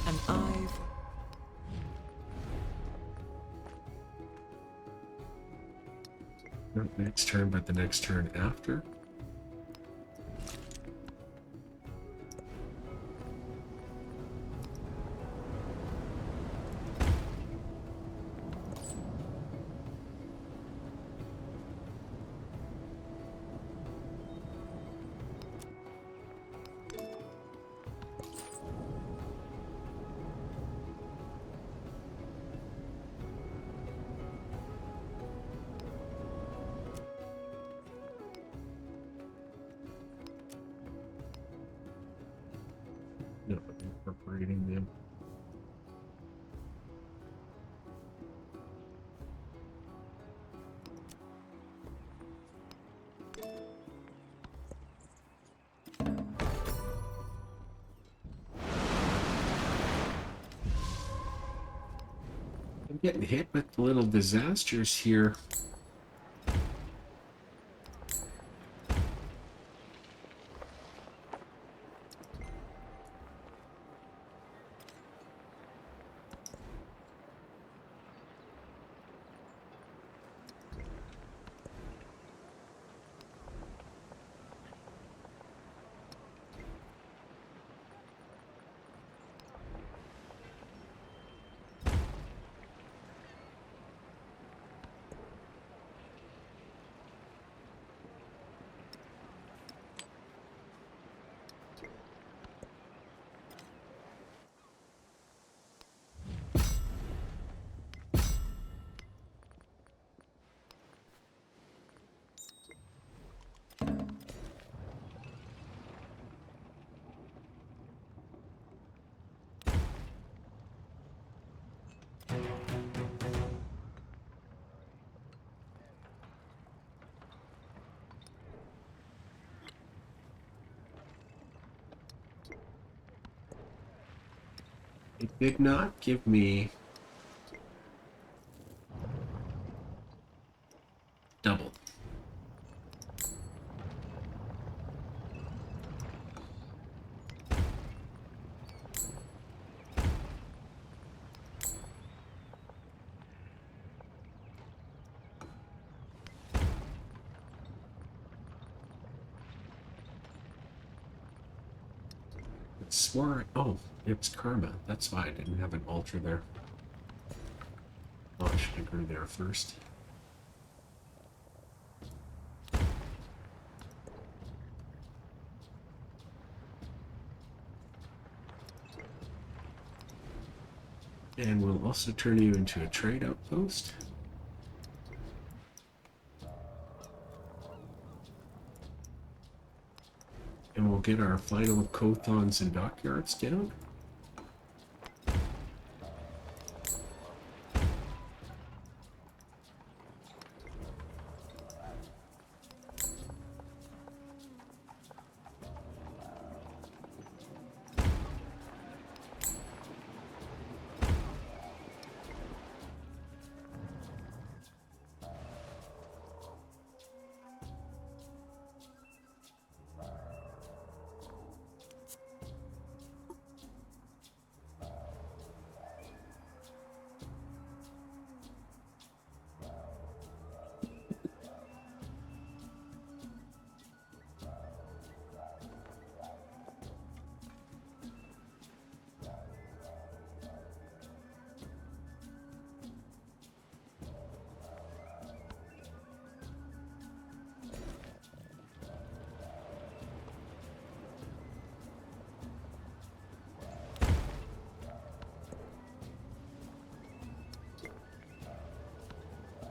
And I've Not next turn, but the next turn after. No, incorporating them. I'm getting hit with little disasters here. It did not give me double. It swore. Oh, it's karma. That's why I didn't have an altar there. Oh, I should have grew there first. And we'll also turn you into a trade outpost. And we'll get our final Kothons and dockyards down.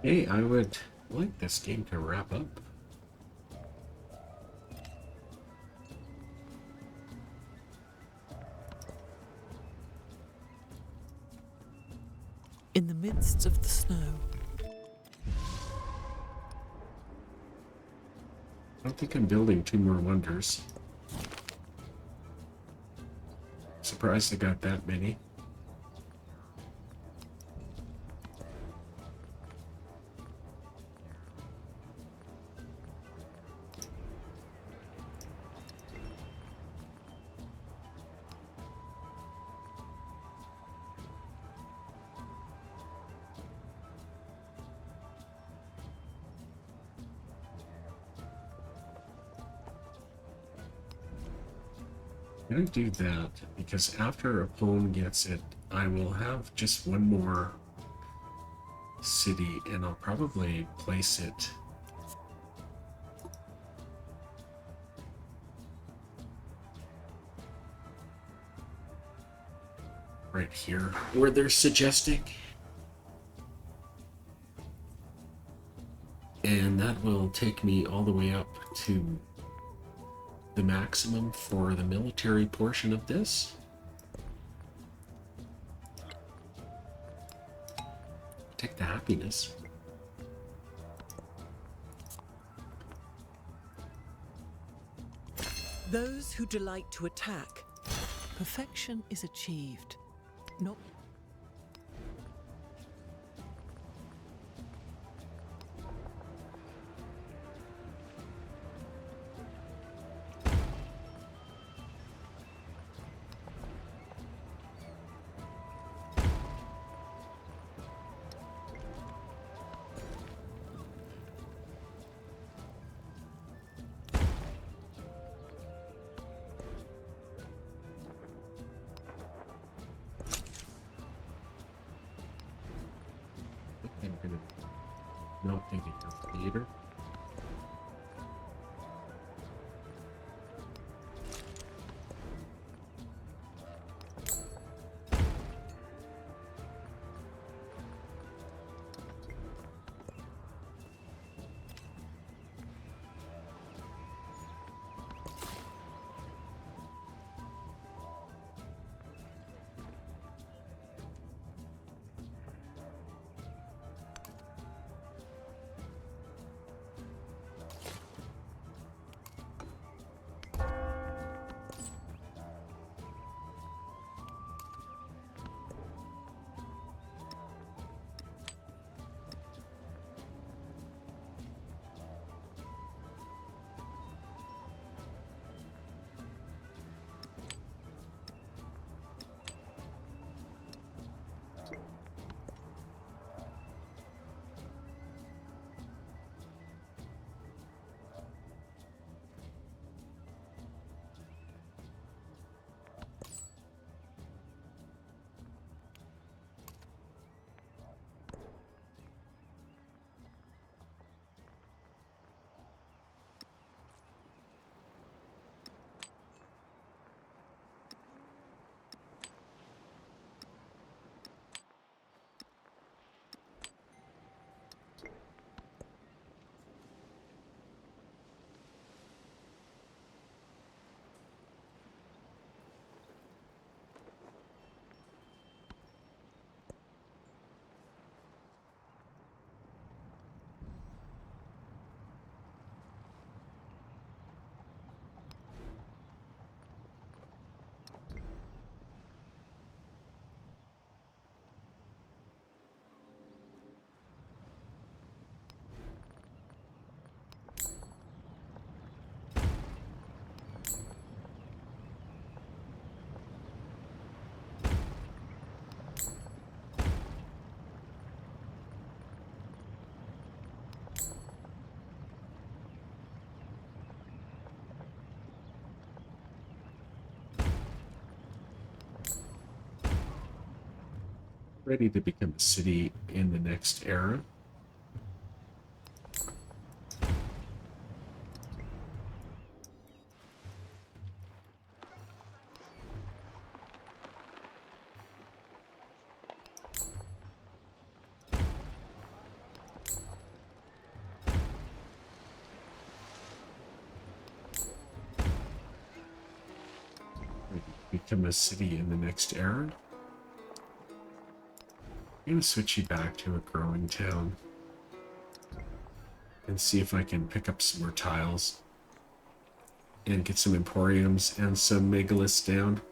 Hey, I would like this game to wrap up. In the midst of the snow, I don't think I'm building two more wonders. Surprised I got that many. I'm gonna do that because after a pawn gets it, I will have just one more city and I'll probably place it right here where they're suggesting. And that will take me all the way up to the maximum for the military portion of this. Take the happiness. those who delight to attack, perfection is achieved, not I'm gonna not take it to theater. ready to become a city in the next era. Become a city in the next era. I'm going to switch you back to a growing town and see if I can pick up some more tiles and get some emporiums and some megaliths down.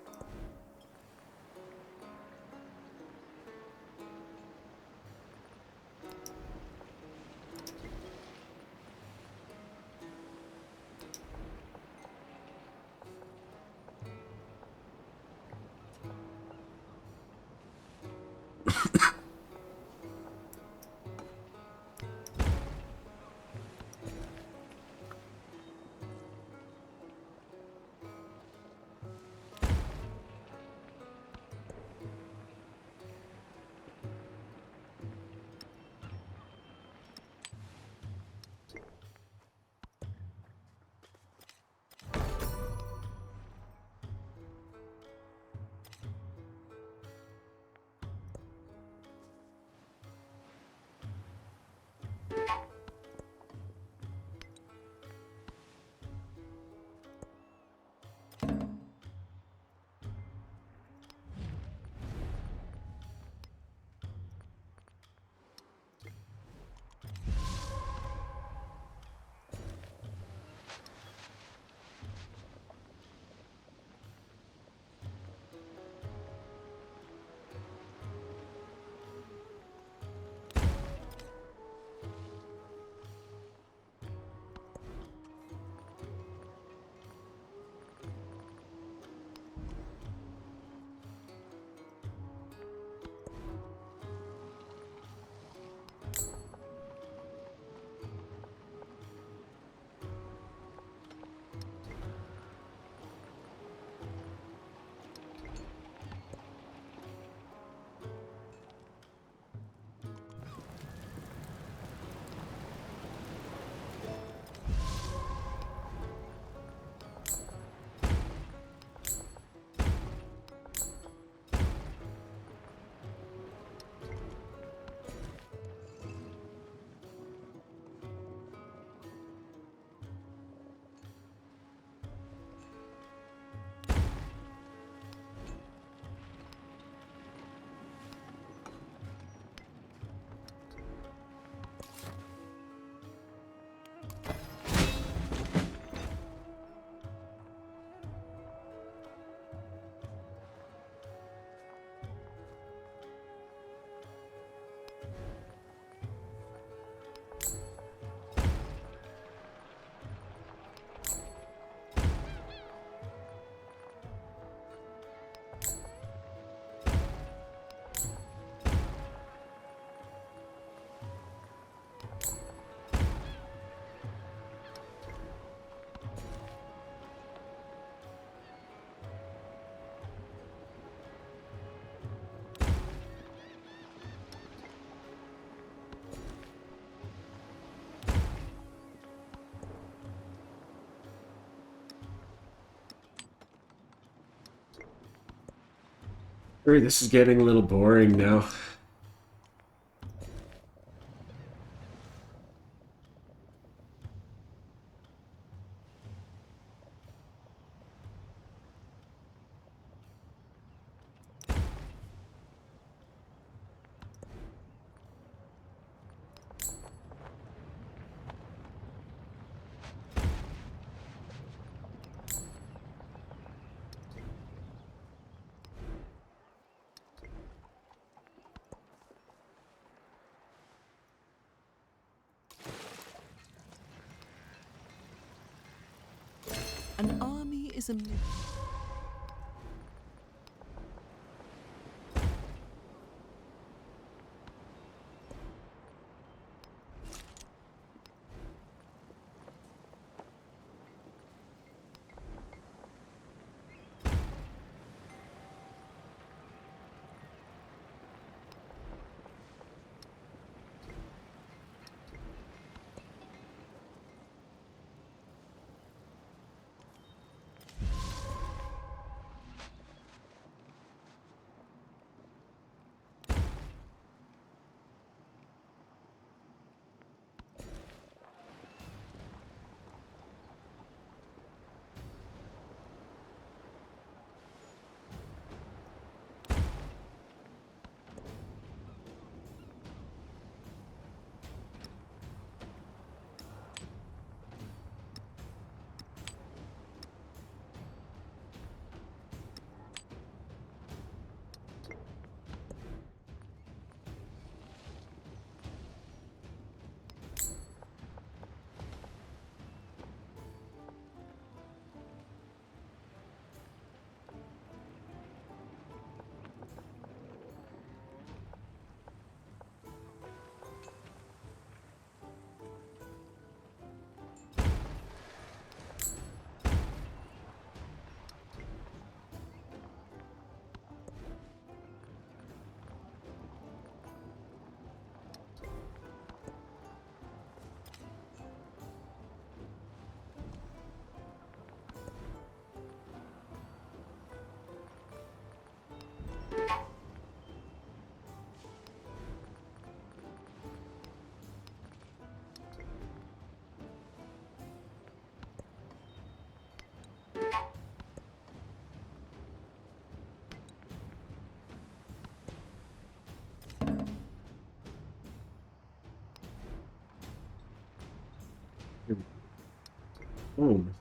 Alright, this is getting a little boring now. An army is a myth. home.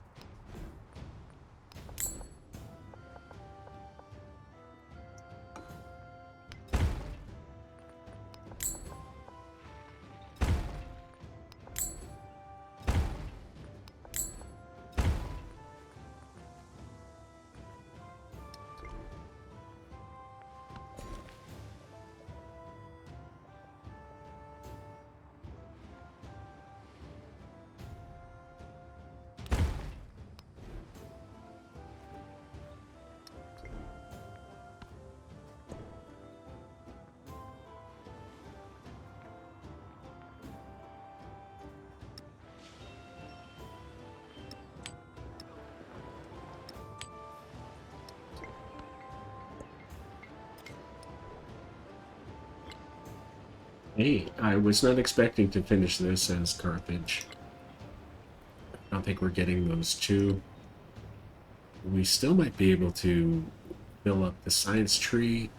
Hey, I was not expecting to finish this as Carthage. I don't think we're getting those two. We still might be able to fill up the science tree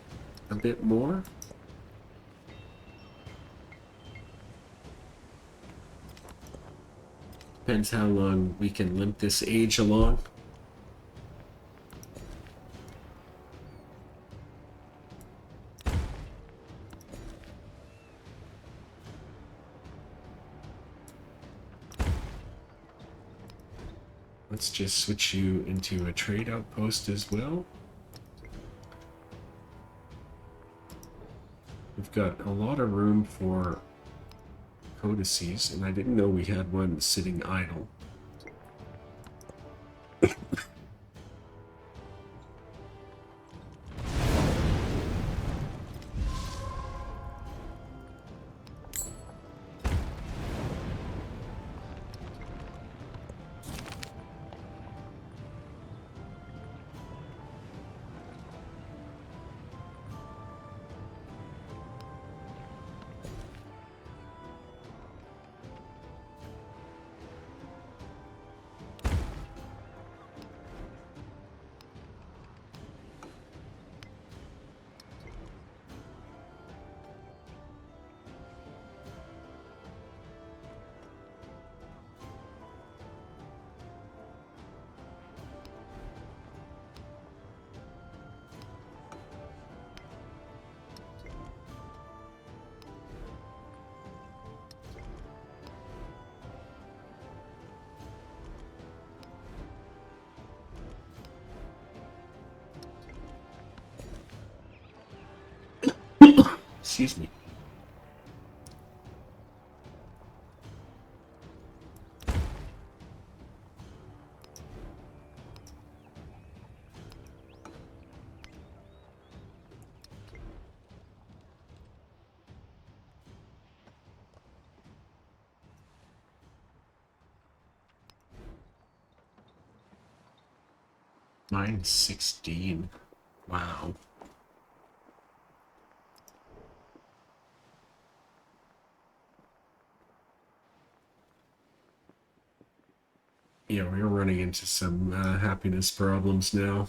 a bit more. Depends how long we can limp this age along. Let's just switch you into a trade outpost as well. We've got a lot of room for codices, and I didn't know we had one sitting idle. Excuse me. Mine's 16. Wow. Yeah, we're running into some happiness problems now.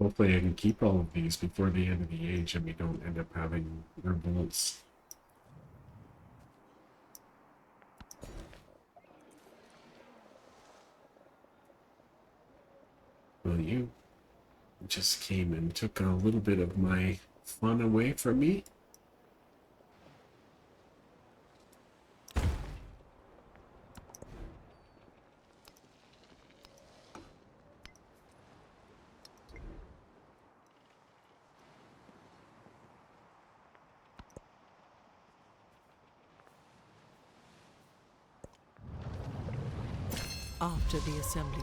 Hopefully I can keep all of these before the end of the age and we don't end up having revolts. Well, you just came and took a little bit of my fun away from me. After the assembly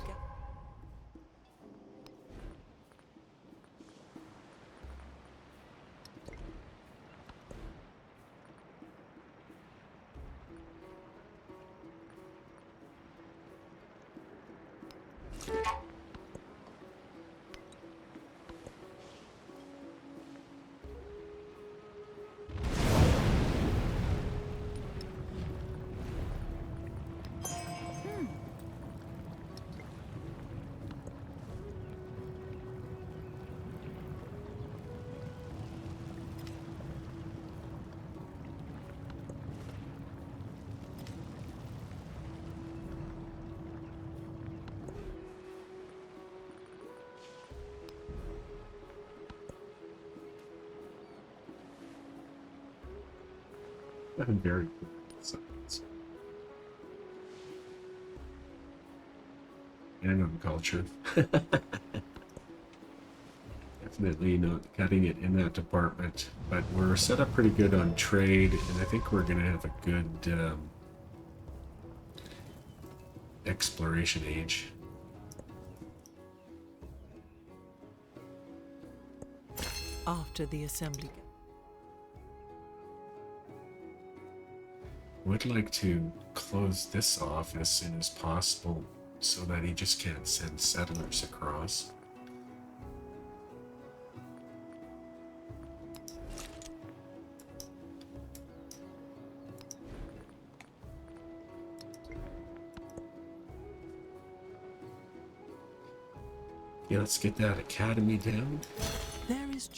I'm very good at science and on culture. Definitely not cutting it in that department, but we're set up pretty good on trade, and I think we're going to have a good exploration age. After the assembly. Would like to close this off as soon as possible so that he just can't send settlers across. Yeah, let's get that academy down. There is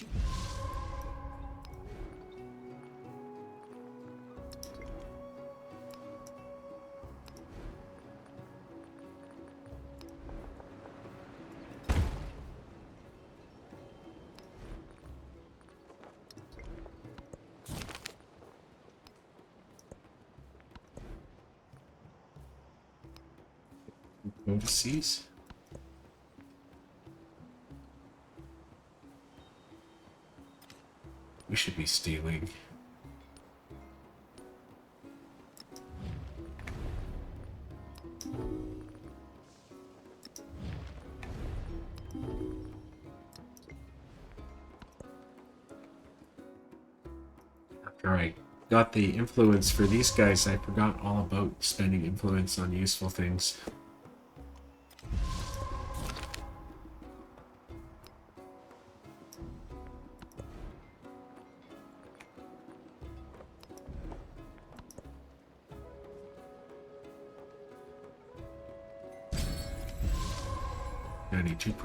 Overseas. We should be stealing. After I got the influence for these guys, I forgot all about spending influence on useful things.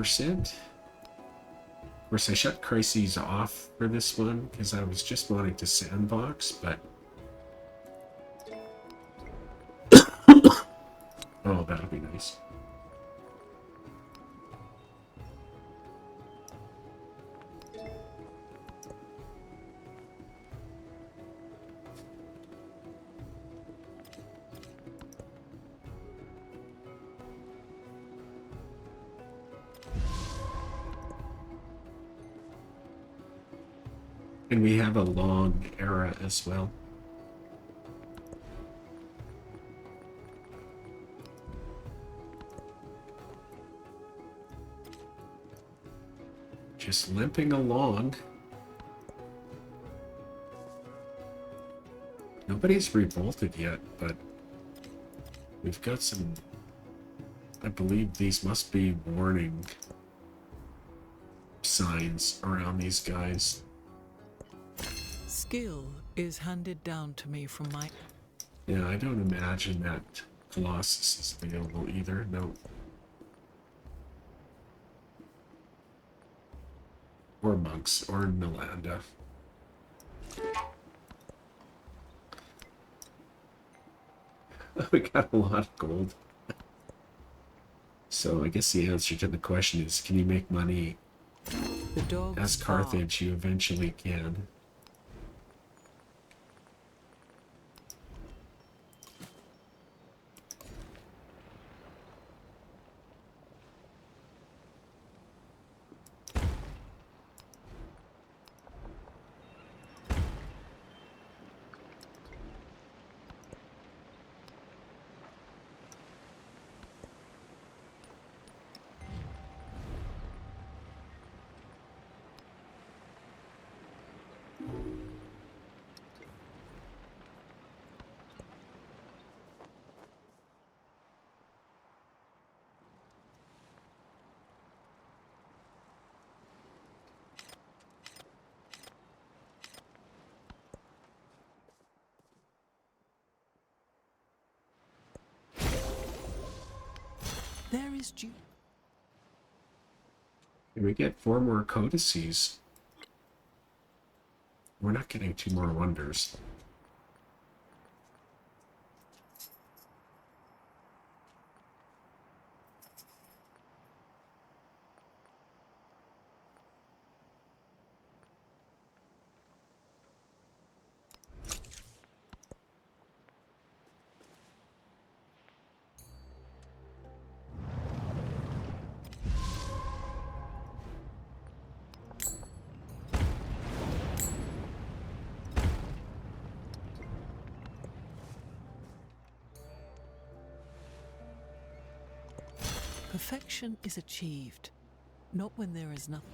%. Of course, I shut crises off for this one because I was just wanting to sandbox, but oh, that'll be nice. And we have a long era as well. Just limping along. Nobody's revolted yet, but we've got some... I believe these must be warning signs around these guys. skill is handed down to me from my... Yeah, I don't imagine that Colossus is available either, no. Or monks, or Milanda. We got a lot of gold. So I guess the answer to the question is, can you make money The dogs as Carthage? You eventually can. is due. And we get 4 more codices. We're not getting 2 more wonders. Perfection is achieved, not when there is nothing.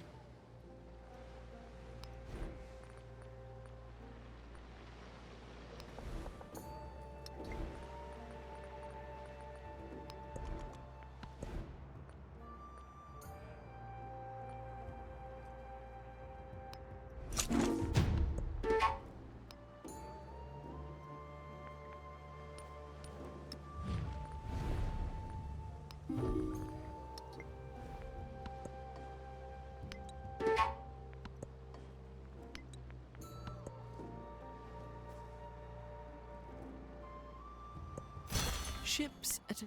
Ships at a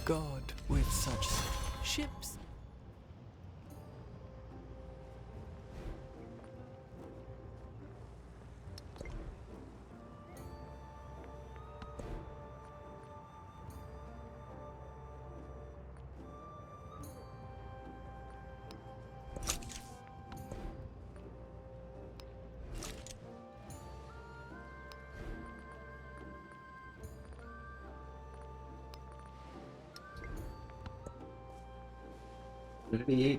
god with such ships.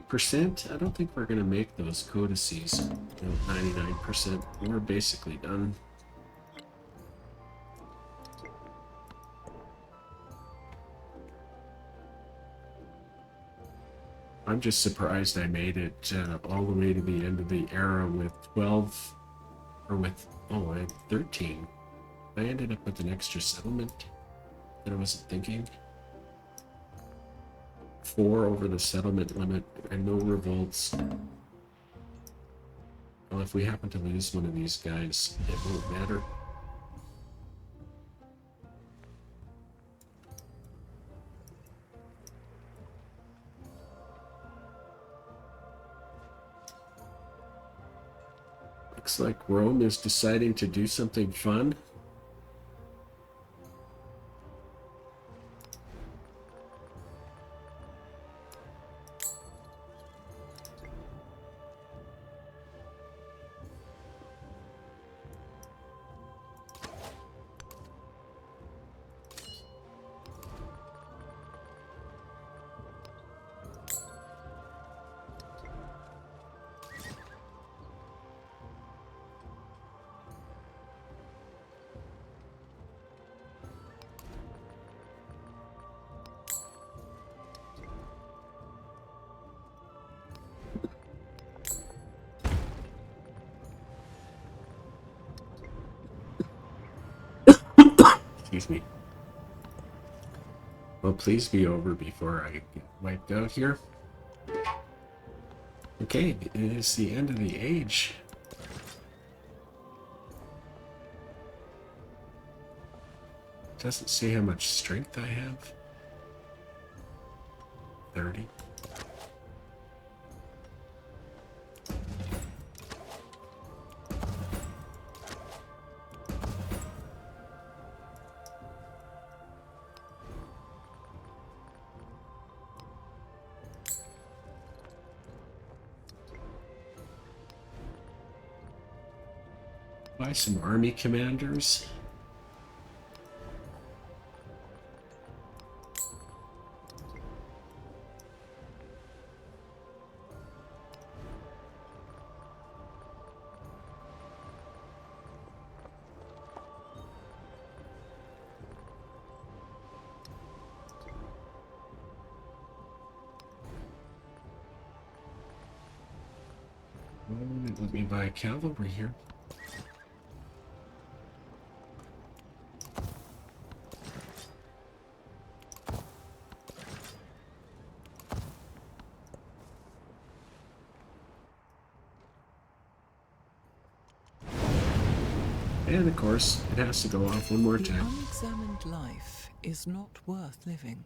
%. I don't think we're gonna make those codices. 99%. We're basically done. I'm just surprised I made it all the way to the end of the era with 12, or with, oh, I had 13. I ended up with an extra settlement that I wasn't thinking. 4 over the settlement limit and no revolts. Well, if we happen to lose one of these guys, it won't matter. Looks like Rome is deciding to do something fun. Excuse me. Well, please be over before I get wiped out here. Okay, it is the end of the age. Doesn't say how much strength I have. 30. Buy some army commanders. Let me buy cavalry here. And of course, it has to go off one more The time. unexamined life is not worth living.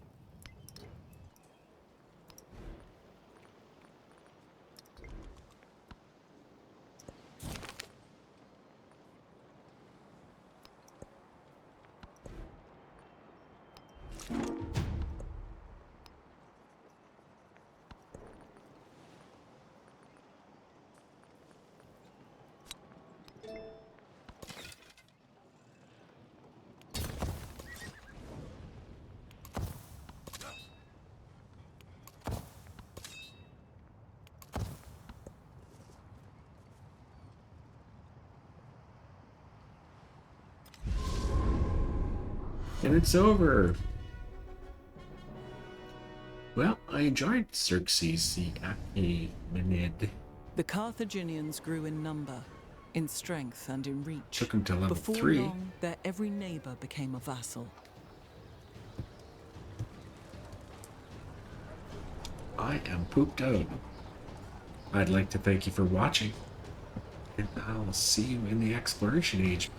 And it's over. Well, I enjoyed Xerxes Achaemenid. The Carthaginians grew in number, in strength and in reach. Took him to level Before 3. long, their every neighbor became a vassal. I am pooped out. I'd like to thank you for watching, and I'll see you in the Exploration Age.